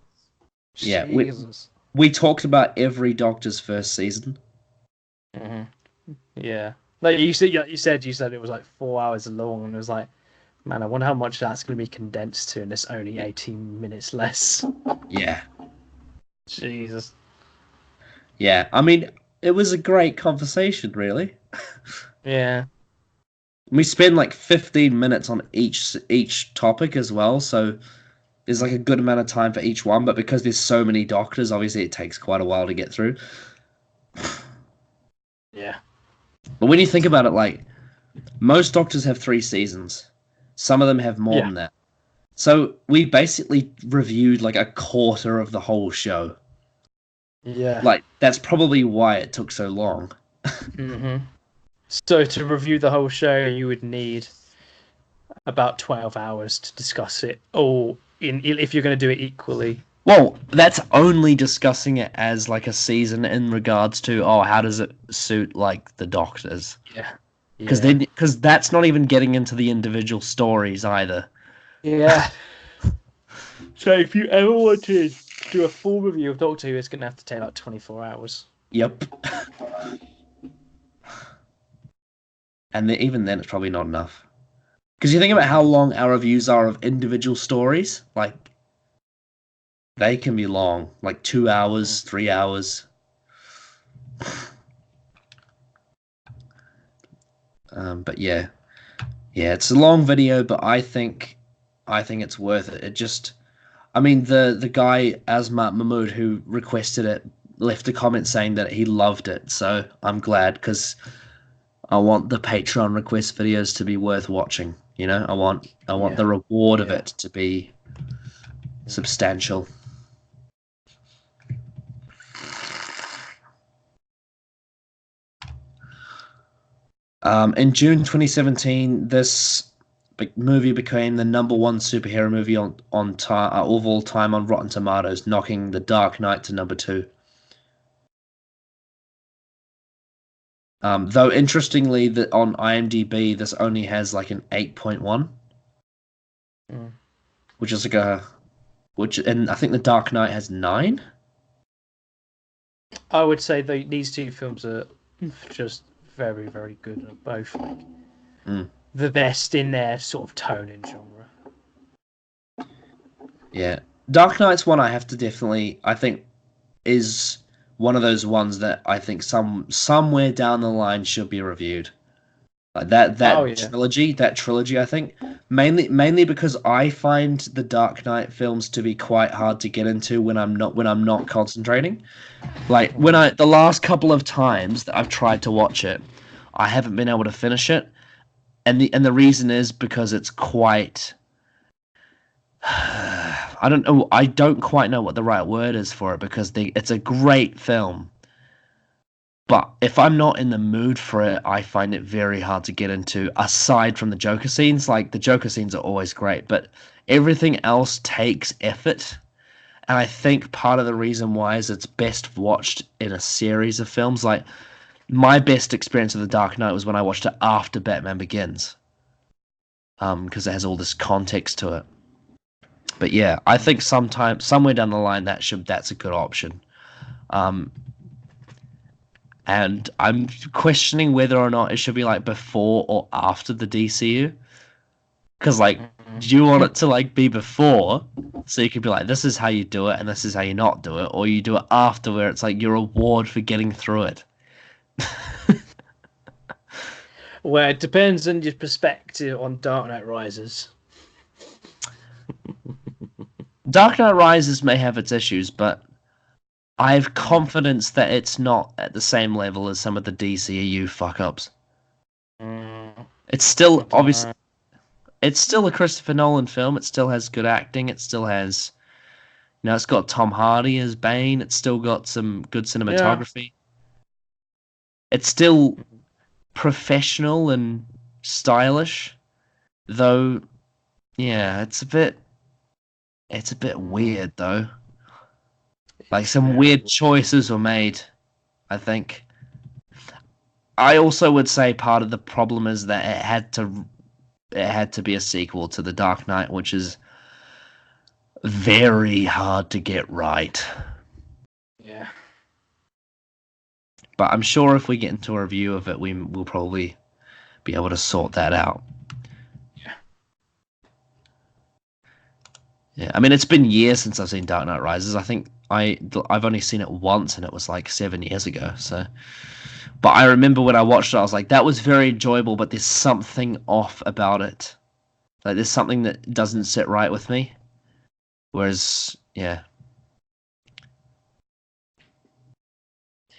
yeah. Jesus. We talked about every Doctor's first season. Hmm. Yeah. Like you said it was like 4 hours long and it was like, man, I wonder how much that's going to be condensed to and it's only 18 minutes less. Yeah, Jesus. yeah. I mean, it was a great conversation, really. Yeah. We spend like 15 minutes on each topic as well, so there's like a good amount of time for each one. But because there's so many Doctors, obviously it takes quite a while to get through. Yeah. But when you think about it, like most Doctors have 3 seasons, some of them have more Yeah. than that. So we basically reviewed like a quarter of the whole show. Yeah. Like that's probably why it took so long. Hmm. So to review the whole show, you would need about 12 hours to discuss it all if you're going to do it equally. Well, that's only discussing it as like a season in regards to how does it suit like the Doctors? Yeah. Yeah. Because that's not even getting into the individual stories either. Yeah. So if you ever want to do a full review of Doctor Who, it's going to have to take like 24 hours. Yep. And even then, it's probably not enough. Because you think about how long our reviews are of individual stories, like they can be long, like 2 hours, 3 hours. But yeah, it's a long video, but I think it's worth it. It just, I mean, the guy Asmat Mahmood who requested it left a comment saying that he loved it, so I'm glad because I want the Patreon request videos to be worth watching. You know, I want Yeah. the reward of Yeah. it to be substantial. In June 2017, this movie became the number one superhero movie on time of all time on Rotten Tomatoes, knocking The Dark Knight to number two. Though interestingly, that on IMDb, this only has like an 8.1, Mm. which is like and I think The Dark Knight has 9. I would say these two films are just very, very good. They're both like Mm, the best in their sort of tone and genre. yeah, Dark Knight's one I have to I think is one of those ones that I think somewhere down the line should be reviewed. Like that Oh that yeah. trilogy, that trilogy, I think mainly because I find the Dark Knight films to be quite hard to get into when I'm not concentrating. Like Mhm. the last couple of times that I've tried to watch it, I haven't been able to finish it, and the reason is because it's quite. I don't quite know what the right word is for it because it's a great film. But if I'm not in the mood for it, I find it very hard to get into. Aside from the Joker scenes, like the Joker scenes are always great, but everything else takes effort. And I think part of the reason why is it's best watched in a series of films. Like my best experience of The Dark Knight was when I watched it after Batman Begins, because it has all this context to it. But yeah, I think somewhere down the line, that's a good option. Um, and I'm questioning whether or not it should be like before or after the DCU. Because like, Mhm. do you want it to like be before, so you could be like, this is how you do it, and this is how you not do it, or you do it after, where it's like your reward for getting through it. Well, it depends on your perspective on Dark Knight Rises. Dark Knight Rises may have its issues, but I have confidence that it's not at the same level as some of the DCEU fuck ups. Mm, It's I still don't obviously know. it's still a Christopher Nolan film. It still has good acting. It still has, it's got Tom Hardy as Bane. It's still got some good Yeah. cinematography. It's still professional and stylish, though. Yeah, it's a bit weird though. Like It's some very weird choices were made, I think. I also would say part of the problem is that it had to be a sequel to The Dark Knight, which is very hard to get right. yeah. But I'm sure if we get into a review of it, we'll probably be able to sort that out. Yeah. Yeah, I mean, it's been years since I've seen Dark Knight Rises. I think I've only seen it once, and it was like 7 years ago. So, but I remember when I watched it, I was like, that was very enjoyable, but there's something off about it. Like, there's something that doesn't sit right with me. Whereas, yeah,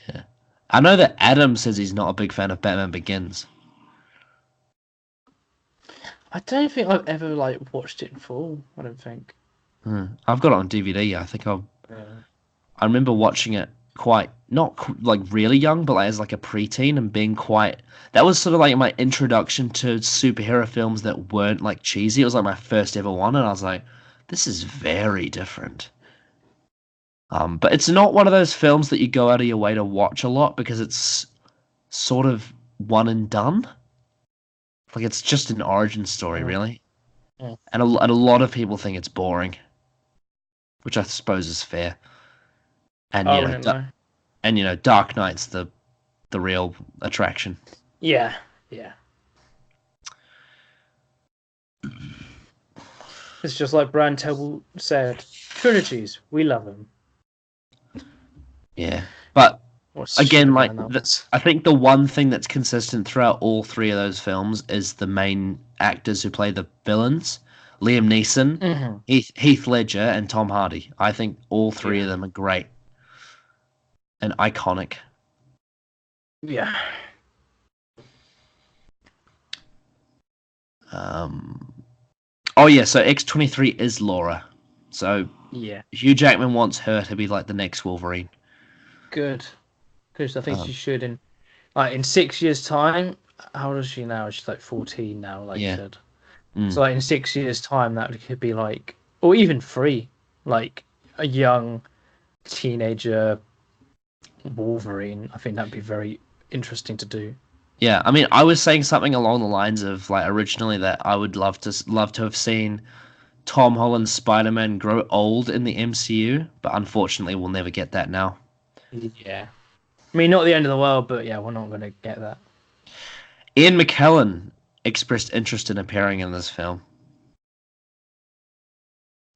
yeah. I know that Adam says he's not a big fan of Batman Begins. I don't think I've ever like watched it in full. I don't think. I've got it on DVD. I think Yeah. I remember watching it quite not like really young, but like as like a preteen and being quite. That was sort of like my introduction to superhero films that weren't like cheesy. It was like my first ever one, and I was like, this is very different. But it's not one of those films that you go out of your way to watch a lot because it's sort of one and done. Like it's just an origin story, Mm, really, mm. and a lot of people think it's boring, which I suppose is fair. And I wouldn't know. Dark Knight's the real attraction. Yeah. Yeah. It's just like Brian Table said. Trilogies, we love them. Yeah, but What a again, stupid like line that was. I think the one thing that's consistent throughout all three of those films is the main actors who play the villains: Liam Neeson, Hmm. Heath Ledger, and Tom Hardy. I think all three of Yeah. them are great and iconic. Yeah. Um, oh yeah, so X-23 is Laura. So Yeah. Hugh Jackman wants her to be like the next Wolverine. Good. Because I think she Um, should in 6 years' time. How old is she now? She's like 14 now, like you yeah. said. Mm. So like in 6 years' time, that could be like, or even three, like a young teenager Wolverine. I think that'd be very interesting to do. Yeah, I mean, I was saying something along the lines of like originally that I would love to have seen Tom Holland's Spider-Man grow old in the MCU, but unfortunately, we'll never get that now. Yeah. I mean, not the end of the world, but yeah, we're not going to get that. Ian McKellen expressed interest in appearing in this film.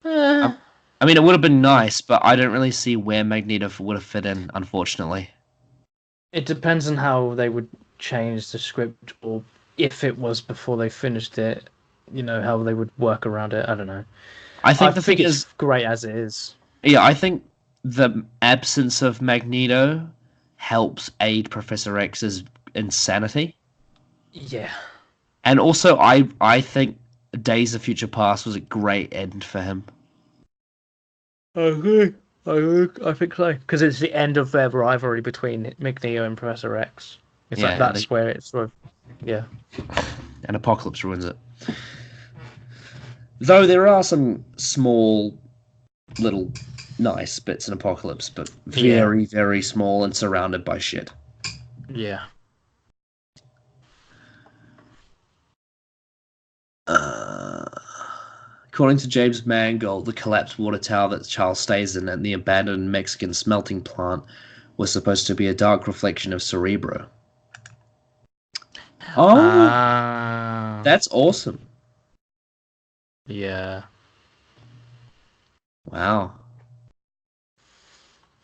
Eh, Um, I mean, it would have been yeah. nice, but I don't really see where Magneto would have fit in, unfortunately. It depends on how they would change the script, or if it was before they finished it, how they would work around it. I don't know. I I think the thing think is, it's great as it is. yeah, I think the absence of Magneto helps aid Professor X's insanity. Yeah. And also, I think Days of Future Past was a great end for him. I agree. I think so. Because it's the end of their rivalry between Magneto and Professor X. It's like Yeah, that's where it's sort of, yeah. and Apocalypse ruins it. Though there are some small, little, nice bits in Apocalypse, but Yeah. very, very small and surrounded by shit. Yeah. Uh, According to James Mangold, the collapsed water tower that Charles stays in and the abandoned Mexican smelting plant was supposed to be a dark reflection of Cerebro. Oh, Ah. that's awesome. Yeah. Wow.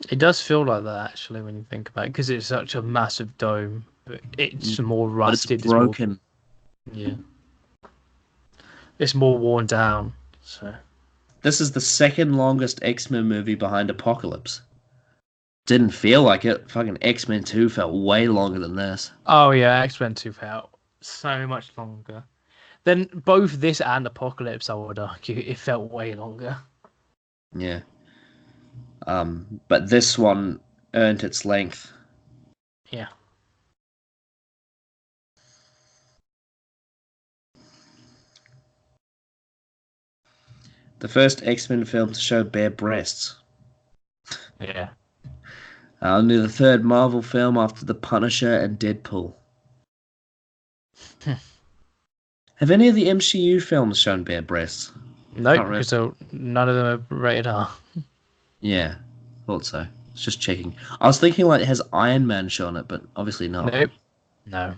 It does feel like that actually when you think about it, because it's such a massive dome, but it's more But it's rusted. It's more, broken. yeah. It's more worn down. So. This is the second longest X-Men movie behind Apocalypse. Didn't feel like it. Fucking X-Men 2 felt way longer than this. Oh yeah, X-Men 2 felt so much longer. Then both this and Apocalypse, I would argue, it felt way longer. Yeah. But this one earned its length. Yeah. The first X-Men film to show bare breasts. Yeah. Only the third Marvel film after The Punisher and Deadpool. Have any of the MCU films shown bare breasts? Nope, Can't remember. because none of them are rated R. Yeah, thought so. It's just checking. I was thinking like has Iron Man shown it, but obviously not. Nope. No.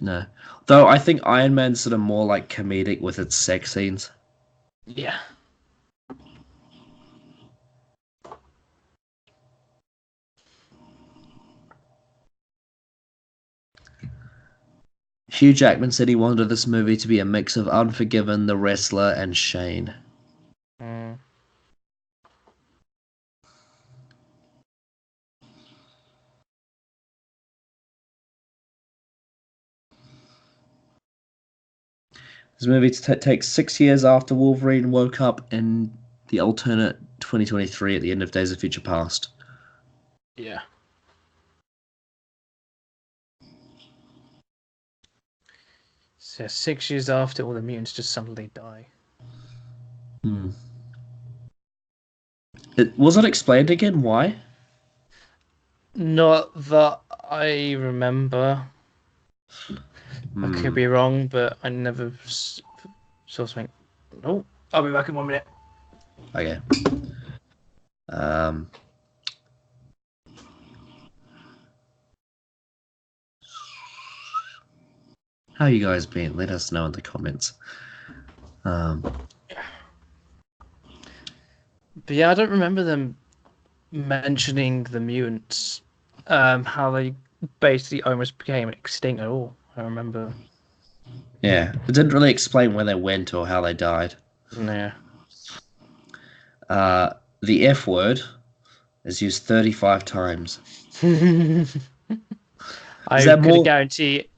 No. Though I think Iron Man's sort of more like comedic with its sex scenes. Yeah. Hugh Jackman said he wanted this movie to be a mix of Unforgiven, The Wrestler, and Shane. Mm. This movie takes 6 years after Wolverine woke up in the alternate 2023 at the end of Days of Future Past. Yeah. So 6 years after, all the mutants just suddenly die. Hmm. Was it explained again why? Not that I remember. I could be wrong, but I never saw something. Oh, I'll be back in 1 minute. Okay. How you guys been? Let us know in the comments. But yeah, I don't remember them mentioning the mutants, how they basically almost became extinct at all. I remember. Yeah, it didn't really explain where they went or how they died. Yeah. The F word is used 35 times. Is I that could more? guarantee.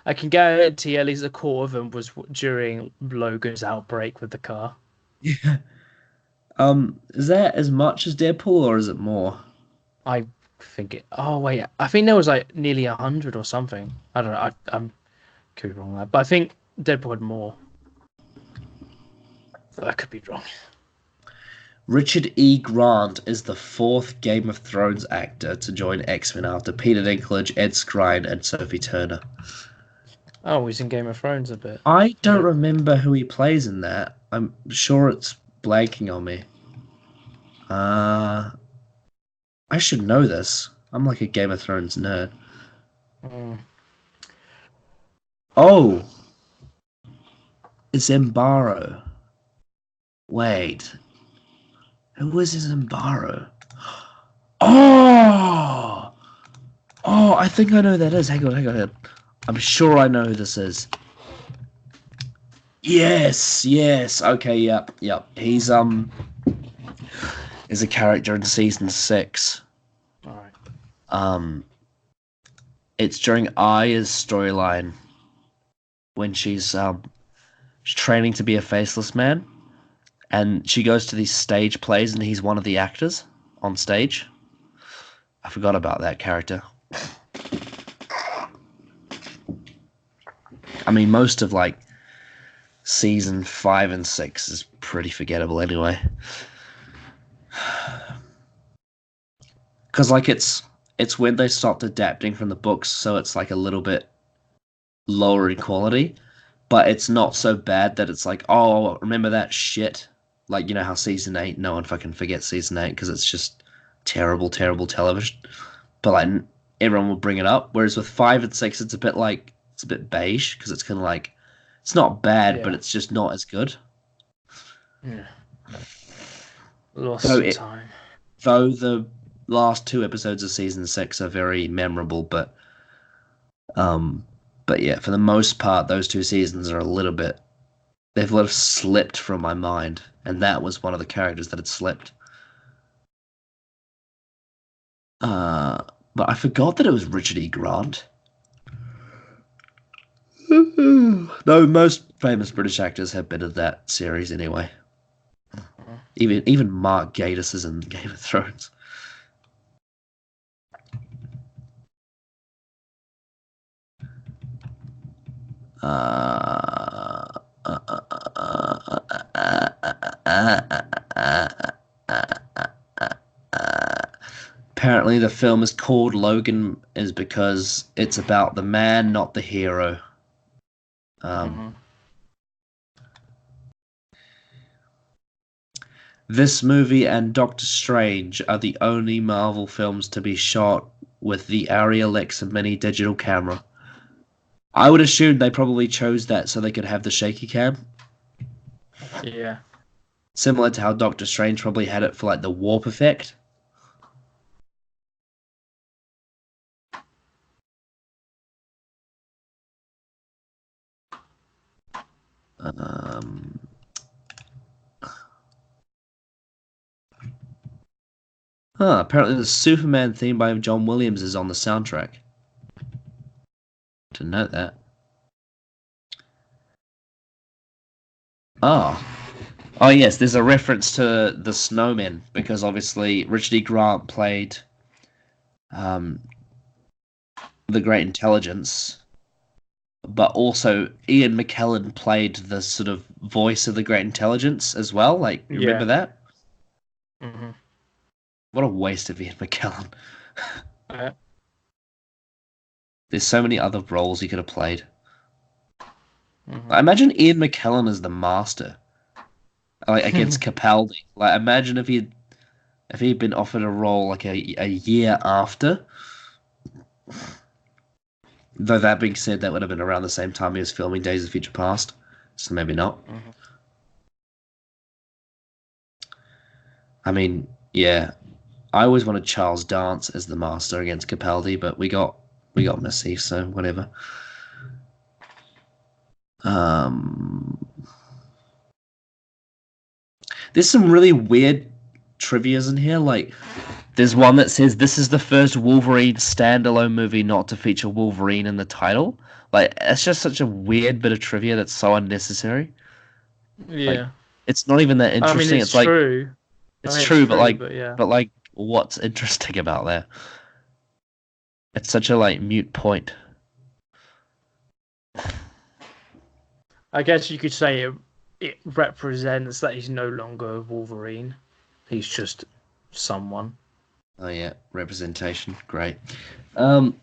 I can guarantee at least a quarter of them was during Logan's outbreak with the car. Yeah. Is that as much as Deadpool or is it more? I think it. Oh wait, I think there was like nearly 100 or something. I don't know. I'm could be wrong there, but I think Deadpool had more. But I could be wrong. Richard E. Grant is the fourth Game of Thrones actor to join X-Men after Peter Dinklage, Ed Skrein, and Sophie Turner. Oh, he's in Game of Thrones a bit. I don't Nope. remember who he plays in that. I'm sure it's blanking on me. I should know this. I'm like a Game of Thrones nerd. Mm. Oh, it's Embaro. Wait, who was his Embaro? Oh, I think I know who that is. Hang on. I'm sure I know who this is. Yes. Okay, yep. He's is a character in season 6. All right. It's during Aya's storyline when she's training to be a faceless man, and she goes to these stage plays, and he's one of the actors on stage. I forgot about that character. I mean, most of like season 5 and 6 is pretty forgettable anyway. Because like it's when they stopped adapting from the books, so it's like a little bit lower in quality, but it's not so bad that it's like, oh, remember that shit? Like, you know how season 8, no one fucking forgets season 8 because it's just terrible, terrible television. But like everyone will bring it up. Whereas with 5 and 6, it's a bit like it's a bit beige because it's kind of like it's not bad, but Yeah. it's just not as good. Yeah. Lost Though some it time. though the last 2 episodes of season 6 are very memorable, um but yeah, for the most part, those 2 seasons are a little bit they've let slipped from my mind, and that was one of the characters that had slipped. But I forgot that it was Richard E. Grant. No, most famous British actors have been in that series anyway. Even Mark Gatiss is in Game of Thrones. Apparently, the film is called Logan is because it's about the man, not the hero. Um, Mm-hmm. This movie and Doctor Strange are the only Marvel films to be shot with the Arri Alexa mini digital camera. I would assume they probably chose that so they could have the shaky cam. Yeah. Similar to how Doctor Strange probably had it for like the warp effect. Um, Apparently the Superman theme by John Williams is on the soundtrack. To note that. Oh. Oh yes, there's a reference to the Snowmen because obviously Richard E. Grant played um, the Great Intelligence, but also Ian McKellen played the sort of voice of the Great Intelligence as well. Like, you remember Yeah. that? Mm-hmm. What a waste of Ian McKellen. Yeah. There's so many other roles he could have played. Mm-hmm. I imagine Ian McKellen as the Master, like against Capaldi. Like, imagine if he'd been offered a role like a year after. Though that being said, that would have been around the same time he was filming Days of Future Past, so maybe not. Mm-hmm. I mean, yeah, I always wanted Charles Dance as the Master against Capaldi, but we got Missy, so whatever. Um, there's some really weird trivia's in here. Like, there's one that says this is the first Wolverine standalone movie not to feature Wolverine in the title. Like, it's just such a weird bit of trivia that's so unnecessary. Like, Yeah. it's not even that I mean, interesting. it's It's like true. I it's mean, it's true, true, but yeah. but like, what's interesting about that? It's such a like mute point. I guess you could say it represents that he's no longer Wolverine. He's just someone. Oh yeah, representation, great. Um,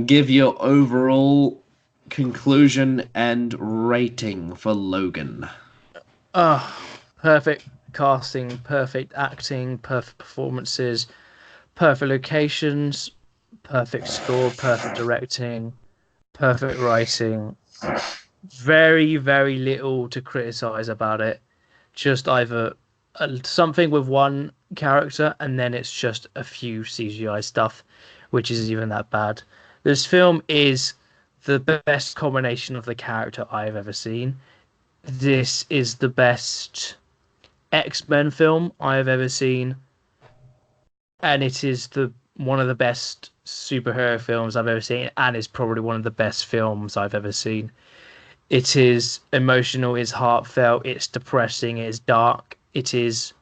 give your overall conclusion and rating for Logan. Ah, perfect casting, perfect acting, perfect performances, perfect locations, perfect score, perfect directing, perfect writing. Very, very little to criticize about it. Just either something with one character and then it's just a few CGI stuff, which is even that bad. This film is the best combination of the character I've ever seen. This is the best X-Men film I've ever seen, and it is the one of the best superhero films I've ever seen, and it's probably one of the best films I've ever seen. It is emotional, it's heartfelt, it's depressing, it's dark, it is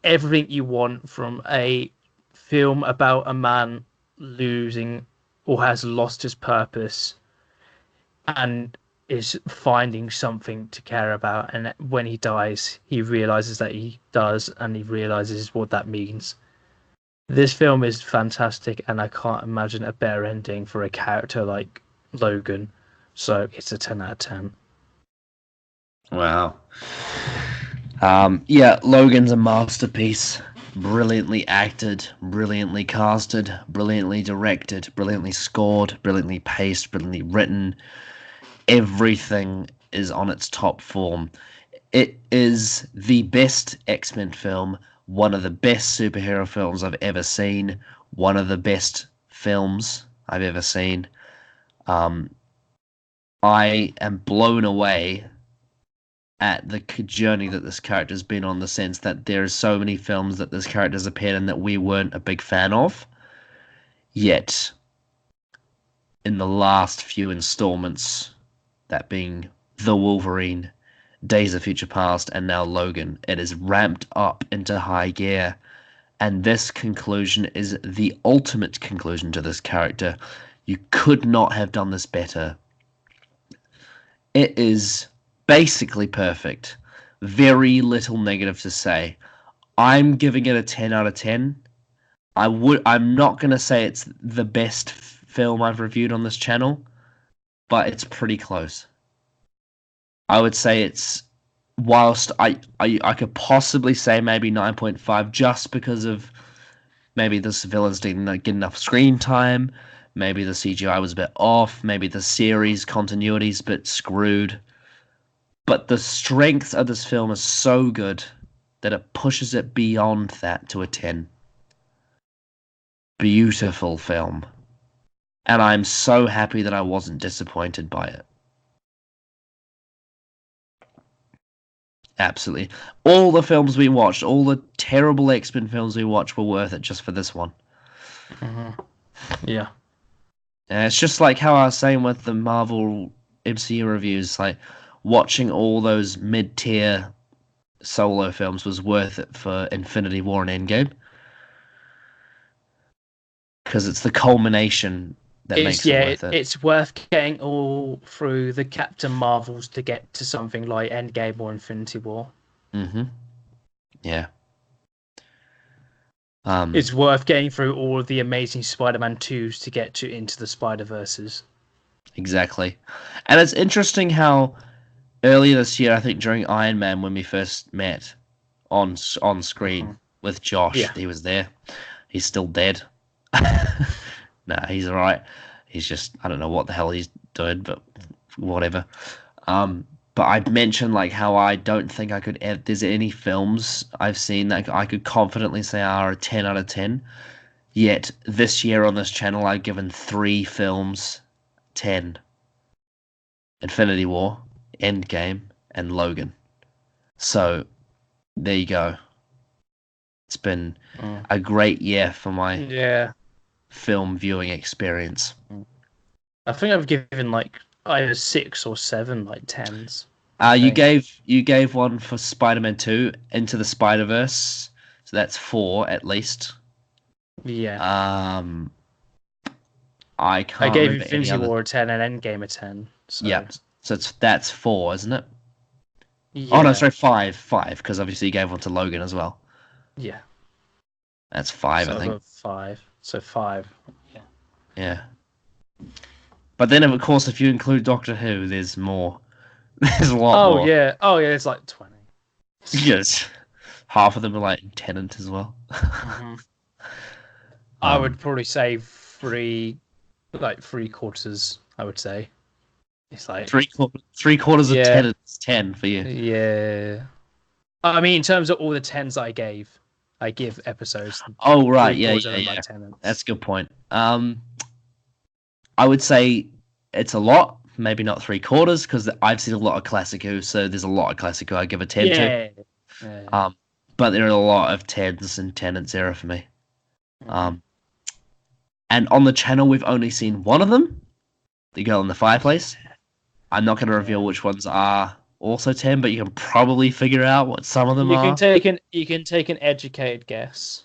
everything you want from a film about a man losing or has lost his purpose and is finding something to care about. And when he dies, he realizes that he does, and he realizes what that means. This film is fantastic, and I can't imagine a better ending for a character like Logan. So it's a 10 out of 10. Wow. Yeah, Logan's a masterpiece. Brilliantly acted, brilliantly casted, brilliantly directed, brilliantly scored, brilliantly paced, brilliantly written. Everything is on its top form. It is the best X-Men film, one of the best superhero films I've ever seen, one of the best films I've ever seen. I am blown away at the journey that this character's been on, the sense that there are so many films that this character's appeared in that we weren't a big fan of, yet in the last few installments, that being The Wolverine, Days of Future Past, and now Logan. It is ramped up into high gear, and this conclusion is the ultimate conclusion to this character. You could not have done this better. It is basically perfect. Very little negative to say. I'm giving it a 10 out of 10. I'm not going to say it's the best film I've reviewed on this channel, but it's pretty close. I would say it's, whilst I could possibly say maybe 9.5 just because of maybe this villains didn't get enough screen time, maybe the CGI was a bit off, maybe the series continuity's a bit screwed. But the strength of this film is so good that it pushes it beyond that to a 10. Beautiful film. And I'm so happy that I wasn't disappointed by it. Absolutely. All the films we watched, all the terrible X-Men films we watched were worth it just for this one. Yeah. And it's just like how I was saying with the Marvel MCU reviews, like watching all those mid-tier solo films was worth it for Infinity War and Endgame. Because it's the culmination that makes it worth it. It's worth getting all through the Captain Marvels to get to something like Endgame or Infinity War. Mm-hmm. Yeah. It's worth getting through all of the Amazing Spider-Man 2s to get to Into the Spider-Verses. Exactly. And it's interesting how earlier this year, I think during Iron Man, when we first met on screen with Josh, he was there. He's still dead. Nah, he's alright. He's just, I don't know what the hell he's doing, but whatever. But I mentioned like how I don't think I could there's any films I've seen that I could confidently say are a 10 out of 10. Yet this year on this channel I've given 3 films 10. Infinity War, Endgame, and Logan. So there you go. It's been a great year for my film viewing experience. I think I've given like either 6 or 7 like 10s. You gave one for Spider-Man 2 Into the Spider-Verse, so that's 4 at least. Yeah. I can't. I gave remember Infinity War a 10 and Endgame a 10. So. Yeah, so that's 4, isn't it? Yeah. Oh no, sorry, 5, because obviously you gave one to Logan as well. Yeah. That's 5, so I think. 5. So 5. Yeah. Yeah. But then, of course, if you include Doctor Who, there's more. There's a lot more. Oh yeah, it's like 20. Yes. Half of them are like Tenant as well. I would probably say 3 quarters. I would say it's like three quarters of 10 is 10 for you. Yeah. I mean, in terms of all the 10s I give episodes. Oh right, yeah. That's a good point. I would say it's a lot. Maybe not 3 quarters because I've seen a lot of Classic Who, so there's a lot of Classic Who I give a 10 to. Yeah. But there are a lot of 10s and Tenants era for me. And on the channel, we've only seen one of them, The Girl in the Fireplace. I'm not going to reveal which ones are also 10, but you can probably figure out what some of them are. You can take an educated guess.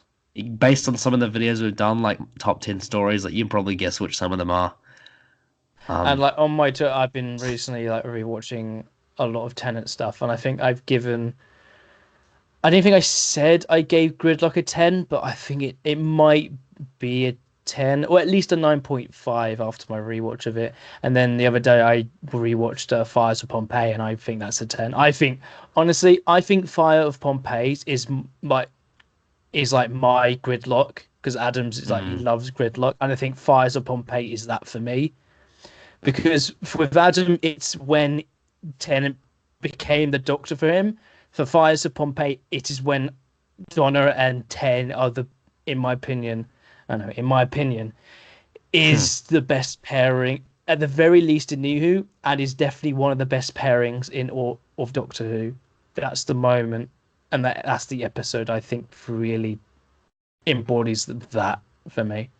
Based on some of the videos we've done, like top 10 stories, like you can probably guess which some of them are. And like on my tour, I've been recently like rewatching a lot of Tenet stuff, and I think I've given. I don't think I said I gave Gridlock a 10, but I think it might be a 10 or at least a 9.5 after my rewatch of it. And then the other day I rewatched Fires of Pompeii, and I think that's a 10. Honestly, I think Fire of Pompeii is like my Gridlock, because Adams is like he loves Gridlock, and I think Fires of Pompeii is that for me. Because with Adam, it's when Tennant became the Doctor for him. For Fires of Pompeii, it is when Donna and Ten are in my opinion, is the best pairing, at the very least in New Who, and is definitely one of the best pairings in all of Doctor Who. That's the moment, and that's the episode I think really embodies that for me.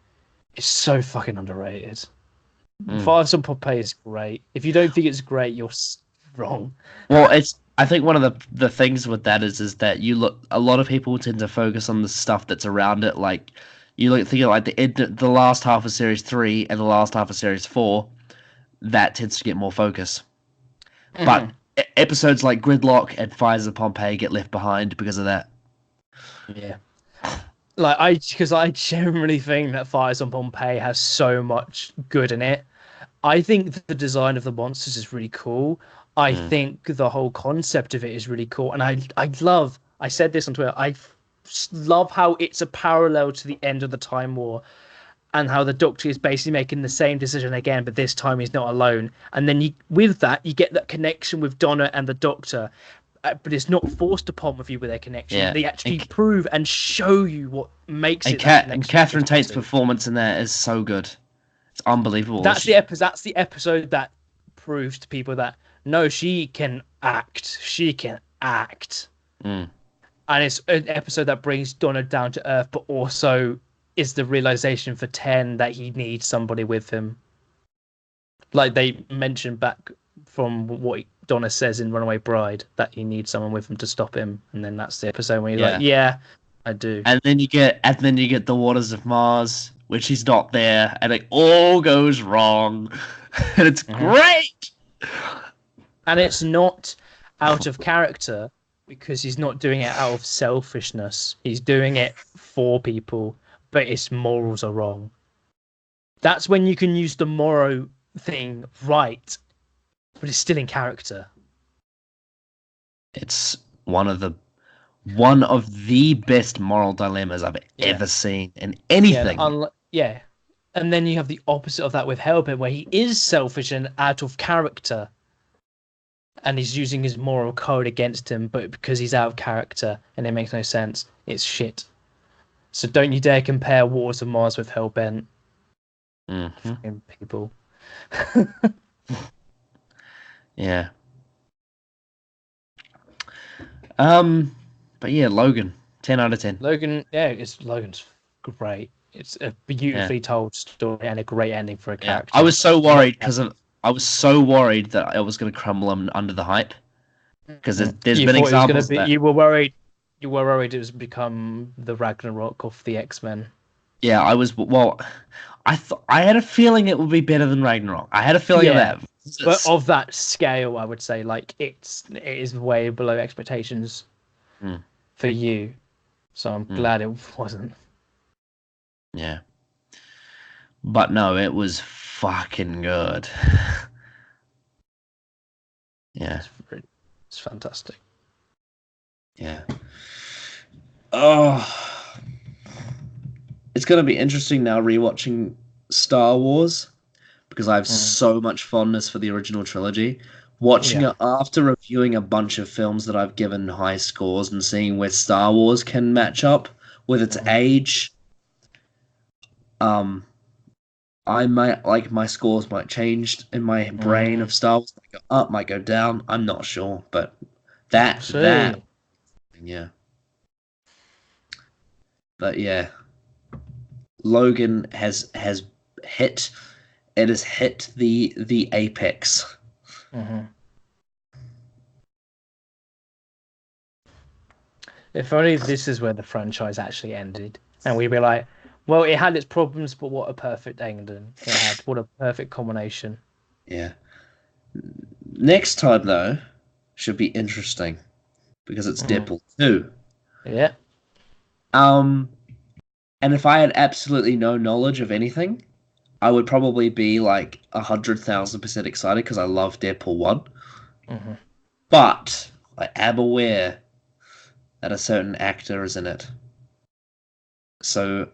It's so fucking underrated. Mm. Fires on Pompeii is great. If you don't think it's great, you're wrong. Well, it's. I think one of the things with that is that you look. A lot of people tend to focus on the stuff that's around it. Like you look think of like the last half of series 3 and the last half of series 4. That tends to get more focus. But Mhm. episodes like Gridlock and Fires of Pompeii get left behind because of that. Yeah. Like because I generally think that Fires on Pompeii has so much good in it. I think the design of the monsters is really cool. I Mm. think the whole concept of it is really cool, and I love. I said this on Twitter. Love how it's a parallel to the end of the Time War, and how the Doctor is basically making the same decision again, but this time he's not alone. And then with that, you get that connection with Donna and the Doctor, but it's not forced upon with you with their connection. Yeah, They actually prove and show you what makes and it that And connection Catherine between Tate's the two. performance in there is so good. It's unbelievable. That's the episode that proves to people that no, she can act. She can act. Mm. And it's an episode that brings Donna down to earth, but also is the realization for Ten that he needs somebody with him. Like they mentioned back from what Donna says in Runaway Bride, that he needs someone with him to stop him, and then that's the episode where he's like, Yeah, "Yeah, I do." and then you get the Waters of Mars, which he's not there, and it all goes wrong, and it's hmm great. And it's not out of character because he's not doing it out of selfishness. He's doing it for people, but his morals are wrong. That's when you can use the Morrow thing right, but it's still in character. It's one of the best moral dilemmas I've Yeah, ever seen in yeah, anything. yeah. And then you have the opposite of that with Hellbent, where he is selfish and out of character, and he's using his moral code against him, but because he's out of character and it makes no sense, it's shit. So don't you dare compare Waters of Mars with Hellbent, Hmm. people. Yeah. But yeah, Logan, 10 out of 10. Logan, yeah, Logan's great. It's a Yeah, beautifully told story and a great ending for a yeah. character. I was so worried that I was going to crumble under the hype because there's You been thought it was gonna examples of be. that. You were worried. You were worried it was become the Ragnarok of the X-Men. Yeah, I was. Well, I thought I had a feeling it would be better than Ragnarok. I had a feeling of Yeah, that. but of that scale, I would say like it is way below expectations Mm, for you. So I'm mm, glad it wasn't. yeah, but no, it was fucking good. Yeah, It's fantastic. yeah. Oh, it's gonna be interesting now rewatching Star Wars because I have Mm. so much fondness for the original trilogy. Watching Yeah. it after reviewing a bunch of films that I've given high scores and seeing where Star Wars can match up with its Mhm. age, um, I might like my scores might change in my brain Mm. of Star Wars. Might go up, might go down. I'm not sure, but that See. yeah, but yeah, Logan has hit it has hit the apex. hmm If only this is where the franchise actually ended, and we'd be like, well, it had its problems, but what a perfect ending it had! What a perfect combination. Yeah. Next time though should be interesting because it's Mm. Deadpool 2. Yeah. Um, and if I had absolutely no knowledge of anything, I would probably be like 100,000% excited because I love Deadpool 1. hmm But I am aware that a certain actor is in it. So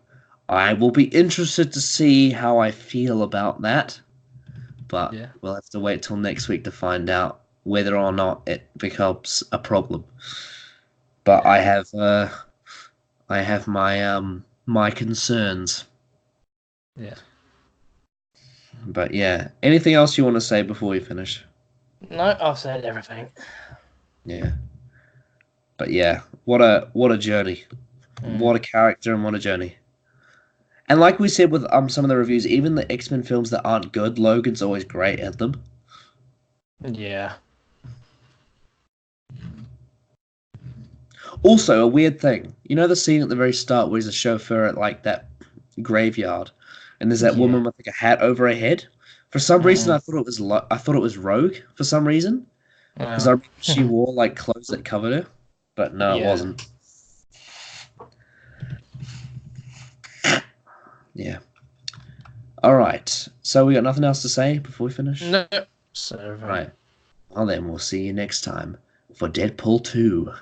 I will be interested to see how I feel about that. But Yeah. we'll have to wait till next week to find out whether or not it becomes a problem. But Yeah. I have my concerns. Yeah. But yeah, anything else you want to say before we finish? No, I've said everything. Yeah. But yeah, what a journey. Mm. What a character and what a journey. And like we said with some of the reviews, even the X-Men films that aren't good, Logan's always great at them. Yeah. Also, a weird thing. You know the scene at the very start where he's a chauffeur at like that graveyard, and there's that Yeah. woman with like a hat over her head. For some reason, Mm. I thought it was I thought it was Rogue for some reason because I Wow. remember she wore like clothes that covered her, but no, it Yeah. wasn't. Yeah. All right. So we got nothing else to say before we finish. No. So, Right. Well then, we'll see you next time for Deadpool 2.